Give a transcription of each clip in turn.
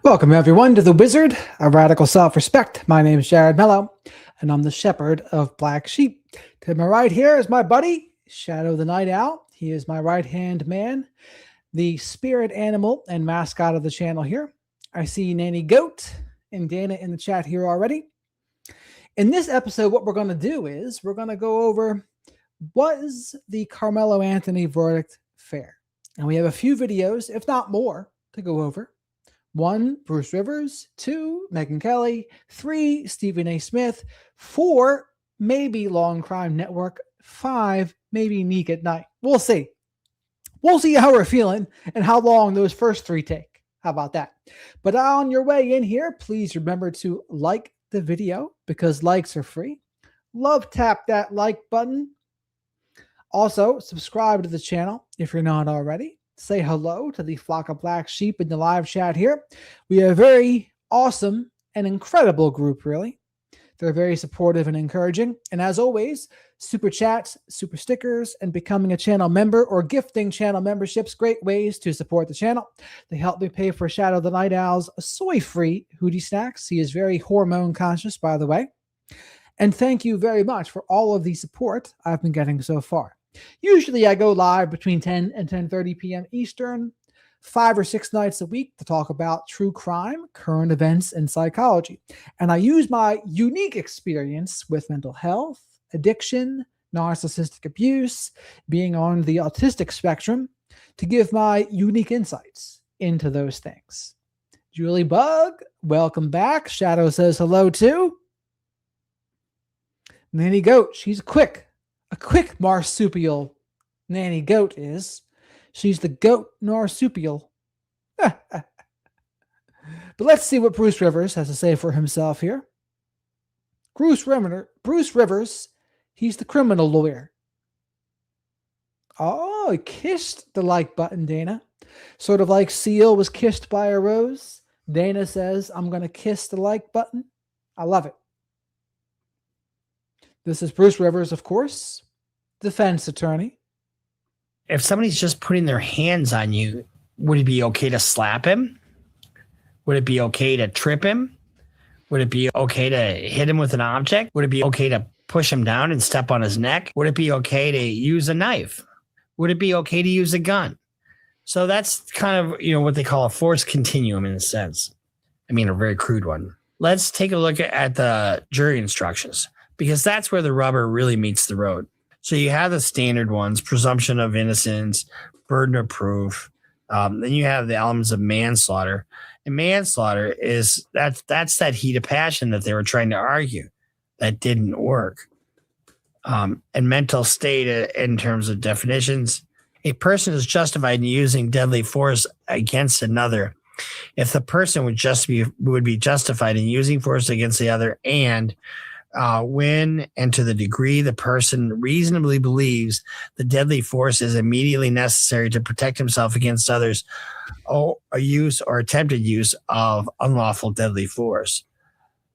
Welcome, everyone, to The Wizard of Radical Self-Respect. My name is Jared Mello, and I'm the shepherd of black sheep. To my right here is my buddy, Shadow the Night Owl. He is my right-hand man, the spirit animal and mascot of the channel here. I see Nanny Goat and Dana in the chat here already. In this episode, what we're going to do is we're going to go over, was the Karmelo Anthony verdict fair? And we have a few videos, if not more, to go over. 1, Bruce Rivers. 2, Megyn Kelly. 3, Stephen A. Smith. 4, maybe Long Crime Network. 5, maybe Neek at Night. We'll see. We'll see how we're feeling and how long those first 3 take. How about that? But on your way in here, please remember to like the video because likes are free. Love tap that like button. Also, subscribe to the channel if you're not already. Say hello to the flock of black sheep in the live chat here. We are a very awesome and incredible group, really. They're very supportive and encouraging. And as always, super chats, super stickers, and becoming a channel member or gifting channel memberships, great ways to support the channel. They help me pay for Shadow the Night Owl's soy-free Hootie Snacks. He is very hormone conscious, by the way. And thank you very much for all of the support I've been getting so far. Usually I go live between 10 and 10:30 p.m. Eastern, 5 or 6 nights a week to talk about true crime, current events, and psychology. And I use my unique experience with mental health, addiction, narcissistic abuse, being on the autistic spectrum to give my unique insights into those things. Julie Bug, welcome back. Shadow says hello too. Nanny Goat, she's quick. A quick marsupial Nanny Goat is. She's the goat marsupial. But let's see what Bruce Rivers has to say for himself here. Bruce Rivers, he's the criminal lawyer. Oh, he kissed the like button, Dana. Sort of like Seal was kissed by a rose. Dana says, I'm going to kiss the like button. I love it. This is Bruce Rivers, of course, defense attorney. If somebody's just putting their hands on you, would it be okay to slap him? Would it be okay to trip him? Would it be okay to hit him with an object? Would it be okay to push him down and step on his neck? Would it be okay to use a knife? Would it be okay to use a gun? So that's kind of, what they call a force continuum in a sense. I mean, a very crude one. Let's take a look at the jury instructions, because that's where the rubber really meets the road. So you have the standard ones, presumption of innocence, burden of proof. Then you have the elements of manslaughter. And manslaughter is that's that heat of passion that they were trying to argue that didn't work. And mental state in terms of definitions, a person is justified in using deadly force against another if the person would be justified in using force against the other and when and to the degree the person reasonably believes the deadly force is immediately necessary to protect himself against others or a use or attempted use of unlawful deadly force.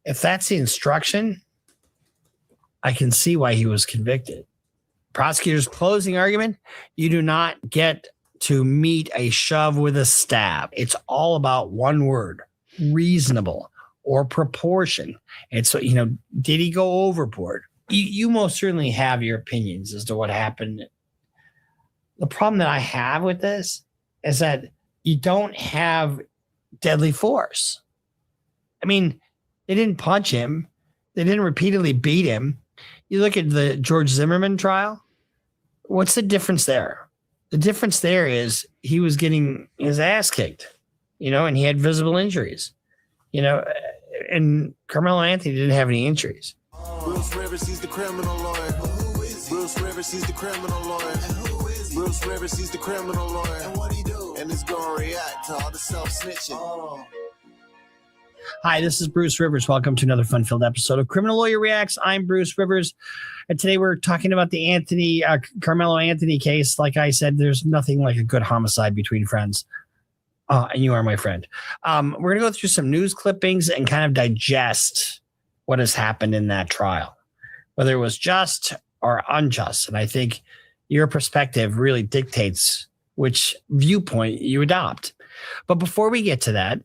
If that's the instruction, I can see why he was convicted. Prosecutor's closing argument, you do not get to meet a shove with a stab. It's all about one word, reasonable. Or proportion. And so, did he go overboard? You most certainly have your opinions as to what happened. The problem that I have with this is that you don't have deadly force. I mean, they didn't punch him. They didn't repeatedly beat him. You look at the George Zimmerman trial. What's the difference there? The difference there is he was getting his ass kicked, and he had visible injuries. And Karmelo Anthony didn't have any injuries. Bruce Rivers, he's the criminal lawyer. Bruce Rivers, he's the criminal lawyer. Bruce Rivers, he's the criminal lawyer. And what he do? And it's gonna react to all the self-snitching. Hi, this is Bruce Rivers. Welcome to another fun-filled episode of Criminal Lawyer Reacts. I'm Bruce Rivers, and today we're talking about the Karmelo Anthony case. Like I said, there's nothing like a good homicide between friends. And you are my friend. We're going to go through some news clippings and kind of digest what has happened in that trial, whether it was just or unjust. And I think your perspective really dictates which viewpoint you adopt. But before we get to that,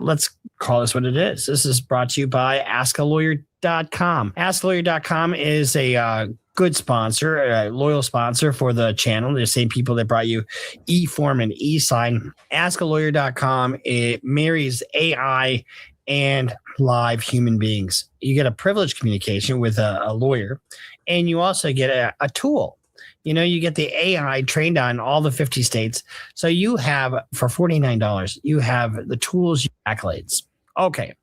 let's call this what it is. This is brought to you by AskALawyer.com. AskALawyer.com is a good sponsor, a loyal sponsor for the channel. They're the same people that brought you eForm and eSign. AskALawyer.com, it marries AI and live human beings. You get a privileged communication with a lawyer, and you also get a tool. You get the AI trained on all the 50 states. So you have, for $49, you have the tools, accolades. Okay.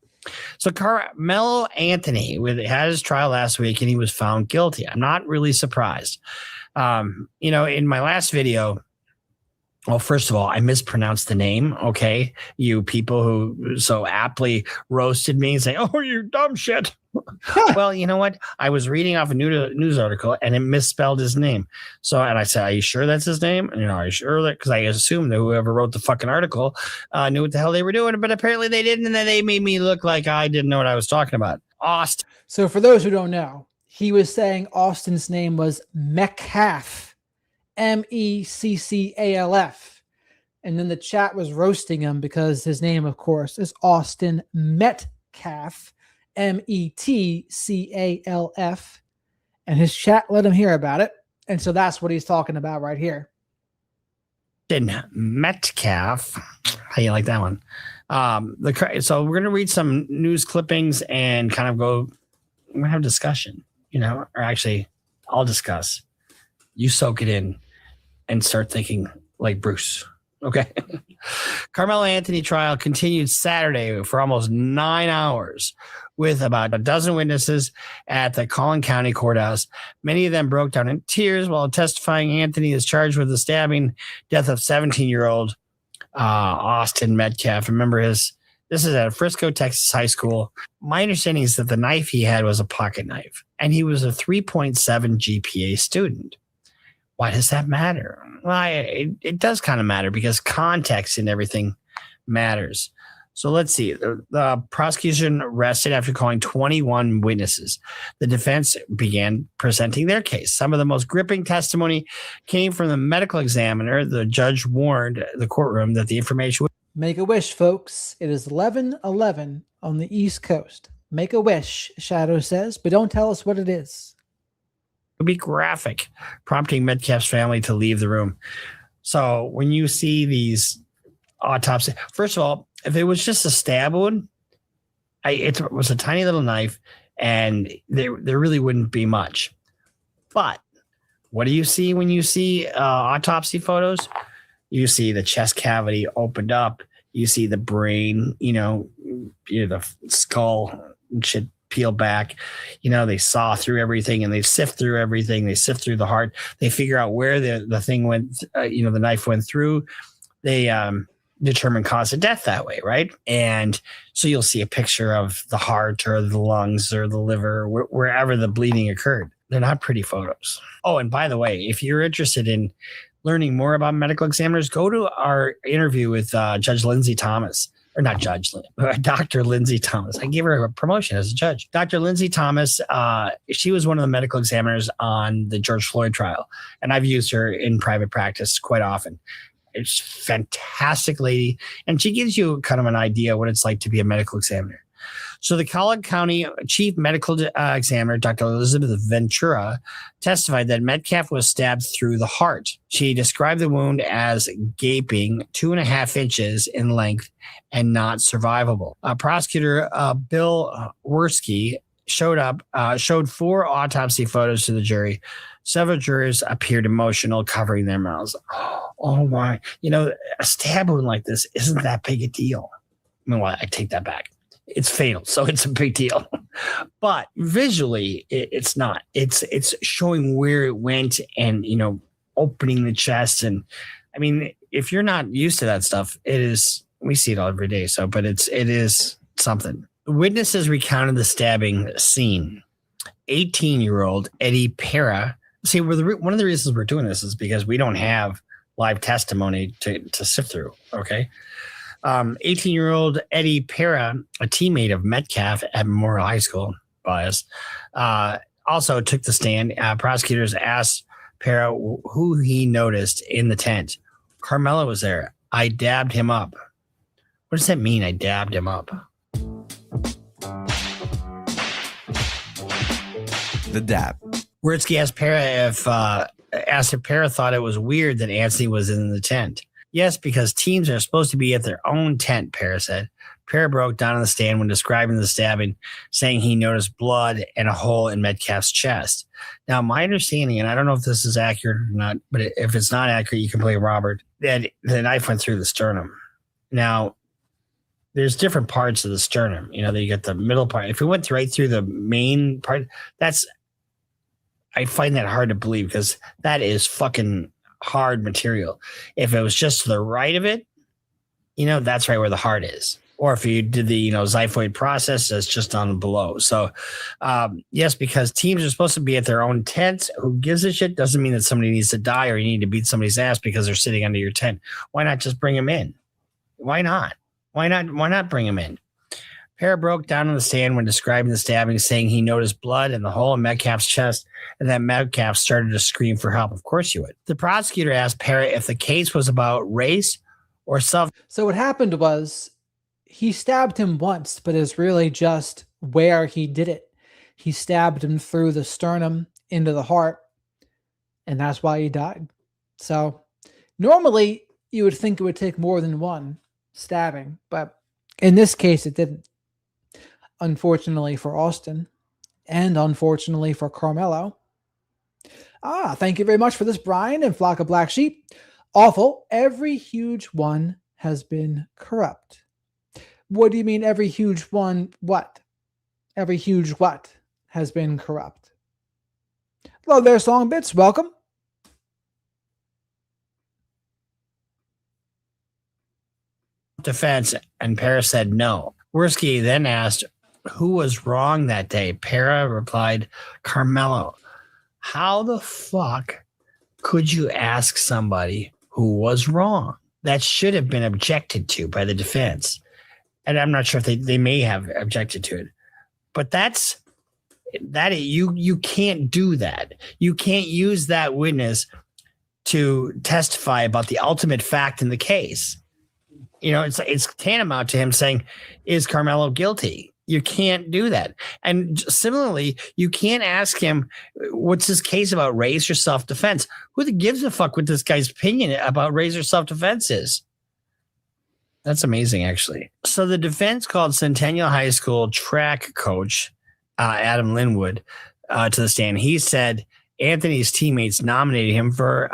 So Karmelo Anthony had his trial last week, and he was found guilty. I'm not really surprised. In my last video, well, first of all, I mispronounced the name. Okay. You people who so aptly roasted me and say, "Oh, you dumb shit." Well, you know what? I was reading off a news article and it misspelled his name. And I said, "Are you sure that's his name?" And are you sure that? Because I assumed that whoever wrote the fucking article knew what the hell they were doing, but apparently they didn't. And then they made me look like I didn't know what I was talking about. Austin. So for those who don't know, he was saying Austin's name was Metcalf, Meccalf. And then the chat was roasting him because his name, of course, is Austin Metcalf, Metcalf. And his chat let him hear about it. And so that's what he's talking about right here. Metcalf. How you like that one? So we're going to read some news clippings and kind of we're going to have a discussion, or actually I'll discuss. You soak it in and start thinking like Bruce. Okay. Karmelo Anthony trial continued Saturday for almost 9 hours with about a dozen witnesses at the Collin County Courthouse. Many of them broke down in tears while testifying. Anthony is charged with the stabbing death of 17-year-old Austin Metcalf. Remember this is at Frisco, Texas high school. My understanding is that the knife he had was a pocket knife, and he was a 3.7 GPA student. Why does that matter? Well, it does kind of matter because context and everything matters. So let's see. The prosecution rested after calling 21 witnesses. The defense began presenting their case. Some of the most gripping testimony came from the medical examiner. The judge warned the courtroom that the information would make a wish, folks. It is 11:11 on the East Coast. Make a wish, Shadow says, but don't tell us what it is. Be graphic, prompting Metcalf's family to leave the room. So when you see these autopsy, first of all, if it was just a stab wound, it was a tiny little knife, and there really wouldn't be much. But what do you see when you see autopsy photos? You see the chest cavity opened up. You see the brain, the skull should peel back. They saw through everything and they sift through everything. They sift through the heart. They figure out where the thing went, the knife went through. They determine cause of death that way, right? And so you'll see a picture of the heart or the lungs or the liver, wherever the bleeding occurred. They're not pretty photos. Oh, and by the way, if you're interested in learning more about medical examiners, go to our interview with Judge Lindsay Thomas. Or not Judge, Dr. Lindsay Thomas. I gave her a promotion as a judge. Dr. Lindsay Thomas, she was one of the medical examiners on the George Floyd trial. And I've used her in private practice quite often. It's a fantastic lady. And she gives you kind of an idea what it's like to be a medical examiner. So the Collin County Chief Medical Examiner, Dr. Elizabeth Ventura, testified that Metcalf was stabbed through the heart. She described the wound as gaping 2.5 inches in length and not survivable. Prosecutor Bill Werski showed 4 autopsy photos to the jury. Several jurors appeared emotional, covering their mouths. Oh my, a stab wound like this isn't that big a deal. Well, I take that back. It's fatal, so it's a big deal. But visually, it's not. It's showing where it went and, opening the chest. And I mean, if you're not used to that stuff, it is, we see it all every day. So, but it is something. Witnesses recounted the stabbing scene. 18-year-old Eddie Pera. See, one of the reasons we're doing this is because we don't have live testimony to sift through. Okay. 18-year-old Eddie Pera, a teammate of Metcalf at Memorial High School, also took the stand. Prosecutors asked Pera who he noticed in the tent. Karmelo was there. I dabbed him up. What does that mean? I dabbed him up. The dab. Wertsky asked if Para thought it was weird that Anthony was in the tent. Yes, because teams are supposed to be at their own tent, Para said. Para broke down on the stand when describing the stabbing, saying he noticed blood and a hole in Metcalf's chest. Now, my understanding, and I don't know if this is accurate or not, but if it's not accurate, you can blame Robert, that the knife went through the sternum. Now, there's different parts of the sternum. You got the middle part. If it went right through the main part, I find that hard to believe because that is fucking hard material. If it was just to the right of it, that's right where the heart is. Or if you did the, xiphoid process, that's just on below. So, yes, because teams are supposed to be at their own tents. Who gives a shit? Doesn't mean that somebody needs to die or you need to beat somebody's ass because they're sitting under your tent. Why not just bring them in? Why not? Why not bring them in? Para broke down on the stand when describing the stabbing, saying he noticed blood in the hole in Metcalf's chest and that Metcalf started to scream for help. Of course you would. The prosecutor asked Para if the case was about race or self. So what happened was he stabbed him once, but it's really just where he did it. He stabbed him through the sternum into the heart, and that's why he died. So normally you would think it would take more than one stabbing, but in this case it didn't. Unfortunately for Austin, and unfortunately for Karmelo. Thank you very much for this, Brian and Flock of Black Sheep. Awful. Every huge one has been corrupt. What do you mean every huge one? What? Every huge what has been corrupt? Hello there, Song Bits. Welcome. Defense, and Para said no. Wertsky then asked who was wrong that day. Para replied, Karmelo. How the fuck could you ask somebody who was wrong? That should have been objected to by the defense. And I'm not sure if they may have objected to it. But you can't do that. You can't use that witness to testify about the ultimate fact in the case. It's tantamount to him saying, is Karmelo guilty? You can't do that. And similarly, you can't ask him, what's his case about race or self-defense? Who gives a fuck what this guy's opinion about race or self-defense is? That's amazing, actually. So the defense called Centennial High School track coach, Adam Linwood, to the stand. He said Anthony's teammates nominated him for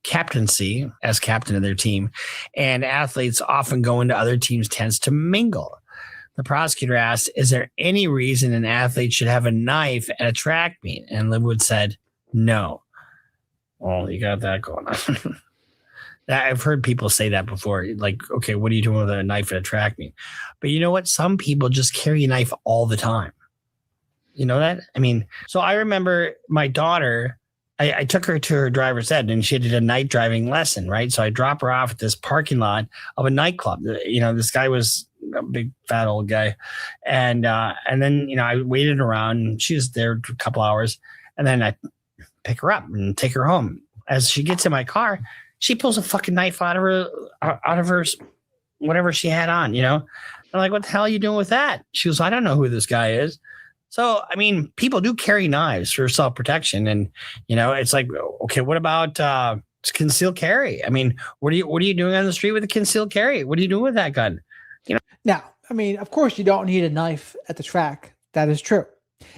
captaincy as captain of their team, and athletes often go into other teams' tents to mingle. The prosecutor asked, is there any reason an athlete should have a knife at a track meet? And Linwood said, no. Well, you got that going on. I've heard people say that before. Like, okay, what are you doing with a knife at a track meet? But you know what? Some people just carry a knife all the time. You know that? I mean, so I remember my daughter, I took her to her driver's ed and she did a night driving lesson, right? So I drop her off at this parking lot of a nightclub. This guy was a big fat old guy. And then, I waited around and she was there for a couple hours, and then I pick her up and take her home. As she gets in my car, she pulls a fucking knife out of her, whatever she had on, I'm like, what the hell are you doing with that? She goes, I don't know who this guy is. So, I mean, people do carry knives for self-protection. And, it's like, okay, what about concealed carry? I mean, what are you doing on the street with a concealed carry? What are you doing with that gun? Now, I mean, of course you don't need a knife at the track. That is true.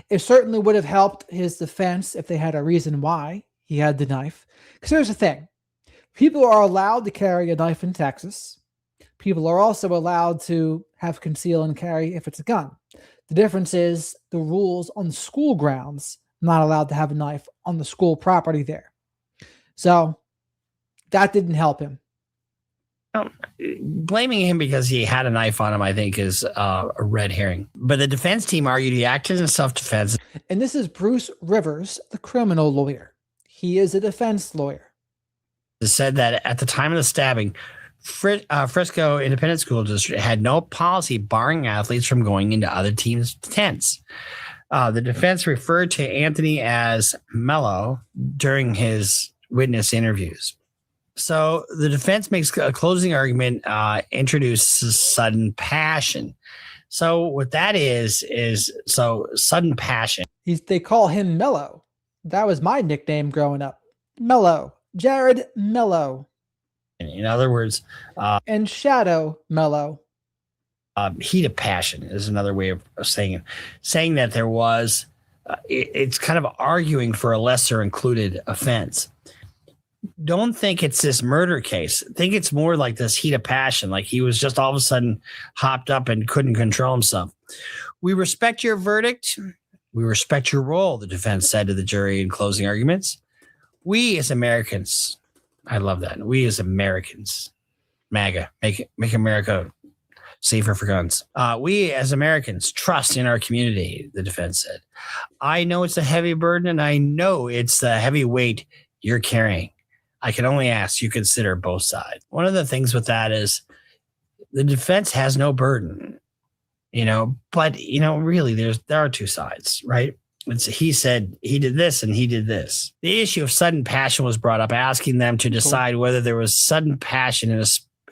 It certainly would have helped his defense if they had a reason why he had the knife. Because here's the thing. People are allowed to carry a knife in Texas. People are also allowed to have conceal and carry if it's a gun. The difference is the rules on school grounds, not allowed to have a knife on the school property there. So that didn't help him. Blaming him because he had a knife on him, I think, is a red herring. But the defense team argued he acted in self-defense. And this is Bruce Rivers, the criminal lawyer. He is a defense lawyer. Said that at the time of the stabbing, Frisco Independent School District had no policy barring athletes from going into other teams' tents. The defense referred to Anthony as Mello during his witness interviews. So the defense makes a closing argument, introduces sudden passion. So what that is so sudden passion. They call him Mello. That was my nickname growing up. Mello. Jared Mello. In other words, and Shadow Mello. Heat of passion is another way of saying that there was. It's kind of arguing for a lesser included offense. Don't think it's this murder case. Think it's more like this heat of passion, like he was just all of a sudden hopped up and couldn't control himself. We respect your verdict. We respect your role, the defense said to the jury in closing arguments. We as Americans, I love that. We as Americans, MAGA, make America safer for guns. We as Americans trust in our community, the defense said. I know it's a heavy burden, and I know it's the heavy weight you're carrying. I can only ask you consider both sides. One of the things with that is the defense has no burden, but really there are two sides, right? He said he did this and he did this. The issue of sudden passion was brought up, asking them to decide whether there was sudden passion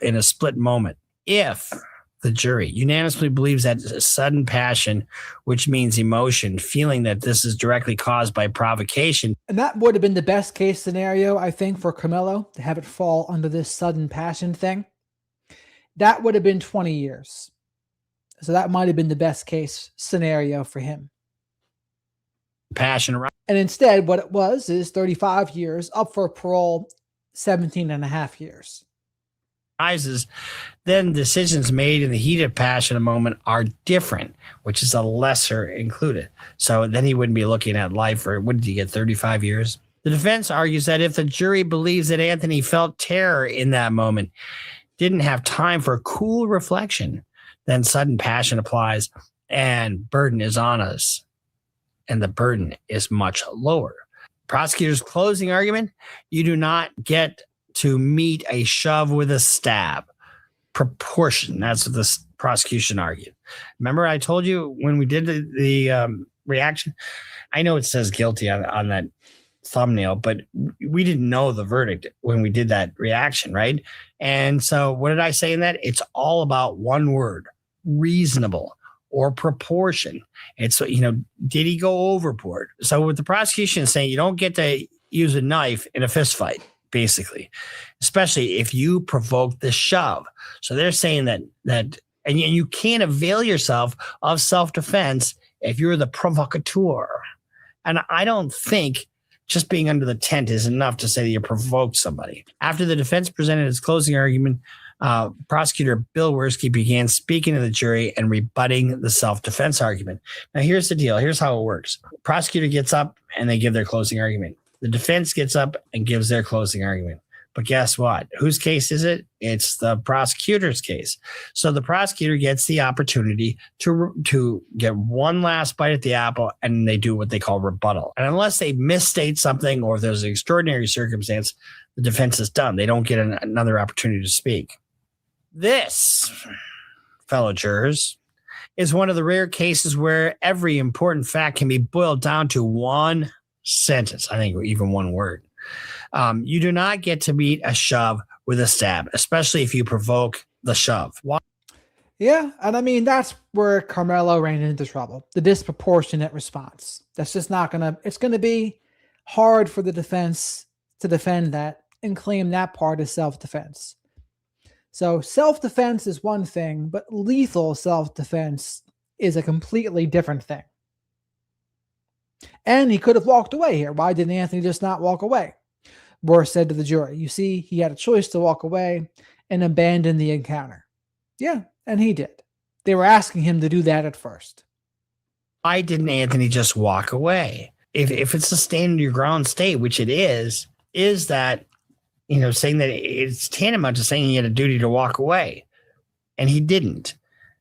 in a split moment. If the jury unanimously believes that sudden passion, which means emotion, feeling that this is directly caused by provocation. And that would have been the best case scenario, I think, for Karmelo to have it fall under this sudden passion thing. That would have been 20 years. So that might have been the best case scenario for him. Passion. And instead, what it was is 35 years, up for parole, 17 and a half years. Then decisions made in the heat of passion a moment are different, which is a lesser included. So then he wouldn't be looking at life, or what did he get, 35 years? The defense argues that if the jury believes that Anthony felt terror in that moment, didn't have time for cool reflection, then sudden passion applies and burden is on us. And the burden is much lower. Prosecutor's closing argument, you do not get to meet a shove with a stab. Proportion. That's what the prosecution argued. Remember, I told you when we did the reaction, I know it says guilty on that thumbnail, but we didn't know the verdict when we did that reaction, right? And so what did I say in that? It's all about one word, reasonable or proportion. It's, did he go overboard? So with the prosecution saying you don't get to use a knife in a fist fight, basically, especially if you provoke the shove. So they're saying that and you can't avail yourself of self-defense if you're the provocateur. And I don't think just being under the tent is enough to say that you provoked somebody. After the defense presented its closing argument, prosecutor Bill Werski began speaking to the jury and rebutting the self-defense argument. Now, here's the deal. Here's how it works. Prosecutor gets up and they give their closing argument. The defense gets up and gives their closing argument. But guess what? Whose case is it? It's the prosecutor's case. So the prosecutor gets the opportunity to get one last bite at the apple, and they do what they call rebuttal. And unless they misstate something or there's an extraordinary circumstance, the defense is done. They don't get another opportunity to speak. This, fellow jurors, is one of the rare cases where every important fact can be boiled down to one sentence. I think even one word. You do not get to meet a shove with a stab, especially if you provoke the shove. Why? Yeah, and I mean, that's where Karmelo ran into trouble. The disproportionate response. That's just not it's going to be hard for the defense to defend that and claim that part as self-defense. So self-defense is one thing, but lethal self-defense is a completely different thing. And he could have walked away here. Why didn't Anthony just not walk away? Bohr said to the jury, you see, he had a choice to walk away and abandon the encounter. Yeah, and he did. They were asking him to do that at first. Why didn't Anthony just walk away? If it's a stand your ground state, which it is that, saying that it's tantamount to saying he had a duty to walk away. And he didn't.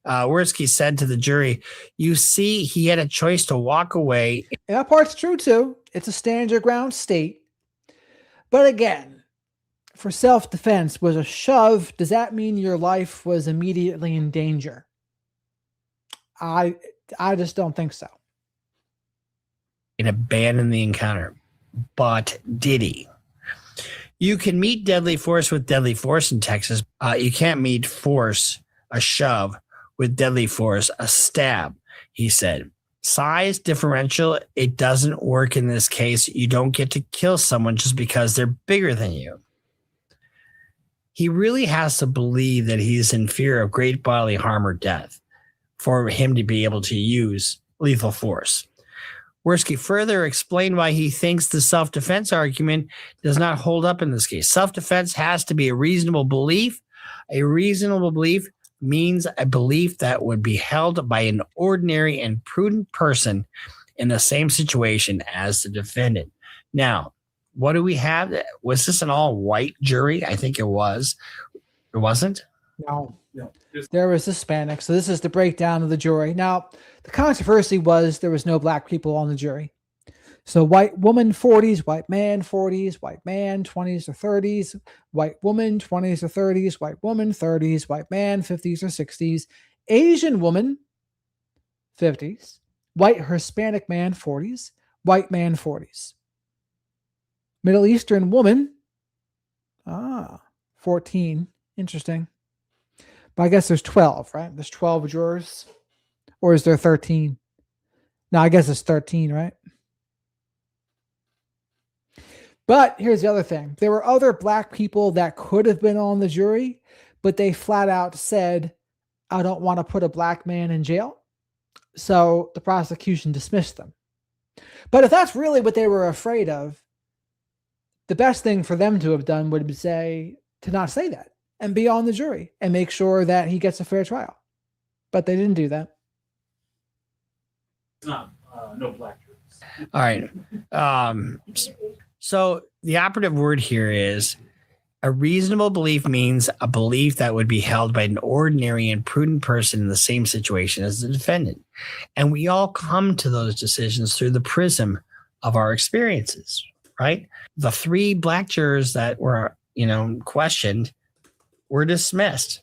Werski said to the jury, you see, he had a choice to walk away. And that part's true, too. It's a stand your ground state. But again, for self-defense, was a shove, does that mean your life was immediately in danger? I just don't think so. And abandon the encounter. But did he? You can meet deadly force with deadly force in Texas. You can't meet force, a shove, with deadly force, a stab, he said. Size differential, it doesn't work in this case. You don't get to kill someone just because they're bigger than you. He really has to believe that he's in fear of great bodily harm or death for him to be able to use lethal force. Worski further explained why he thinks the self-defense argument does not hold up in this case. Self-defense has to be a reasonable belief. A reasonable belief means a belief that would be held by an ordinary and prudent person in the same situation as the defendant. Now, what do we have? Was this an all-white jury? I think it was. It wasn't? No. There was Hispanic. So this is the breakdown of the jury. Now, the controversy was there was no black people on the jury. So white woman 40s, white man 40s, white man 20s or 30s, white woman 20s or 30s, white woman 30s, white man 50s or 60s, Asian woman 50s, white Hispanic man 40s, white man 40s. Middle Eastern woman, 14. Interesting. But I guess there's 12, right? There's 12 jurors. Or is there 13? No, I guess it's 13, right? But here's the other thing. There were other black people that could have been on the jury, but they flat out said, I don't want to put a black man in jail. So the prosecution dismissed them. But if that's really what they were afraid of, the best thing for them to have done would be to not say that and be on the jury and make sure that he gets a fair trial. But they didn't do that. It's not no black jurors. All right. So the operative word here is a reasonable belief means a belief that would be held by an ordinary and prudent person in the same situation as the defendant. And we all come to those decisions through the prism of our experiences, right? The 3 black jurors that were, questioned were dismissed.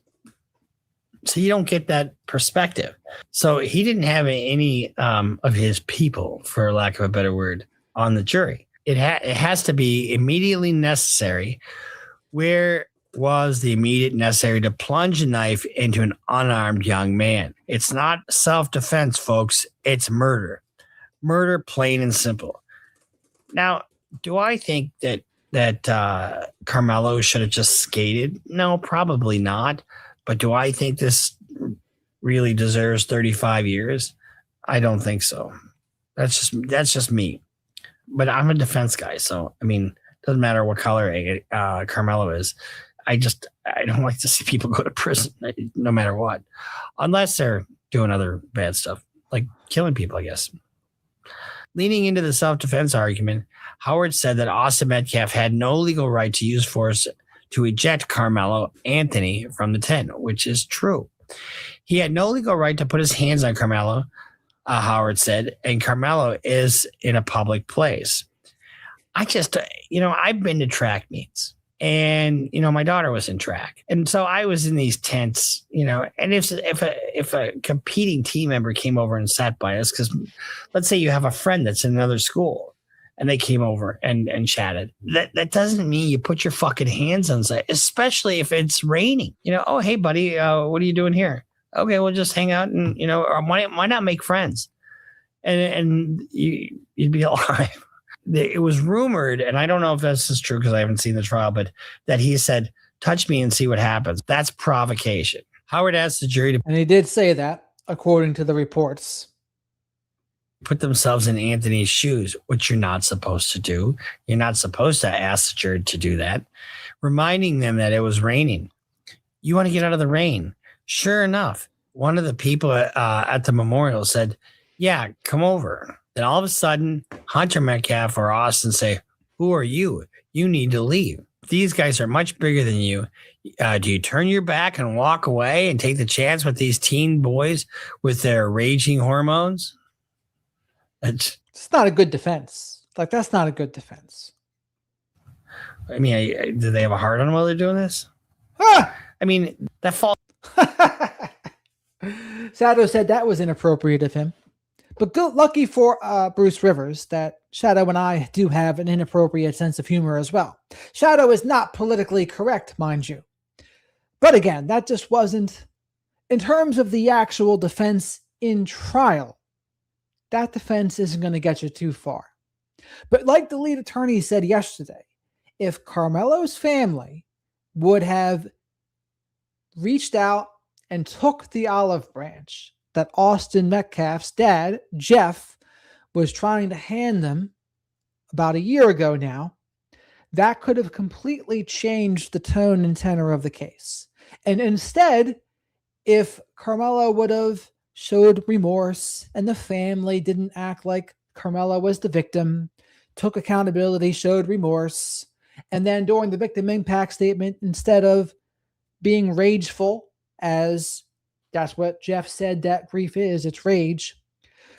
So you don't get that perspective. So he didn't have any of his people, for lack of a better word, on the jury. It has to be immediately necessary. Where was the immediate necessary to plunge a knife into an unarmed young man? It's not self-defense, folks. It's murder. Murder, plain and simple. Now, do I think that Karmelo should have just skated? No, probably not. But do I think this really deserves 35 years? I don't think so. That's just me. But I'm a defense guy, so doesn't matter what color Karmelo is. I don't like to see people go to prison, no matter what, unless they're doing other bad stuff, like killing people, I guess. Leaning into the self-defense argument, Howard said that Austin Metcalf had no legal right to use force to eject Carmelo Anthony from the tent, which is true. He had no legal right to put his hands on Carmelo, Howard said, and Carmelo is in a public place. I just, I've been to track meets, and, my daughter was in track. And so I was in these tents, and if a competing team member came over and sat by us, because let's say you have a friend that's in another school and they came over and chatted, that doesn't mean you put your fucking hands on site, especially if it's raining. Oh, hey, buddy, what are you doing here? Okay, we'll just hang out and, or why not make friends? And you'd be alive. It was rumored, and I don't know if this is true because I haven't seen the trial, but that he said, touch me and see what happens. That's provocation. Howard asked the jury to... And he did say that, according to the reports. Put themselves in Anthony's shoes, which you're not supposed to do. You're not supposed to ask the jury to do that. Reminding them that it was raining. You want to get out of the rain. Sure enough, one of the people at the memorial said, yeah, come over. Then all of a sudden, Hunter Metcalf or Austin say, who are you? You need to leave. These guys are much bigger than you. Do you turn your back and walk away and take the chance with these teen boys with their raging hormones? It's not a good defense. Like, that's not a good defense. Do they have a heart on while they're doing this? Ah! That falls. Sato said that was inappropriate of him. But good, lucky for Bruce Rivers that Shadow and I do have an inappropriate sense of humor as well. Shadow is not politically correct, mind you. But again, that just wasn't, in terms of the actual defense in trial, that defense isn't going to get you too far. But like the lead attorney said yesterday, if Karmelo's family would have reached out and took the olive branch that Austin Metcalf's dad, Jeff, was trying to hand them about a year ago now, that could have completely changed the tone and tenor of the case. And instead, if Karmelo would have showed remorse and the family didn't act like Karmelo was the victim, took accountability, showed remorse, and then during the victim impact statement, instead of being rageful, as that's what Jeff said that grief is, it's rage,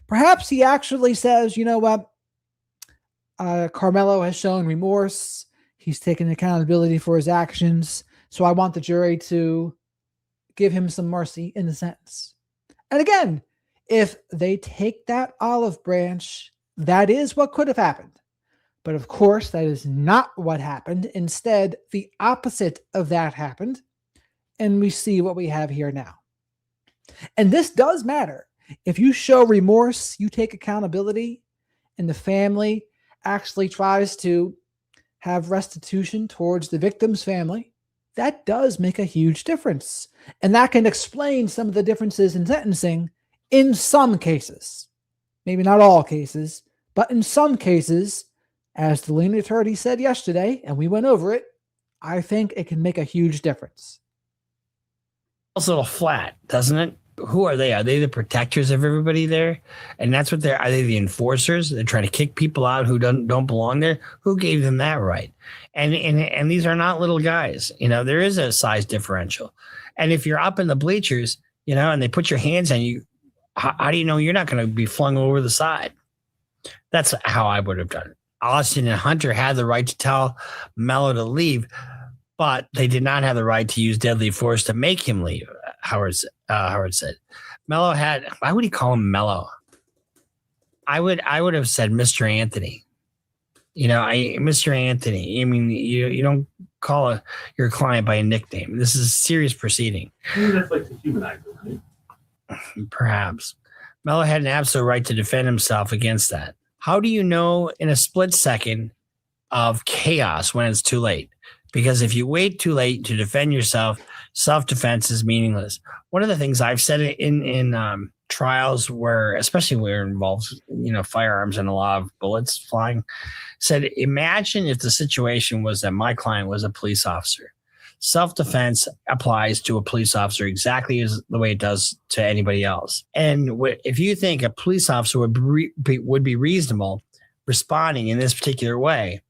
perhaps he actually says, you know what, Karmelo has shown remorse, he's taken accountability for his actions, so I want the jury to give him some mercy in the sentence. And again, if they take that olive branch, that is what could have happened. But of course, that is not what happened. Instead, the opposite of that happened. And we see what we have here now. And this does matter. If you show remorse, you take accountability, and the family actually tries to have restitution towards the victim's family, that does make a huge difference. And that can explain some of the differences in sentencing in some cases. Maybe not all cases, but in some cases, as the lead attorney said yesterday, and we went over it, I think it can make a huge difference. It's a little flat, doesn't it? Who are they? Are they the protectors of everybody there? And that's what are they the enforcers? They're trying to kick people out who don't belong there. Who gave them that right? And these are not little guys. You know, there is a size differential. And if you're up in the bleachers, you know, and they put your hands on you, how do you know you're not going to be flung over the side? That's how I would have done it. Austin and Hunter had the right to tell Melo to leave, but they did not have the right to use deadly force to make him leave. Howard said. Melo had. Why would he call him Melo? I would have said Mr. Anthony. You know, Mr. Anthony. I mean, you don't call your client by a nickname. This is a serious proceeding. Maybe that's like the humanizer, right? Perhaps. Melo had an absolute right to defend himself against that. How do you know in a split second of chaos when it's too late? Because if you wait too late to defend yourself, self-defense is meaningless. One of the things I've said in trials where, especially where it involves, you know, firearms and a lot of bullets flying, said, imagine if the situation was that my client was a police officer. Self-defense applies to a police officer exactly as the way it does to anybody else. And if you think a police officer would be reasonable responding in this particular way,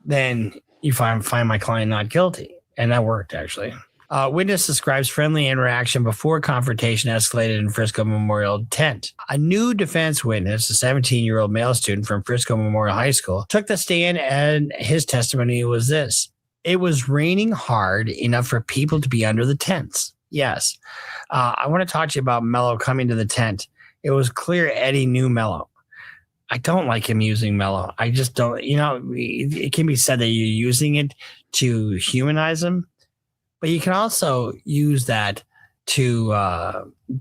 then you find my client not guilty. And that worked, actually. Witness describes friendly interaction before confrontation escalated in Frisco Memorial tent. A new defense witness, a 17-year-old male student from Frisco Memorial High School, took the stand, and his testimony was this. It was raining hard enough for people to be under the tents. Yes. I want to talk to you about Melo coming to the tent. It was clear Eddie knew Melo. I don't like him using Melo. I just don't, you know, it can be said that you're using it to humanize him, but you can also use that to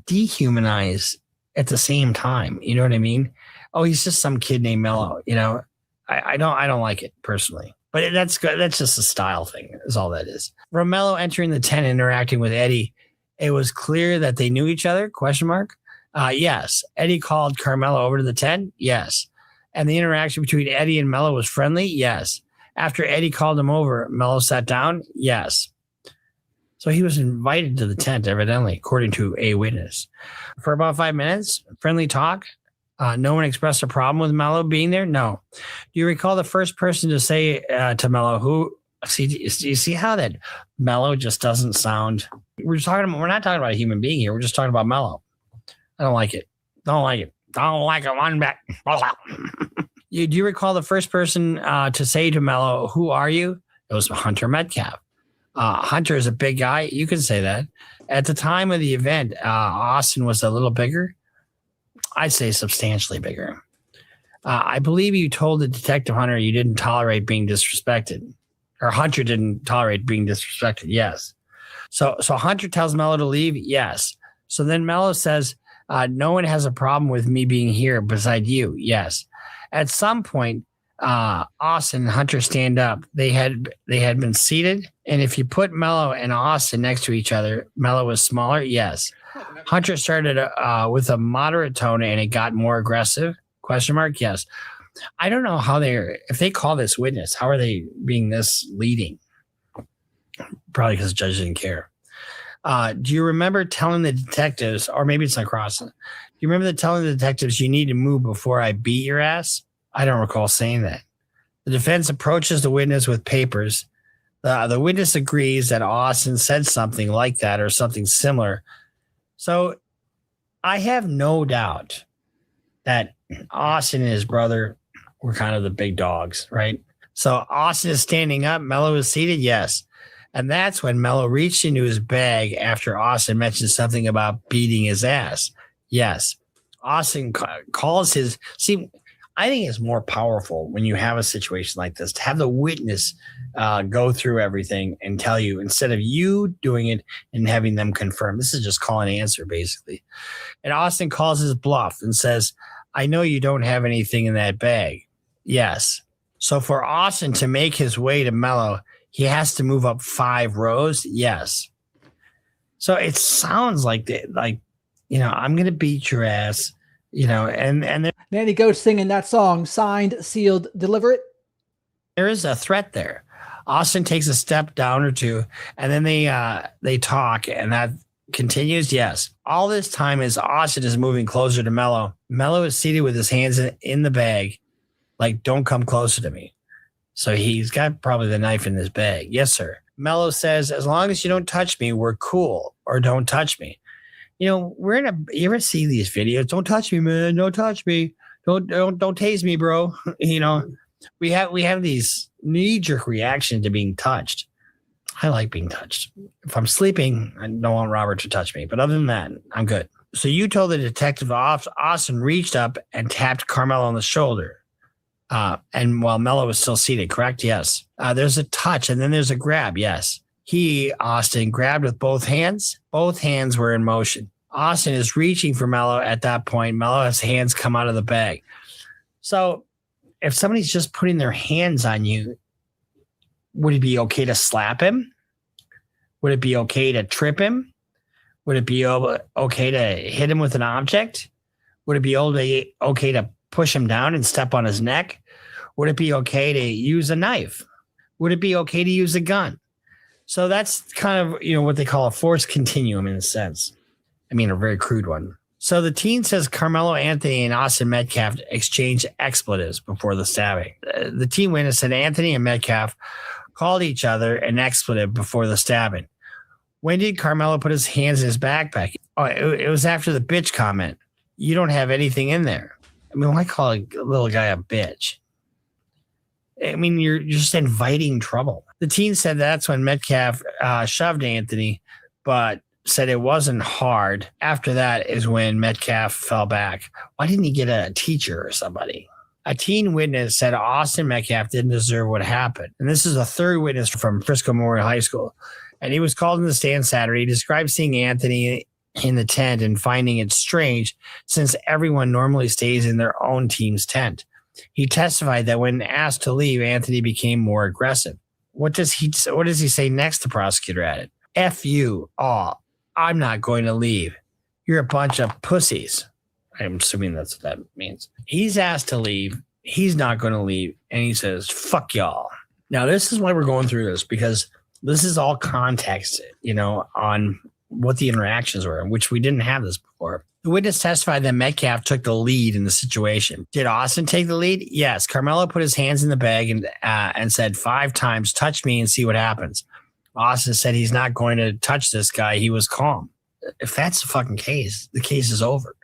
dehumanize at the same time. You know what I mean? Oh, he's just some kid named Melo. You know, I don't like it personally. But that's good. That's just a style thing, is all that is. Romello entering the tent and interacting with Eddie, it was clear that they knew each other, ? Yes. Eddie called Karmelo over to the tent? Yes. And the interaction between Eddie and Melo was friendly? Yes. After Eddie called him over, Melo sat down? Yes. So he was invited to the tent, evidently, according to a witness. For about 5 minutes, friendly talk. No one expressed a problem with Melo being there? No. Do you recall the first person to say to Melo, who, do you see how that Melo just doesn't sound, we're not talking about a human being here. We're just talking about Melo. I don't like it. Don't like it. One back. Do you recall the first person to say to Melo, who are you? It was Hunter Metcalf. Hunter is a big guy. You can say that. At the time of the event, Austin was a little bigger. I say substantially bigger. I believe you told the detective Hunter you didn't tolerate being disrespected, or Hunter didn't tolerate being disrespected. Yes. So Hunter tells Mello to leave. Yes. So then Mello says, no one has a problem with me being here beside you. Yes. At some point, Austin and Hunter stand up. They had been seated, and if you put Mello and Austin next to each other, Mello was smaller. Yes. Hunter started with a moderate tone, and it got more aggressive. Question mark? Yes. I don't know how if they call this witness, how are they being this leading? Probably because the judge didn't care. Do you remember telling the detectives, or maybe it's not crossing, do you remember telling the detectives you need to move before I beat your ass? I don't recall saying that. The defense approaches the witness with papers. The witness agrees that Austin said something like that or something similar. So I have no doubt that Austin and his brother were kind of the big dogs, right? So Austin is standing up. Mello is seated. Yes. And that's when Mello reached into his bag after Austin mentioned something about beating his ass. Yes. Austin calls his, see, I think it's more powerful when you have a situation like this to have the witness go through everything and tell you instead of you doing it and having them confirm. This is just call and answer, basically. And Austin calls his bluff and says, I know you don't have anything in that bag. Yes. So for Austin to make his way to Mello, he has to move up 5 rows. Yes. So it sounds like I'm going to beat your ass, and Nanny Goat singing that song, signed, sealed, deliver it. There is a threat there. Austin takes a step down or two, and then they talk, and that continues. Yes. All this time as Austin is moving closer to Mello. Mello is seated with his hands in the bag, like, don't come closer to me. So he's got probably the knife in his bag. Yes, sir. Mello says, as long as you don't touch me, we're cool, or don't touch me. You ever see these videos? Don't touch me, man. Don't touch me. Don't tase me, bro. We have these knee-jerk reactions to being touched. I like being touched. If I'm sleeping, I don't want Robert to touch me. But other than that, I'm good. So you told the detective Austin reached up and tapped Karmelo on the shoulder. And while Mello was still seated, correct? Yes. There's a touch and then there's a grab. Yes. Austin, grabbed with both hands. Both hands were in motion. Austin is reaching for Mello at that point. Mello's hands come out of the bag. So if somebody's just putting their hands on you, would it be okay to slap him? Would it be okay to trip him? Would it be okay to hit him with an object? Would it be okay to push him down and step on his neck? Would it be okay to use a knife? Would it be okay to use a gun? So that's kind of, what they call a force continuum in a sense. I mean, a very crude one. So the teen says Karmelo Anthony and Austin Metcalf exchanged expletives before the stabbing. The teen witness said Anthony and Metcalf called each other an expletive before the stabbing. When did Karmelo put his hands in his backpack? Oh, it was after the bitch comment. You don't have anything in there. I mean, why call a little guy a bitch? I mean, you're just inviting trouble. The teen said that's when Metcalf shoved Anthony, but said it wasn't hard. After that is when Metcalf fell back. Why didn't he get a teacher or somebody? A teen witness said Austin Metcalf didn't deserve what happened. And this is a third witness from Frisco Memorial High School. And he was called in the stand Saturday. He described seeing Anthony in the tent and finding it strange since everyone normally stays in their own team's tent. He testified that when asked to leave, Anthony became more aggressive. What does he say next? The prosecutor added, F you all. I'm not going to leave. You're a bunch of pussies. I'm assuming that's what that means. He's asked to leave. He's not going to leave. And he says, fuck y'all. Now, this is why we're going through this, because this is all context, on what the interactions were, which we didn't have this before. The witness testified that Metcalf took the lead in the situation. Did Austin take the lead? Yes. Karmelo put his hands in the bag and said 5 times, touch me and see what happens. Austin said he's not going to touch this guy. He was calm. If that's the fucking case, the case is over.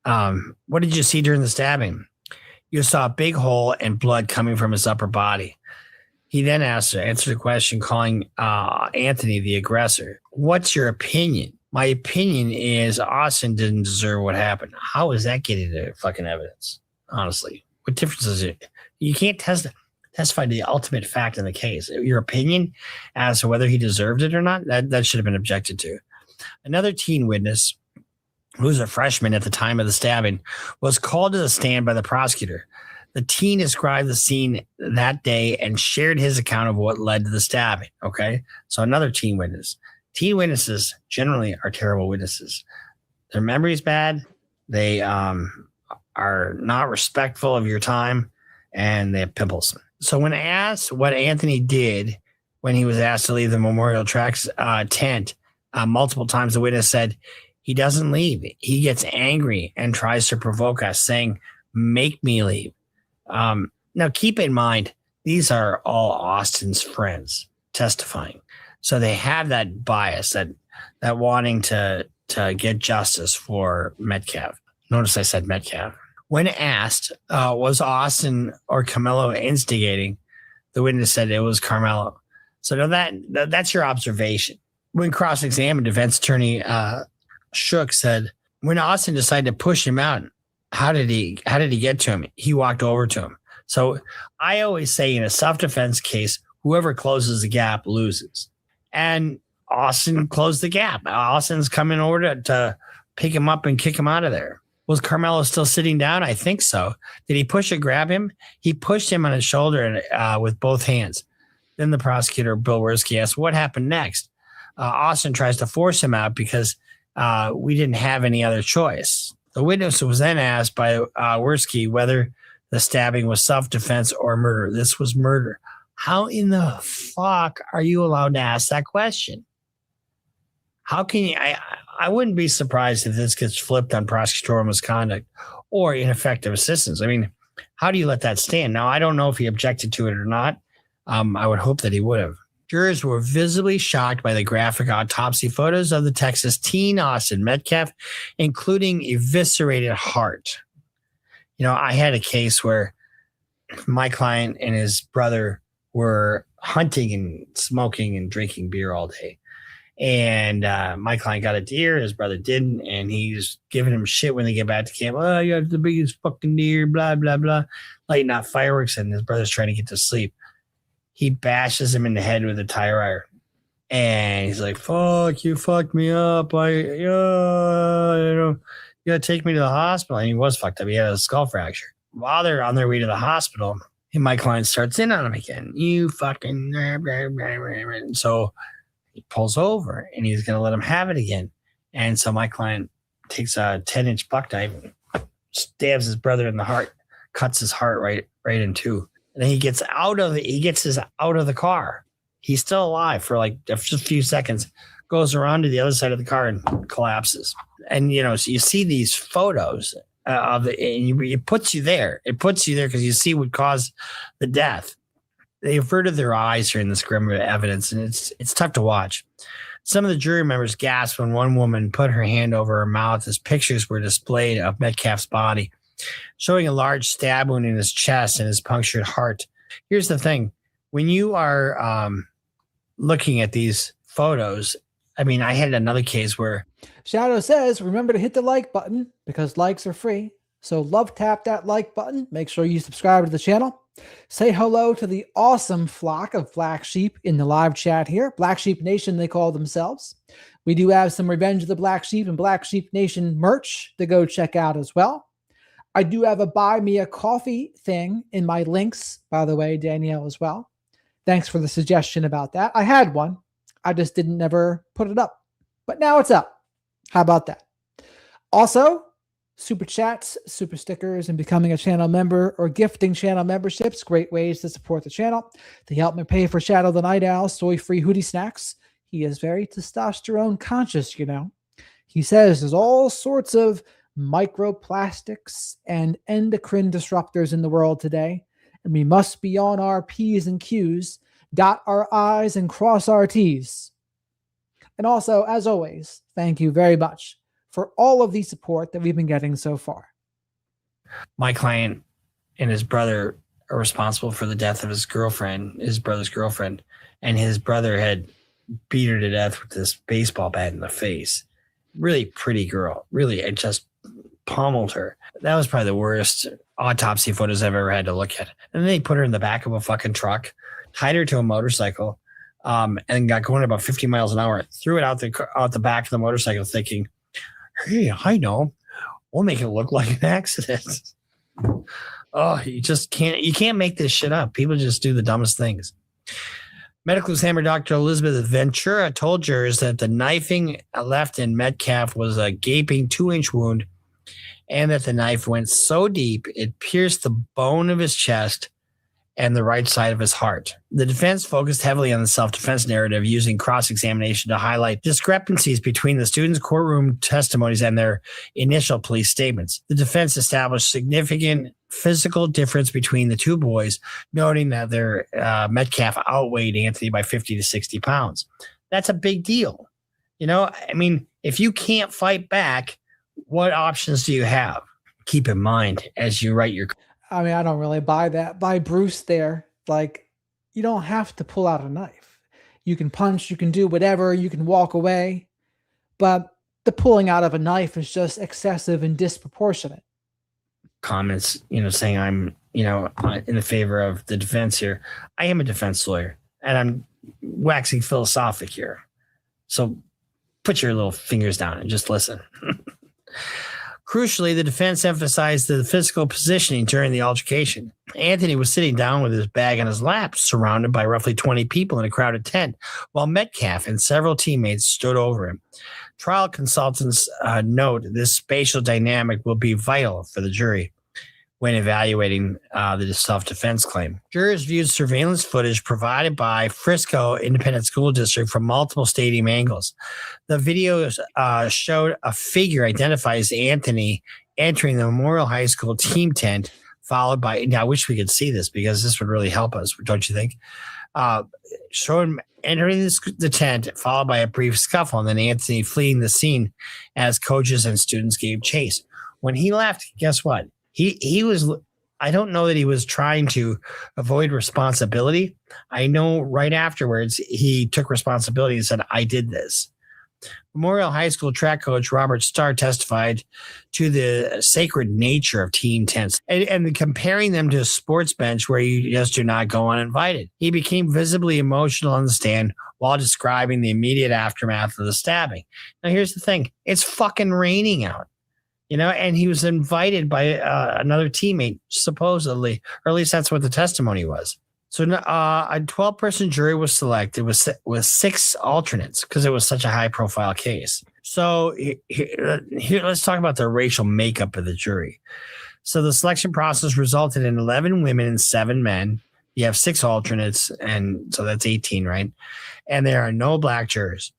What did you see during the stabbing? You saw a big hole and blood coming from his upper body. He then answered the question, calling Anthony the aggressor. What's your opinion? My opinion is Austin didn't deserve what happened. How is that getting to fucking evidence? Honestly, what difference is it? You can't testify to the ultimate fact in the case. Your opinion as to whether he deserved it or not, that should have been objected to. Another teen witness, who was a freshman at the time of the stabbing, was called to the stand by the prosecutor. The teen described the scene that day and shared his account of what led to the stabbing. Okay, so another teen witness. Teen witnesses generally are terrible witnesses. Their memory's bad. They are not respectful of your time, and they have pimples. So when asked what Anthony did when he was asked to leave the Memorial Tracks tent, multiple times the witness said, he doesn't leave. He gets angry and tries to provoke us, saying, make me leave. Now, keep in mind, these are all Austin's friends testifying. So they have that bias, that wanting to get justice for Metcalf. Notice I said Metcalf. When asked, was Austin or Karmelo instigating, the witness said it was Karmelo. So that's your observation. When cross-examined, defense attorney Shook said, when Austin decided to push him out, how did he get to him? He walked over to him. So I always say in a self-defense case, whoever closes the gap loses. And Austin closed the gap. Austin's coming over to pick him up and kick him out of there. Was Karmelo still sitting down? I think so. Did he push or grab him? He pushed him on his shoulder with both hands. Then the prosecutor, Bill Werski, asked, what happened next? Austin tries to force him out because we didn't have any other choice. The witness was then asked by Werski whether the stabbing was self-defense or murder. This was murder. How in the fuck are you allowed to ask that question? How can you? I wouldn't be surprised if this gets flipped on prosecutorial misconduct or ineffective assistance. I mean, how do you let that stand? Now, I don't know if he objected to it or not. I would hope that he would have. Jurors were visibly shocked by the graphic autopsy photos of the Texas teen Austin Metcalf, including eviscerated heart. You know, I had a case where my client and his brother were hunting and smoking and drinking beer all day. And my client got a deer, his brother didn't, and he's giving him shit when they get back to camp. Oh, you have the biggest fucking deer, blah, blah, blah. Lighting out fireworks, and his brother's trying to get to sleep. He bashes him in the head with a tire iron. And he's like, fuck, you fucked me up. You gotta take me to the hospital. And he was fucked up. He had a skull fracture. While they're on their way to the hospital, and my client starts in on him again. You fucking... And so he pulls over, and he's going to let him have it again. And so my client takes a 10-inch buck knife, stabs his brother in the heart, cuts his heart right in two. And then he gets out of the car. He's still alive for like just a few seconds, goes around to the other side of the car and collapses. And, you know, so you see these photos of it, and it puts you there. It puts you there because you see what caused the death. They averted their eyes during this grim evidence, and it's tough to watch. Some of the jury members gasped when one woman put her hand over her mouth as pictures were displayed of Metcalf's body, showing a large stab wound in his chest and his punctured heart. Here's the thing. When you are looking at these photos, I mean, I had another case where... Shadow says, remember to hit the like button because likes are free. So love tap that like button. Make sure you subscribe to the channel. Say hello to the awesome flock of Black Sheep in the live chat here. Black Sheep Nation, they call themselves. We do have some Revenge of the Black Sheep and Black Sheep Nation merch to go check out as well. I do have a buy me a coffee thing in my links, by the way, Danielle, as well. Thanks for the suggestion about that. I had one. I just didn't never put it up. But now it's up. How about that? Also, super chats, super stickers, and becoming a channel member or gifting channel memberships. Great ways to support the channel. They help me pay for Shadow the Night Owl soy-free hoodie snacks. He is very testosterone conscious, you know. He says there's all sorts of microplastics and endocrine disruptors in the world today, and we must be on our P's and Q's, dot our I's and cross our T's. And also, as always, thank you very much for all of the support that we've been getting so far. My client and his brother are responsible for the death of his brother's girlfriend, and his brother had beat her to death with this baseball bat in the face. really pretty girl. Really, it just pummeled her. That was probably the worst autopsy photos I've ever had to look at. And then they put her in the back of a fucking truck, tied her to a motorcycle, and got going about 50 miles an hour. Threw it out the back of the motorcycle, thinking, "Hey, I know, we'll make it look like an accident." Oh, you can't make this shit up. People just do the dumbest things. Medical examiner Dr. Elizabeth Ventura told jurors that the knifing left in Metcalf was a gaping 2-inch wound, and that the knife went so deep it pierced the bone of his chest and the right side of his heart. The defense focused heavily on the self-defense narrative, using cross-examination to highlight discrepancies between the students' courtroom testimonies and their initial police statements. The defense established significant physical difference between the two boys, noting that their Metcalf outweighed Anthony by 50 to 60 pounds. That's a big deal. You know, I mean, if you can't fight back, what options do you have? Keep in mind as you write your... I mean, I don't really buy that. By Bruce there, like, you don't have to pull out a knife. You can punch, you can do whatever, you can walk away. But the pulling out of a knife is just excessive and disproportionate. Comments, saying I'm, in the favor of the defense here. I am a defense lawyer, and I'm waxing philosophic here. So put your little fingers down and just listen. Crucially, the defense emphasized the physical positioning during the altercation. Anthony was sitting down with his bag on his lap, surrounded by roughly 20 people in a crowded tent, while Metcalf and several teammates stood over him. Trial consultants note this spatial dynamic will be vital for the jury when evaluating the self-defense claim. Jurors viewed surveillance footage provided by Frisco Independent School District from multiple stadium angles. The videos showed a figure identified as Anthony entering the Memorial High School team tent, followed by... Now, I wish we could see this because this would really help us, don't you think? Showing him entering the tent, followed by a brief scuffle, and then Anthony fleeing the scene as coaches and students gave chase. When he left, guess what? He was, I don't know that he was trying to avoid responsibility. I know right afterwards he took responsibility and said, I did this. Memorial High School track coach Robert Starr testified to the sacred nature of team tents and comparing them to a sports bench where you just do not go uninvited. He became visibly emotional on the stand while describing the immediate aftermath of the stabbing. Now, here's the thing. It's fucking raining out. And he was invited by another teammate, supposedly, or at least that's what the testimony was. So a 12-person jury was selected with 6 alternates because it was such a high-profile case. So here, let's talk about the racial makeup of the jury. So the selection process resulted in 11 women and 7 men. You have 6 alternates, and so that's 18, right? And there are no black jurors.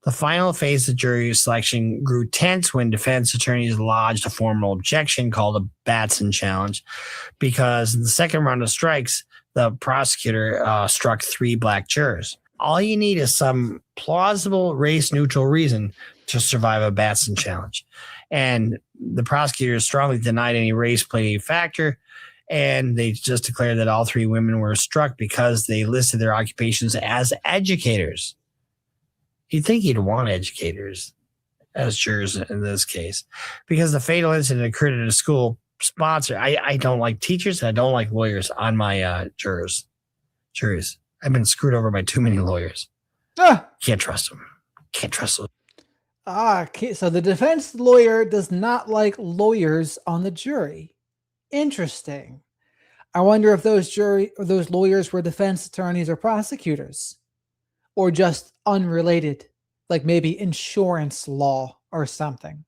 The final phase of jury selection grew tense when defense attorneys lodged a formal objection called a Batson challenge, because in the second round of strikes, the prosecutor struck 3 black jurors. All you need is some plausible race-neutral reason to survive a Batson challenge. And the prosecutors strongly denied any race played a factor, and they just declared that all 3 women were struck because they listed their occupations as educators. You'd think you'd want educators as jurors in this case, because the fatal incident occurred at a school sponsor. I don't like teachers and I don't like lawyers on my juries. I've been screwed over by too many lawyers. Can't trust them. Can't trust them. Okay, so the defense lawyer does not like lawyers on the jury. Interesting. I wonder if those lawyers were defense attorneys or prosecutors, or just unrelated, like maybe insurance law or something.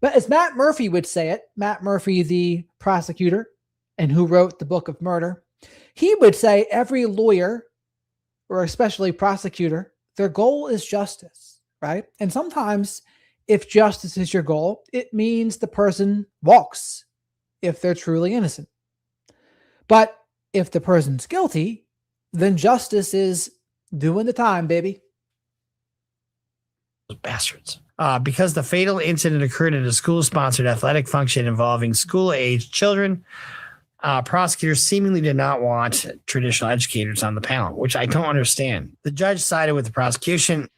But as Matt Murphy would say it, Matt Murphy, the prosecutor and who wrote the Book of Murder, he would say every lawyer, or especially prosecutor, their goal is justice, right? And sometimes if justice is your goal, it means the person walks if they're truly innocent. But if the person's guilty, then justice is doing the time, baby. Those bastards. Because the fatal incident occurred at a school-sponsored athletic function involving school-aged children, Prosecutors seemingly did not want traditional educators on the panel, which I don't understand. The judge sided with the prosecution.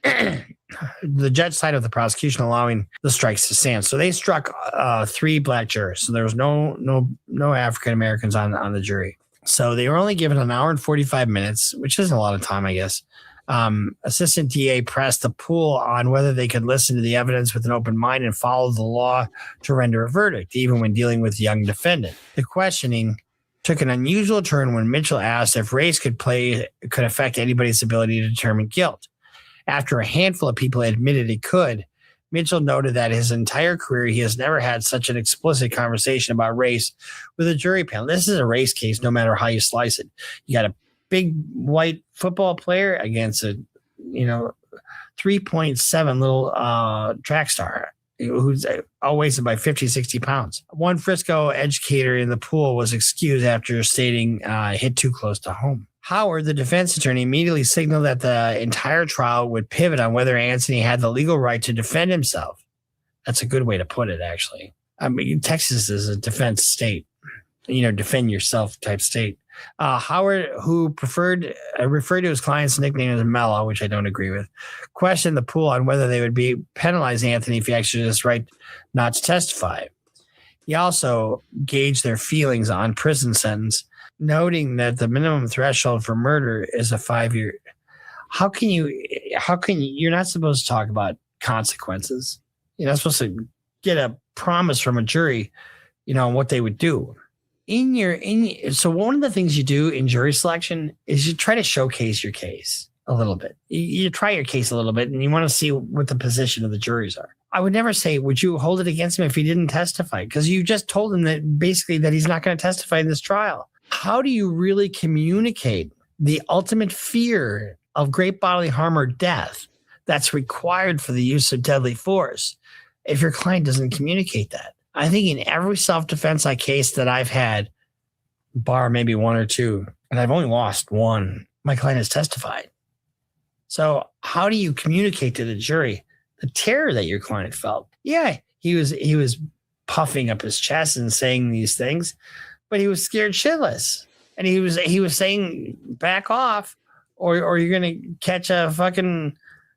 The judge sided with the prosecution, allowing the strikes to stand. So they struck 3 black jurors. So there was no African Americans on the jury. So they were only given an hour and 45 minutes, which isn't a lot of time, I guess. Assistant DA pressed the pool on whether they could listen to the evidence with an open mind and follow the law to render a verdict, even when dealing with a young defendant. The questioning took an unusual turn when Mitchell asked if race could affect anybody's ability to determine guilt. After a handful of people admitted it could, Mitchell noted that his entire career he has never had such an explicit conversation about race with a jury panel. This is a race case, no matter how you slice it. You got a big white football player against a 3.7 little track star who's outweighs by 50, 60 pounds. One Frisco educator in the pool was excused after stating hit too close to home. Howard, the defense attorney, immediately signaled that the entire trial would pivot on whether Anthony had the legal right to defend himself. That's a good way to put it, actually. I mean, Texas is a defense state, defend yourself type state. Howard, who referred to his client's nickname as Mello, which I don't agree with, questioned the pool on whether they would be penalizing Anthony if he exercised his right not to testify. He also gauged their feelings on prison sentence, noting that the minimum threshold for murder is a 5-year. You're not supposed to talk about consequences. You're not supposed to get a promise from a jury, on what they would do. So one of the things you do in jury selection is you try to showcase your case a little bit. You try your case a little bit and you want to see what the position of the juries are. I would never say, would you hold it against him if he didn't testify? Because you just told him that basically that he's not going to testify in this trial. How do you really communicate the ultimate fear of great bodily harm or death that's required for the use of deadly force if your client doesn't communicate that? I think in every self-defense case that I've had, bar maybe 1 or 2, and I've only lost 1, my client has testified. So how do you communicate to the jury the terror that your client felt? Yeah, he was puffing up his chest and saying these things, but he was scared shitless. And he was saying, back off, or you're going to catch a fucking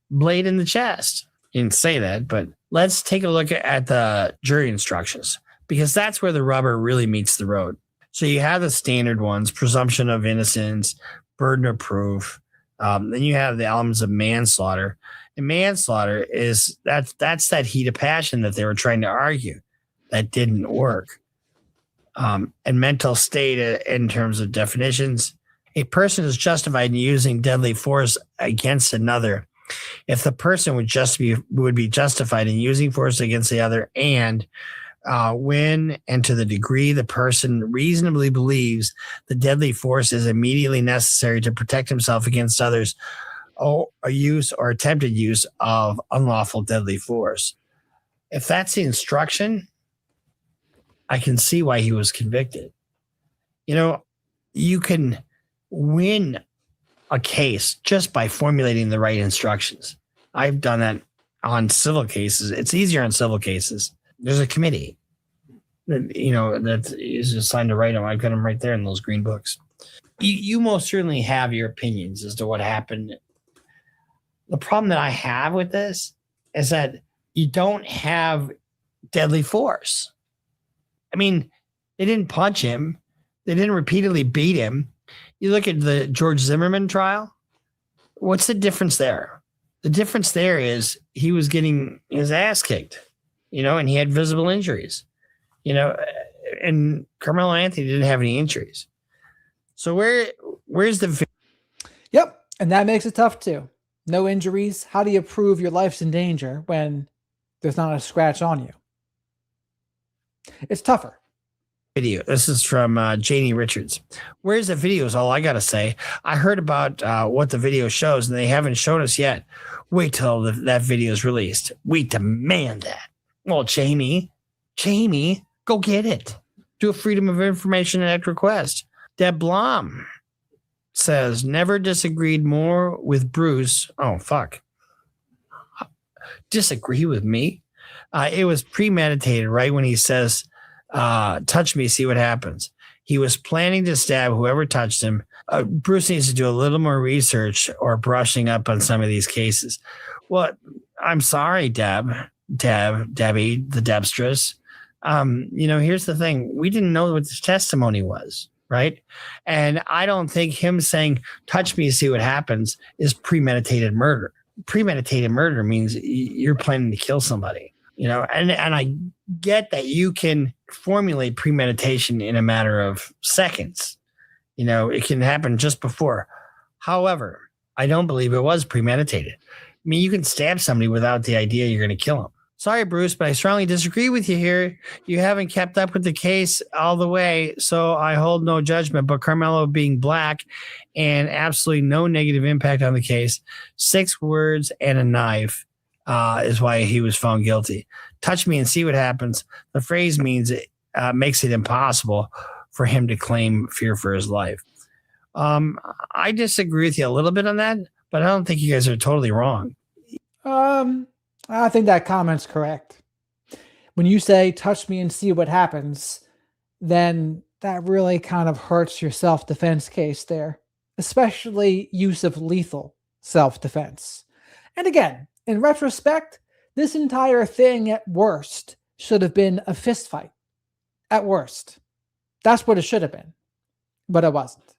blade in the chest. He didn't say that, but let's take a look at the jury instructions, because that's where the rubber really meets the road. So you have the standard ones: presumption of innocence, burden of proof. Then you have the elements of manslaughter. And manslaughter is that's that heat of passion that they were trying to argue that didn't work. And mental state in terms of definitions: a person is justified in using deadly force against another if the person would be justified in using force against the other, and when and to the degree the person reasonably believes the deadly force is immediately necessary to protect himself against others, or a use or attempted use of unlawful deadly force. If that's the instruction, I can see why he was convicted. You can win a case just by formulating the right instructions. I've done that on civil cases. It's easier on civil cases. There's a committee that is assigned to write them. I've got them right there in those green books. You most certainly have your opinions as to what happened. The problem that I have with this is that you don't have deadly force. I mean, they didn't punch him. They didn't repeatedly beat him. You look at the George Zimmerman trial. What's the difference there? The difference there is he was getting his ass kicked, and he had visible injuries, and Karmelo Anthony didn't have any injuries. So where's the... Yep. And that makes it tough too. No injuries. How do you prove your life's in danger when there's not a scratch on you? It's tougher. Video. This is from Janie Richards. Where's the video is all I got to say. I heard about what the video shows, and they haven't shown us yet. Wait till that video is released. We demand that. Well, Jamie, go get it. Do a Freedom of Information Act request. Deb Blom says, never disagreed more with Bruce. Oh, fuck. Disagree with me? It was premeditated, right? When he says, touch me, see what happens. He was planning to stab whoever touched him. Bruce needs to do a little more research or brushing up on some of these cases. Well, I'm sorry, Debbie, the Debstress. Here's the thing. We didn't know what this testimony was, right? And I don't think him saying, touch me to see what happens is premeditated murder. Premeditated murder means you're planning to kill somebody, and I get that you can formulate premeditation in a matter of seconds. It can happen just before. However, I don't believe it was premeditated. I mean, you can stab somebody without the idea you're going to kill them. Sorry, Bruce, but I strongly disagree with you here. You haven't kept up with the case all the way, so I hold no judgment. But Karmelo being black and absolutely no negative impact on the case, 6 words and a knife is why he was found guilty. Touch me and see what happens. The phrase means it makes it impossible for him to claim fear for his life. I disagree with you a little bit on that, but I don't think you guys are totally wrong. I think that comment's correct. When you say, touch me and see what happens, then that really kind of hurts your self-defense case there, especially use of lethal self-defense. And again, in retrospect, this entire thing at worst should have been a fist fight. At worst. That's what it should have been, but it wasn't.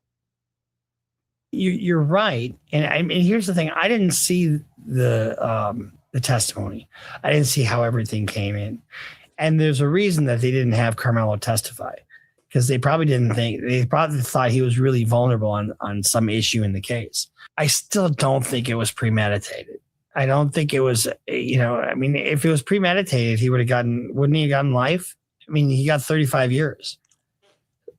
You're right. And here's the thing. I didn't see the testimony. I didn't see how everything came in. And there's a reason that they didn't have Karmelo testify, because they probably thought he was really vulnerable on some issue in the case. I still don't think it was premeditated. I don't think it was, if it was premeditated, wouldn't he have gotten life? I mean, he got 35 years.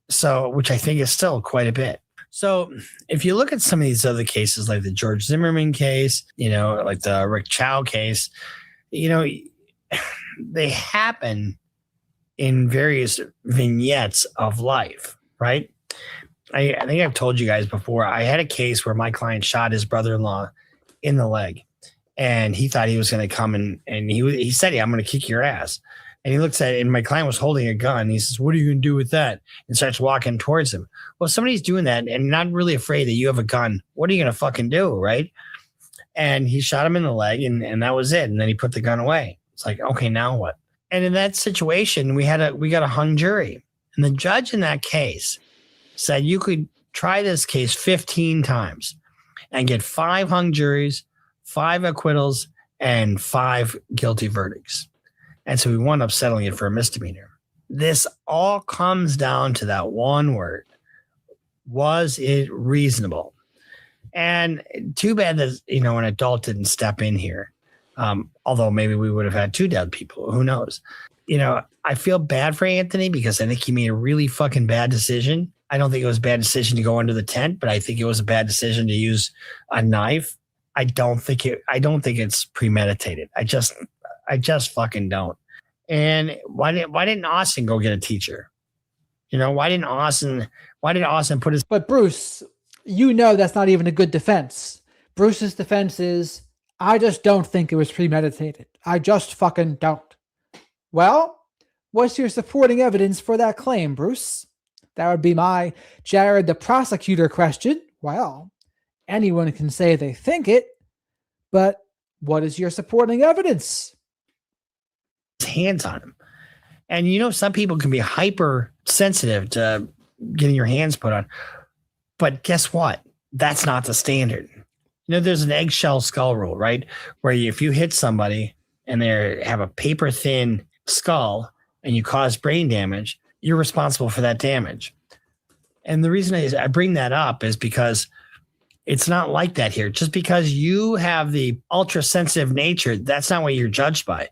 So, which I think is still quite a bit. So if you look at some of these other cases, like the George Zimmerman case, like the Rick Chow case, they happen in various vignettes of life, right? I think I've told you guys before, I had a case where my client shot his brother-in-law in the leg, and he thought he was going to come and he said, I'm going to kick your ass. And he looks at it, and my client was holding a gun. He says, what are you going to do with that? And starts walking towards him. Well, if somebody's doing that and not really afraid that you have a gun, what are you going to fucking do, right? And he shot him in the leg, and that was it. And then he put the gun away. It's like, okay, now what? And in that situation, we got a hung jury. And the judge in that case said you could try this case 15 times and get 5 hung juries, 5 acquittals, and 5 guilty verdicts. And so we wound up settling it for a misdemeanor. This all comes down to that one word. Was it reasonable? And too bad that, an adult didn't step in here. Although maybe we would have had 2 dead people. Who knows? I feel bad for Anthony because I think he made a really fucking bad decision. I don't think it was a bad decision to go under the tent, but I think it was a bad decision to use a knife. I don't think it's premeditated. I just fucking don't. And why didn't Austin go get a teacher? Why didn't Austin put his... But Bruce, that's not even a good defense. Bruce's defense is, I just don't think it was premeditated. I just fucking don't. Well, what's your supporting evidence for that claim, Bruce? That would be my Jared the prosecutor question. Well, anyone can say they think it, but what is your supporting evidence? Hands on him. And some people can be hypersensitive to getting your hands put on. But guess what? That's not the standard. There's an eggshell skull rule, right? Where if you hit somebody and they have a paper thin skull and you cause brain damage, you're responsible for that damage. And the reason I bring that up is because it's not like that here. Just because you have the ultra sensitive nature, that's not what you're judged by.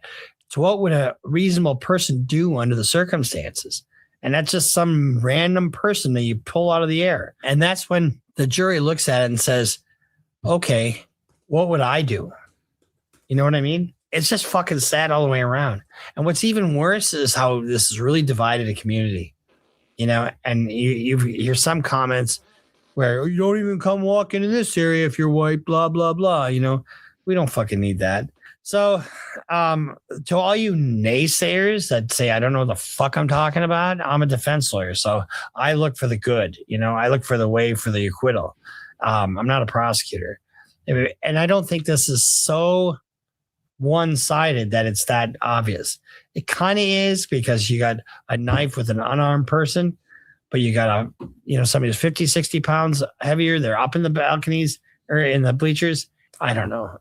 So what would a reasonable person do under the circumstances? And that's just some random person that you pull out of the air. And that's when the jury looks at it and says, okay, what would I do? You know what I mean? It's just fucking sad all the way around. And what's even worse is how this is really divided a community. And you hear some comments where you don't even come walking in this area if you're white, blah, blah, blah. We don't fucking need that. So, to all you naysayers that say I don't know the fuck I'm talking about, I'm a defense lawyer, so I look for the good. I look for the way for the acquittal. I'm not a prosecutor, and I don't think this is so one-sided that it's that obvious. It kind of is, because you got a knife with an unarmed person, but you got somebody who's 50, 60 pounds heavier. They're up in the balconies or in the bleachers. I don't know.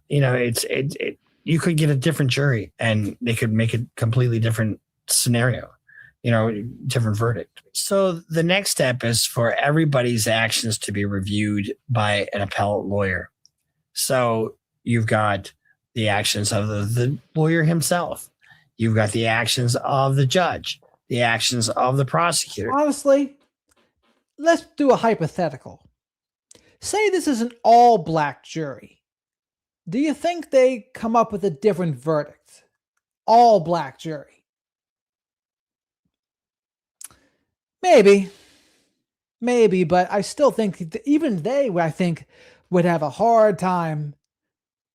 You could get a different jury and they could make a completely different scenario, different verdict. So the next step is for everybody's actions to be reviewed by an appellate lawyer. So you've got the actions of the lawyer himself. You've got the actions of the judge, the actions of the prosecutor. Honestly, let's do a hypothetical. Say this is an all-black jury. Do you think they come up with a different verdict? All-black jury. Maybe, but I still think even they, I think, would have a hard time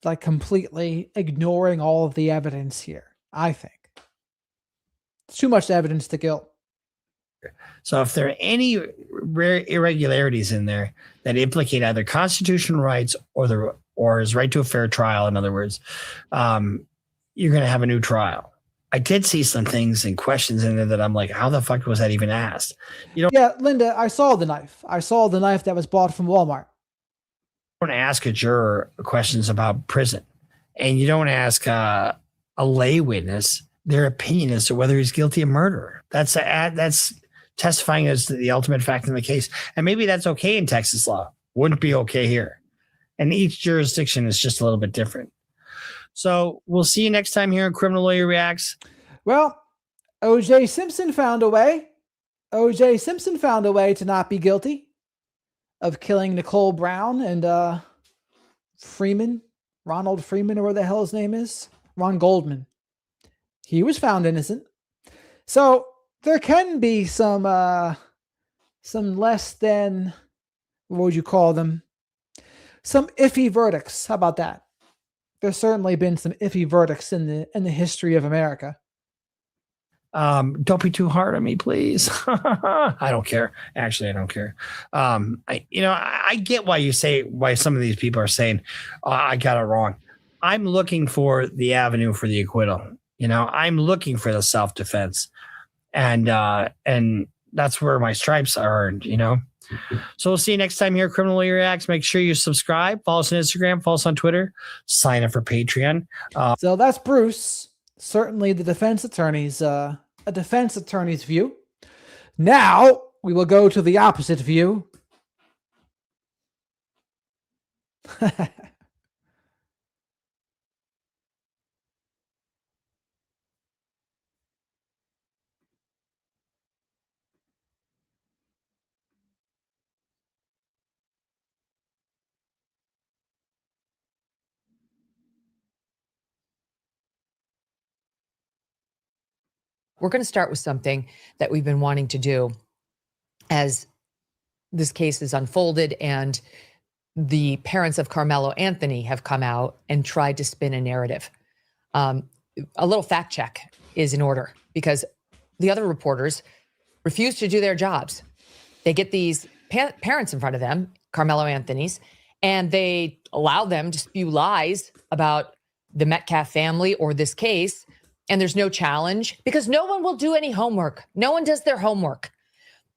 like completely ignoring all of the evidence here. I think it's too much evidence to guilt. So if there are any rare irregularities in there that implicate either constitutional rights or his right to a fair trial, in other words, you're going to have a new trial. I did see some things and questions in there that I'm like, how the fuck was that even asked? Yeah, Linda, I saw the knife. I saw the knife that was bought from Walmart. You don't ask a juror questions about prison, and you don't ask a lay witness their opinion as to whether he's guilty of murder. That's testifying as to the ultimate fact in the case. And maybe that's okay in Texas law. Wouldn't be okay here. And each jurisdiction is just a little bit different. So we'll see you next time here on Criminal Lawyer Reacts. Well, O.J. Simpson found a way. O.J. Simpson found a way to not be guilty of killing Nicole Brown and Freeman, Ronald Freeman, or where the hell his name is, Ron Goldman. He was found innocent. So there can be some less than, what would you call them? Some iffy verdicts. How about that? There's certainly been some iffy verdicts in the history of America. Don't be too hard on me, please. I don't care. Actually, I don't care. I get why some of these people are saying, I got it wrong. I'm looking for the avenue for the acquittal. I'm looking for the self-defense, and that's where my stripes are earned, So we'll see you next time here at Criminal Lawyer Reacts. Make sure you subscribe, follow us on Instagram, follow us on Twitter, sign up for Patreon. So that's Bruce. Certainly the defense attorney's a defense attorney's view. Now we will go to the opposite view. We're going to start with something that we've been wanting to do as this case is unfolded and the parents of Karmelo Anthony have come out and tried to spin a narrative. A little fact check is in order because the other reporters refuse to do their jobs. They get these parents in front of them, Karmelo Anthony's, and they allow them to spew lies about the Metcalf family or this case. And there's no challenge because no one will do any homework. No one does their homework.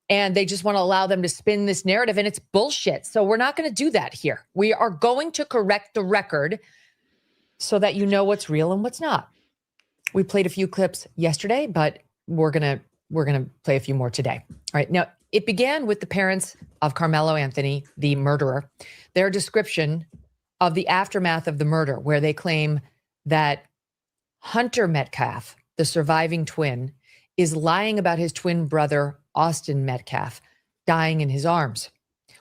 And they just want to allow them to spin this narrative, and it's bullshit. So we're not going to do that here. We are going to correct the record so that you know what's real and what's not. We played a few clips yesterday, but we're going to play a few more today. All right. Now, it began with the parents of Karmelo Anthony, the murderer, their description of the aftermath of the murder, where they claim that Hunter Metcalf, the surviving twin, is lying about his twin brother, Austin Metcalf, dying in his arms.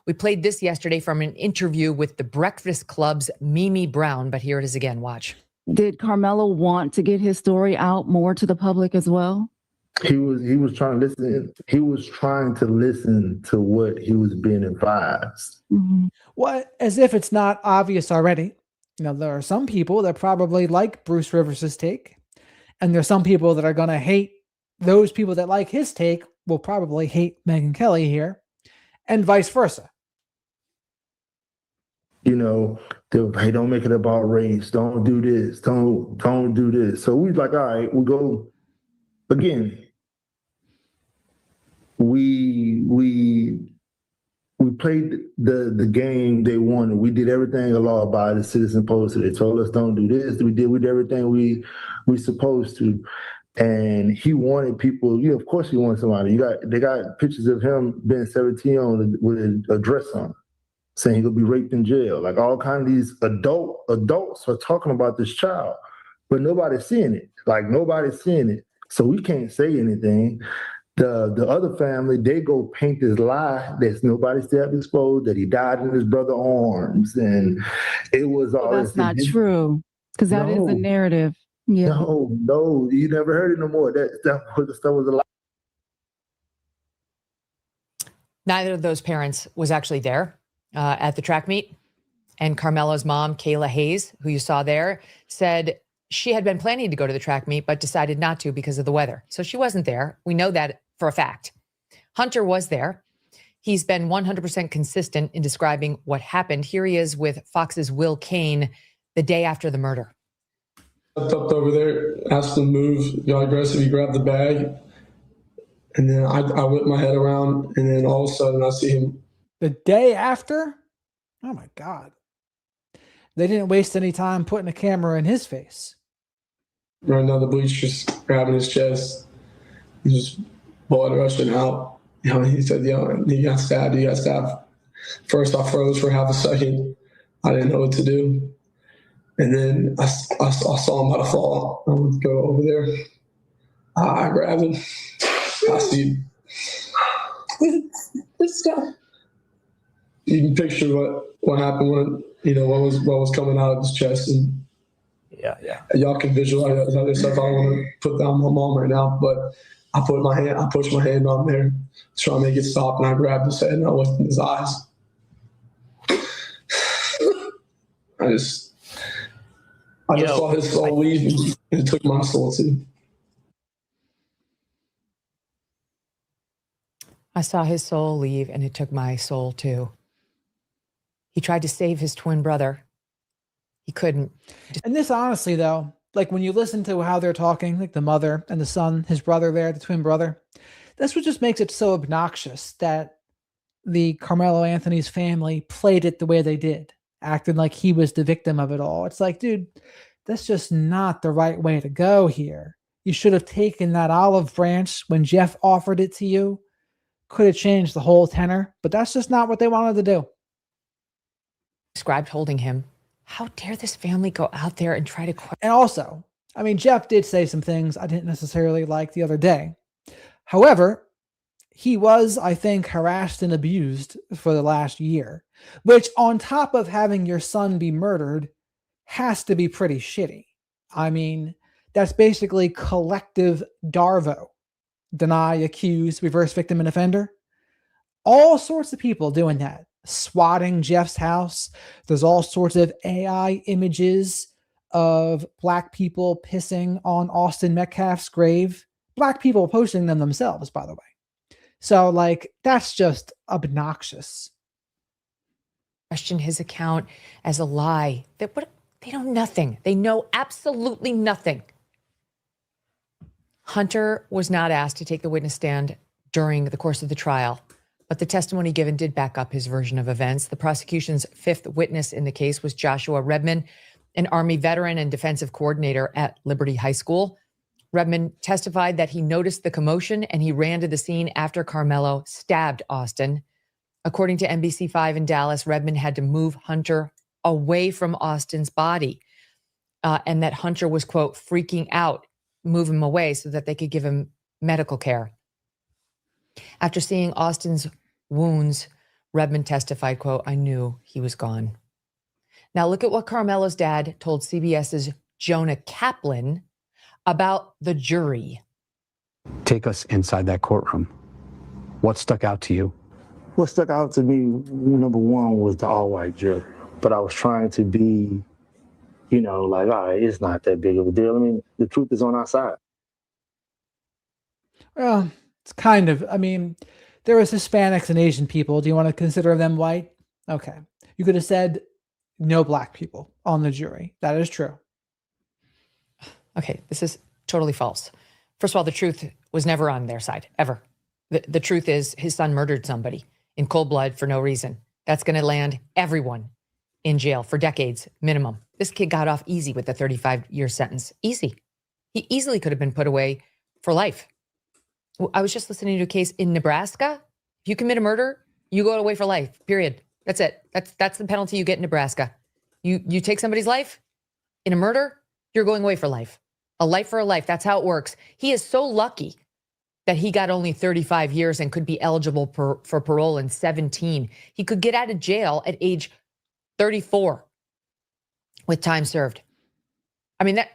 We played this yesterday from an interview with the Breakfast Club's Mimi Brown, but here it is again. Watch. Did Karmelo want to get his story out more to the public as well? He was trying to listen. He was trying to listen to what he was being advised. Mm-hmm. Well, as if it's not obvious already. There are some people that probably like Bruce Rivers' take, and there's some people that are going to hate those people that like his take will probably hate Megyn Kelly here, and vice versa. Hey, don't make it about race. Don't do this. Don't do this. So we like, all right, we go again. We played the game they wanted. We did everything a law abiding citizen posted. They told us don't do this. We did everything we supposed to. And he wanted people, of course he wanted somebody. They got pictures of him being 17 with a dress on, saying he'll be raped in jail. Like all kind of these adults are talking about this child, but nobody's seeing it. So we can't say anything. The other family, they go paint this lie that nobody still exposed, that he died in his brother's arms. And it was all. Well, that's not true, because that is the narrative. Yeah. No, you never heard it no more. That was a lie. Neither of those parents was actually there at the track meet. And Karmelo's mom, Kayla Hayes, who you saw there, said she had been planning to go to the track meet, but decided not to because of the weather. So she wasn't there. We know that for a fact. Hunter was there. He's been 100% consistent in describing what happened. Here he is with Fox's Will Kane the day after the murder. I stepped over there, asked him to move, got aggressive, he grabbed the bag. And then I whipped my head around, and then all of a sudden I see him. The day after? Oh my God. They didn't waste any time putting a camera in his face. Running down the bleachers, grabbing his chest, just blood rushing out. He said, he got stabbed. First I froze for half a second. I didn't know what to do. And then I saw him about to fall. I went to go over there. I grabbed him. I see. You can picture what happened when what was coming out of his chest, and y'all can visualize other stuff. I don't want to put down my mom right now, but I pushed my hand on there, trying to make it stop, and I grabbed his head and I looked in his eyes. I just saw his soul leave, and it took my soul too. I saw his soul leave, and it took my soul too. He tried to save his twin brother. He couldn't. And this, honestly, though, like when you listen to how they're talking, like the mother and the son, his brother there, the twin brother, that's what just makes it so obnoxious that the Karmelo Anthony's family played it the way they did, acting like he was the victim of it all. It's like, dude, that's just not the right way to go here. You should have taken that olive branch when Jeff offered it to you. Could have changed the whole tenor, but that's just not what they wanted to do. Described holding him. How dare this family go out there and try to... And also, I mean, Jeff did say some things I didn't necessarily like the other day. However, he was, I think, harassed and abused for the last year, which on top of having your son be murdered has to be pretty shitty. I mean, that's basically collective DARVO. Deny, accuse, reverse victim and offender. All sorts of people doing that. Swatting Jeff's house. There's all sorts of AI images of black people pissing on Austin Metcalf's grave. Black people posting them themselves, by the way. So, like, that's just obnoxious. Question his account as a lie. They know nothing. They know absolutely nothing. Hunter was not asked to take the witness stand during the course of the trial, but the testimony given did back up his version of events. The prosecution's fifth witness in the case was Joshua Redmond, an Army veteran and defensive coordinator at Liberty High School. Redmond testified that he noticed the commotion and he ran to the scene after Karmelo stabbed Austin. According to NBC5 in Dallas, Redmond had to move Hunter away from Austin's body, and that Hunter was, quote, freaking out, move him away so that they could give him medical care. After seeing Austin's wounds, Redmond testified, quote, I knew he was gone. Now look at what Karmelo's dad told CBS's Jonah Kaplan about the jury. Take us inside that courtroom. What stuck out to you? What stuck out to me, number one, was the all-white jury. But I was trying to be like, all right, it's not that big of a deal. I mean, the truth is on our side. Well, it's kind of, there was Hispanics and Asian people. Do you want to consider them white? Okay. You could have said no black people on the jury. That is true. Okay, this is totally false. First of all, the truth was never on their side, ever. The truth is his son murdered somebody in cold blood for no reason. That's going to land everyone in jail for decades minimum. This kid got off easy with a 35-year sentence. Easy. He easily could have been put away for life. I was just listening to a case in Nebraska. If you commit a murder, you go away for life, period. That's it. That's the penalty you get in Nebraska. You take somebody's life in a murder, you're going away for life. A life for a life. That's how it works. He is so lucky that he got only 35 years and could be eligible for parole in 17. He could get out of jail at age 34 with time served. I mean, that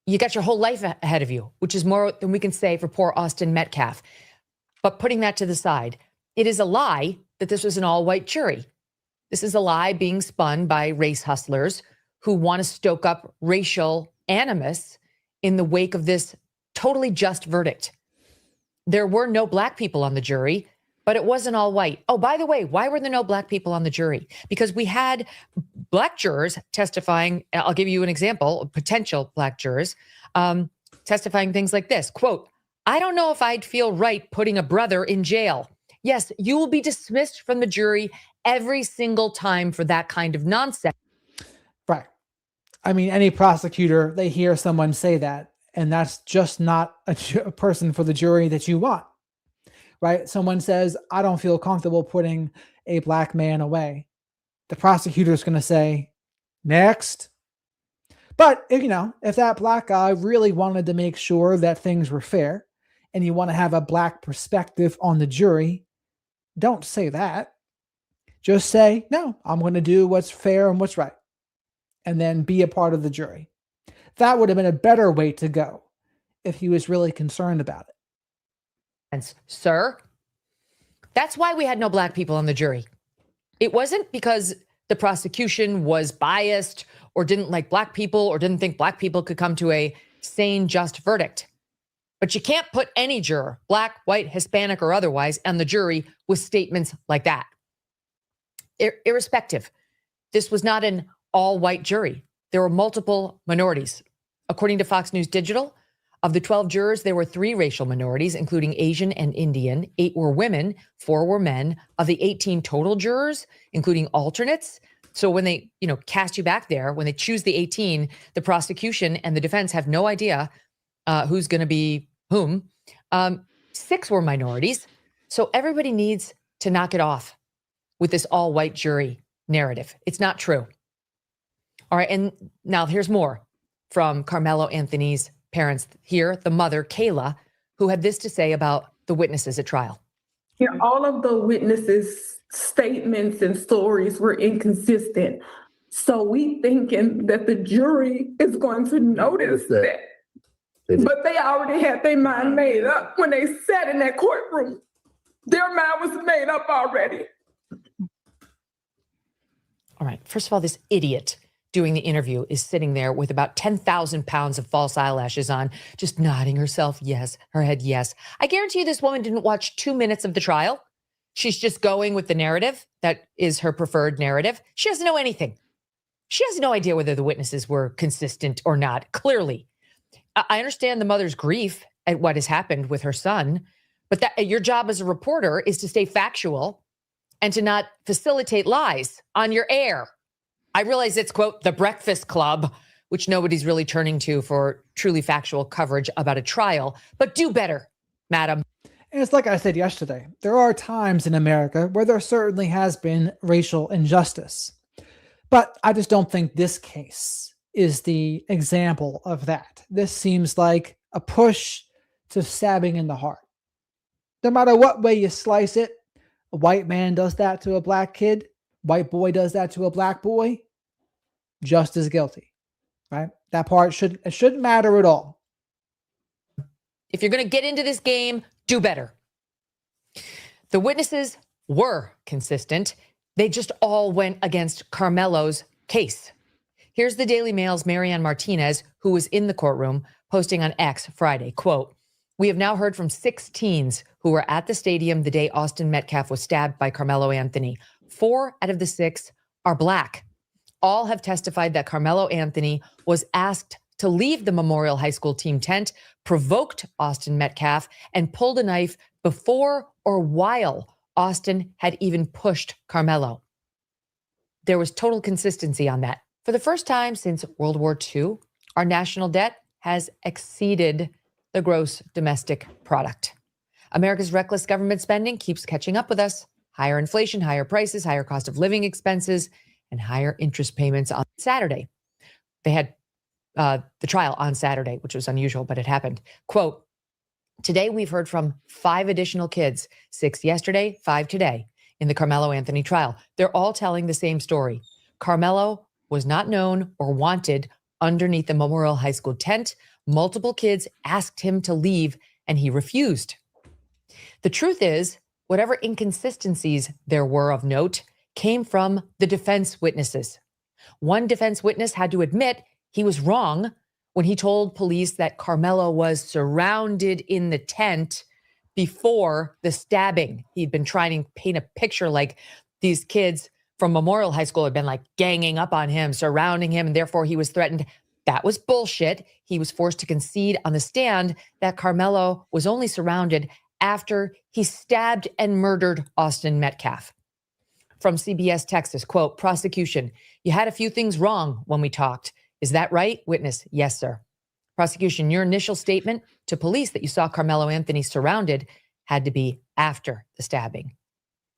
you got your whole life ahead of you, which is more than we can say for poor Austin Metcalf. But putting that to the side, it is a lie that this was an all-white jury. This is a lie being spun by race hustlers who want to stoke up racial animus in the wake of this totally just verdict. There were no black people on the jury, but it wasn't all white. Oh, by the way, why were there no black people on the jury? Because we had black jurors testifying. I'll give you an example, potential black jurors testifying things like this, quote, "I don't know if I'd feel right putting a brother in jail. Yes, you will be dismissed from the jury every single time for that kind of nonsense." Right. Any prosecutor, they hear someone say that, and that's just not a person for the jury that you want, right? Someone says, "I don't feel comfortable putting a black man away." The prosecutor is going to say, "Next." But if that black guy really wanted to make sure that things were fair and you want to have a black perspective on the jury, don't say that. Just say, "No, I'm going to do what's fair and what's right," and then be a part of the jury. That would have been a better way to go if he was really concerned about it. Sir, that's why we had no black people on the jury. It wasn't because the prosecution was biased or didn't like black people or didn't think black people could come to a sane, just verdict. But you can't put any juror, black, white, Hispanic, or otherwise, on the jury with statements like that. Irrespective, this was not an all-white jury. There were multiple minorities. According to Fox News Digital, of the 12 jurors, there were 3 racial minorities, including Asian and Indian. 8 were women, 4 were men. Of the 18 total jurors, including alternates, so when they, cast you back there, when they choose the 18, the prosecution and the defense have no idea who's going to be whom. 6 were minorities. So everybody needs to knock it off with this all-white jury narrative. It's not true. All right, and now here's more from Karmelo Anthony's parents here, the mother, Kayla, who had this to say about the witnesses at trial. All of the witnesses' statements and stories were inconsistent. So we thinking that the jury is going to notice that. But they already had their mind made up when they sat in that courtroom. Their mind was made up already. All right, first of all, this idiot doing the interview is sitting there with about 10,000 pounds of false eyelashes on, just nodding herself yes, her head yes. I guarantee you this woman didn't watch 2 minutes of the trial. She's just going with the narrative that is her preferred narrative. She doesn't know anything. She has no idea whether the witnesses were consistent or not, clearly. I understand the mother's grief at what has happened with her son, but that your job as a reporter is to stay factual and to not facilitate lies on your air. I realize it's, quote, the Breakfast Club, which nobody's really turning to for truly factual coverage about a trial, but do better, madam. And it's like I said yesterday, there are times in America where there certainly has been racial injustice. But I just don't think this case is the example of that. This seems like a push to stabbing in the heart. No matter what way you slice it, a white man does that to a black kid, white boy does that to a black boy, just as guilty, right? That part shouldn't matter at all. If you're going to get into this game, do better. The witnesses were consistent. They just all went against Karmelo's case. Here's the Daily Mail's Marianne Martinez, who was in the courtroom, posting on X Friday, quote, "We have now heard from 6 teens who were at the stadium the day Austin Metcalf was stabbed by Karmelo Anthony. 4 out of the 6 are Black. All have testified that Karmelo Anthony was asked to leave the Memorial High School team tent, provoked Austin Metcalf, and pulled a knife before or while Austin had even pushed Karmelo. There was total consistency on that. For the first time since World War II, our national debt has exceeded the gross domestic product. America's reckless government spending keeps catching up with us. Higher inflation, higher prices, higher cost of living expenses, and higher interest payments on Saturday. They had the trial on Saturday, which was unusual, but it happened. Quote, "Today we've heard from 5 additional kids, 6 yesterday, 5 today, in the Karmelo Anthony trial. They're all telling the same story. Karmelo was not known or wanted underneath the Memorial High School tent. Multiple kids asked him to leave and he refused. The truth is, whatever inconsistencies there were of note came from the defense witnesses. One defense witness had to admit he was wrong when he told police that Karmelo was surrounded in the tent before the stabbing. He'd been trying to paint a picture like these kids from Memorial High School had been like ganging up on him, surrounding him, and therefore he was threatened. That was bullshit. He was forced to concede on the stand that Karmelo was only surrounded after he stabbed and murdered Austin Metcalf. From CBS Texas, quote, "Prosecution, you had a few things wrong when we talked. Is that right?" Witness, "Yes, sir." Prosecution, your initial statement to police that you saw Karmelo Anthony surrounded had to be after the stabbing.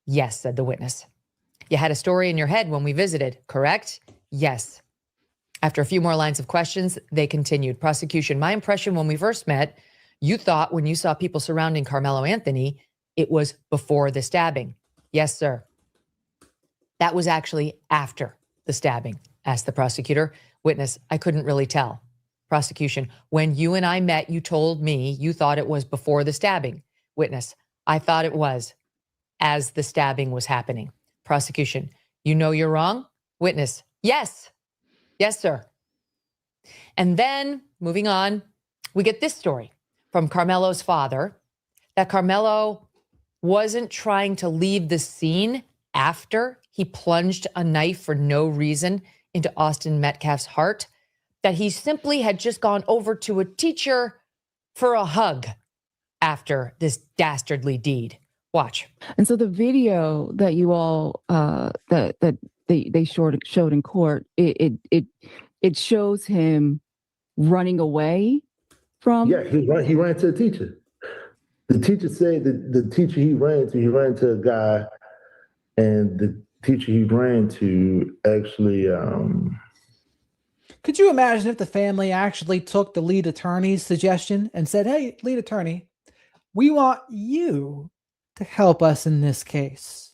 "Yes," said the witness. You had a story in your head when we visited, correct? "Yes." After a few more lines of questions, they continued. Prosecution, my impression when we first met, you thought when you saw people surrounding Karmelo Anthony, it was before the stabbing. "Yes, sir." That was actually after the stabbing, asked the prosecutor. Witness, I couldn't really tell. Prosecution, when you and I met, you told me you thought it was before the stabbing. Witness, I thought it was as the stabbing was happening. Prosecution, you know you're wrong? Witness, yes. Yes, sir. And then, moving on, we get this story from Karmelo's father, that Karmelo wasn't trying to leave the scene after he plunged a knife for no reason into Austin Metcalf's heart, that he simply had just gone over to a teacher for a hug after this dastardly deed. Watch. And so the video that you all that they showed in court, it shows him running away from. Yeah, he ran to the teacher. The teacher said that the teacher he ran to a guy, and the teacher he ran to actually. Could you imagine if the family actually took the lead attorney's suggestion and said, "Hey, lead attorney, we want you to help us in this case"?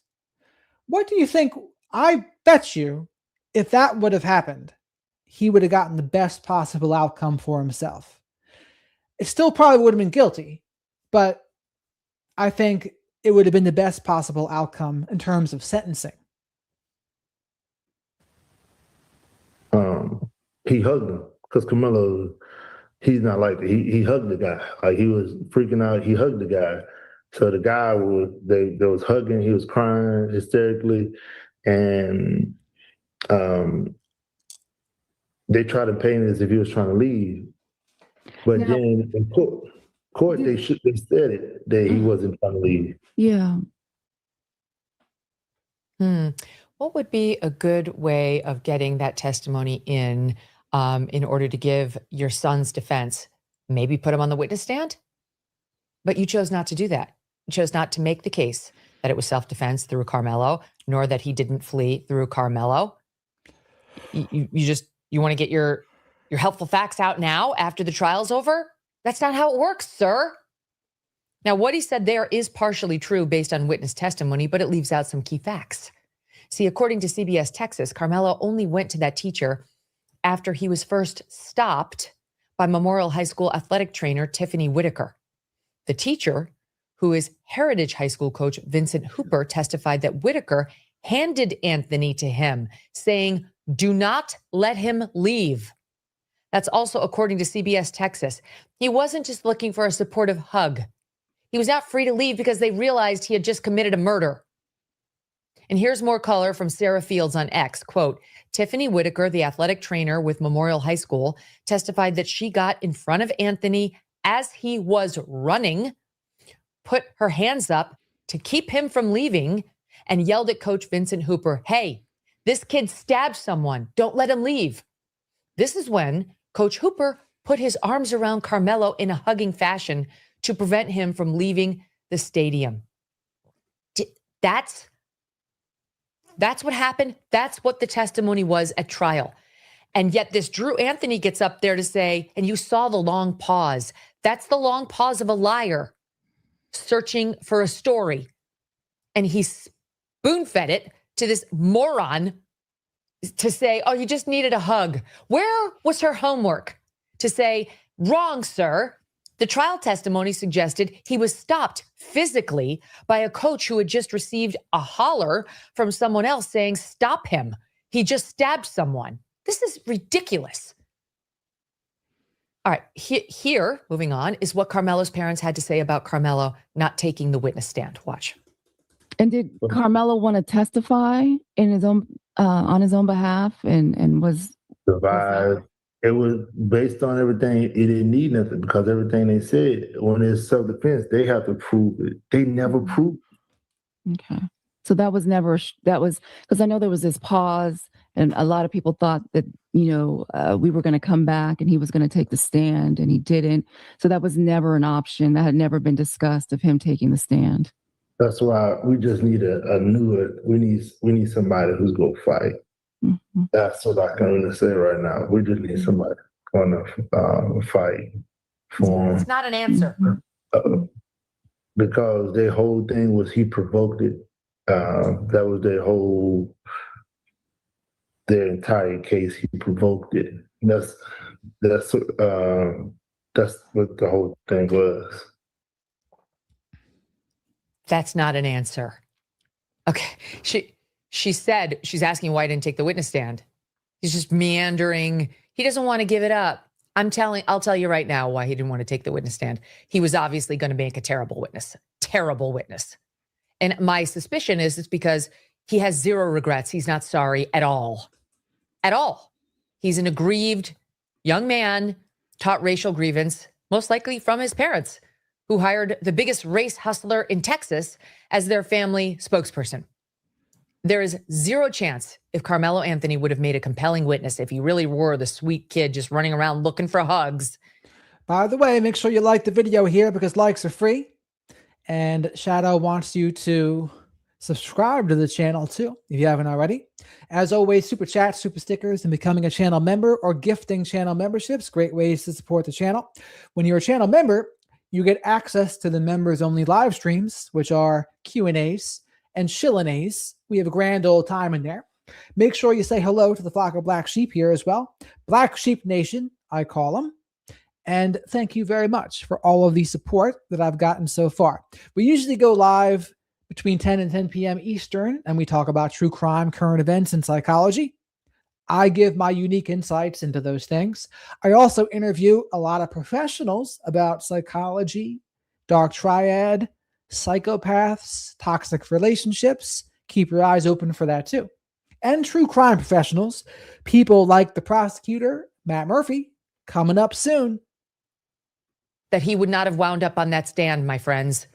What do you think? I bet you if that would have happened, he would have gotten the best possible outcome for himself. It still probably would have been guilty, but I think it would have been the best possible outcome in terms of sentencing. He hugged him because Karmelo, he's not like that. He hugged the guy. Like, he was freaking out. He hugged the guy. So the guy they was hugging. He was crying hysterically, and they tried to paint it as if he was trying to leave. But Now, then in court they said it that he wasn't trying to leave. Yeah. What would be a good way of getting that testimony in order to give your son's defense? Maybe put him on the witness stand? But you chose not to do that. You chose not to make the case that it was self-defense through Karmelo, nor that he didn't flee through Karmelo. You want to get your helpful facts out now after the trial's over? That's not how it works, sir. Now, what he said there is partially true based on witness testimony, but it leaves out some key facts. See, according to CBS Texas, Karmelo only went to that teacher after he was first stopped by Memorial High School athletic trainer Tiffany Whitaker. The teacher, who is Heritage High School coach Vincent Hooper, testified that Whitaker handed Anthony to him, saying, Do not let him leave. That's also according to CBS Texas. He wasn't just looking for a supportive hug. He was not free to leave because they realized he had just committed a murder. And here's more color from Sarah Fields on X. Quote, Tiffany Whitaker, the athletic trainer with Memorial High School, testified that she got in front of Anthony as he was running, put her hands up to keep him from leaving, and yelled at Coach Vincent Hooper, hey, this kid stabbed someone. Don't let him leave. This is when Coach Hooper put his arms around Karmelo in a hugging fashion to prevent him from leaving the stadium. That's what happened. That's what the testimony was at trial. And yet this Drew Anthony gets up there to say, and you saw the long pause. That's the long pause of a liar searching for a story. And he spoon-fed it to this moron to say, oh, you just needed a hug. Where was her homework? To say, wrong, sir. The trial testimony suggested he was stopped physically by a coach who had just received a holler from someone else saying, stop him. He just stabbed someone. This is ridiculous. All right, here, moving on, is what Karmelo's parents had to say about Karmelo not taking the witness stand. Watch. And did Karmelo want to testify in his own on his own behalf and was survived? It was based on everything. It didn't need nothing because everything they said when it's self-defense, they have to prove it. They never proved it. Okay. So that was never, that was, because I know there was this pause and a lot of people thought that, we were going to come back and he was going to take the stand and he didn't. So that was never an option. That had never been discussed of him taking the stand. That's why we just need we need somebody who's going to fight. Mm-hmm. That's what I can really say right now. We just need somebody going to fight for him. It's not an answer. Because their whole thing was he provoked it. That was their entire case. He provoked it. That's what the whole thing was. That's not an answer. Okay. She said she's asking why he didn't take the witness stand. He's just meandering. He doesn't want to give it up. I'll tell you right now why he didn't want to take the witness stand. He was obviously going to make a terrible witness. And my suspicion is it's because he has zero regrets. He's not sorry at all. At all. He's an aggrieved young man, taught racial grievance, most likely from his parents, who hired the biggest race hustler in Texas as their family spokesperson. There is zero chance if Karmelo Anthony would have made a compelling witness if he really were the sweet kid just running around looking for hugs. By the way, make sure you like the video here because likes are free. And Shadow wants you to subscribe to the channel too, if you haven't already. As always, super chats, super stickers, and becoming a channel member or gifting channel memberships, great ways to support the channel. When you're a channel member, you get access to the members-only live streams, which are Q&As and Shillinays. We have a grand old time in there. Make sure you say hello to the flock of black sheep here as well. Black Sheep Nation, I call them. And thank you very much for all of the support that I've gotten so far. We usually go live between 10 and 10 p.m. Eastern, and we talk about true crime, current events, and psychology. I give my unique insights into those things. I also interview a lot of professionals about psychology, dark triad, psychopaths, toxic relationships. Keep your eyes open for that too. And true crime professionals, people like the prosecutor, Matt Murphy, coming up soon. That he would not have wound up on that stand, my friends.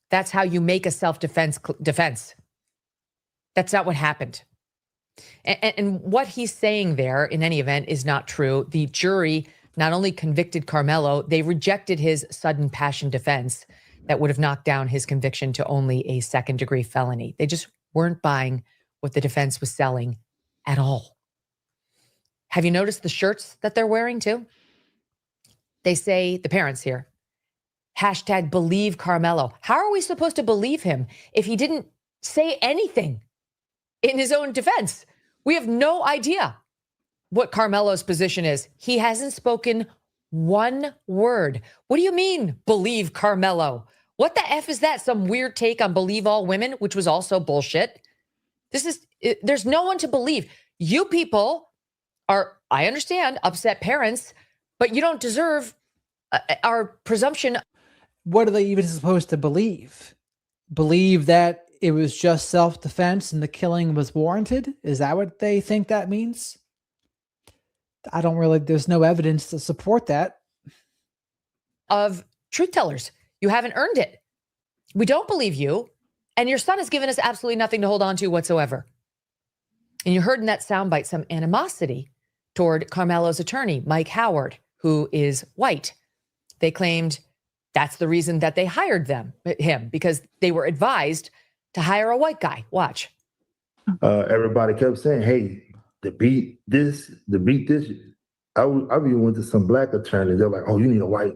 That's how you make a self-defense defense. That's not what happened. And what he's saying there, in any event, is not true. The jury not only convicted Karmelo, they rejected his sudden passion defense that would have knocked down his conviction to only a second-degree felony. They just weren't buying what the defense was selling at all. Have you noticed the shirts that they're wearing too? They say, the parents here, #believe Karmelo. How are we supposed to believe him if he didn't say anything in his own defense? We have no idea what Karmelo's position is. He hasn't spoken one word. What do you mean, believe Karmelo? What the F is that? Some weird take on believe all women, which was also bullshit. There's no one to believe. You people are, I understand, upset parents, but you don't deserve our presumption. What are they even supposed to believe? Believe that it was just self-defense and the killing was warranted? Is that what they think that means? I don't really, there's no evidence to support that. Of truth tellers. You haven't earned it. We don't believe you. And your son has given us absolutely nothing to hold on to whatsoever. And you heard in that soundbite some animosity toward Karmelo's attorney, Mike Howard, who is white. They claimed that's the reason that they hired him, because they were advised to hire a white guy. Watch. Everybody kept saying, hey, to beat this. I even went to some black attorneys. They're like, oh, you need a white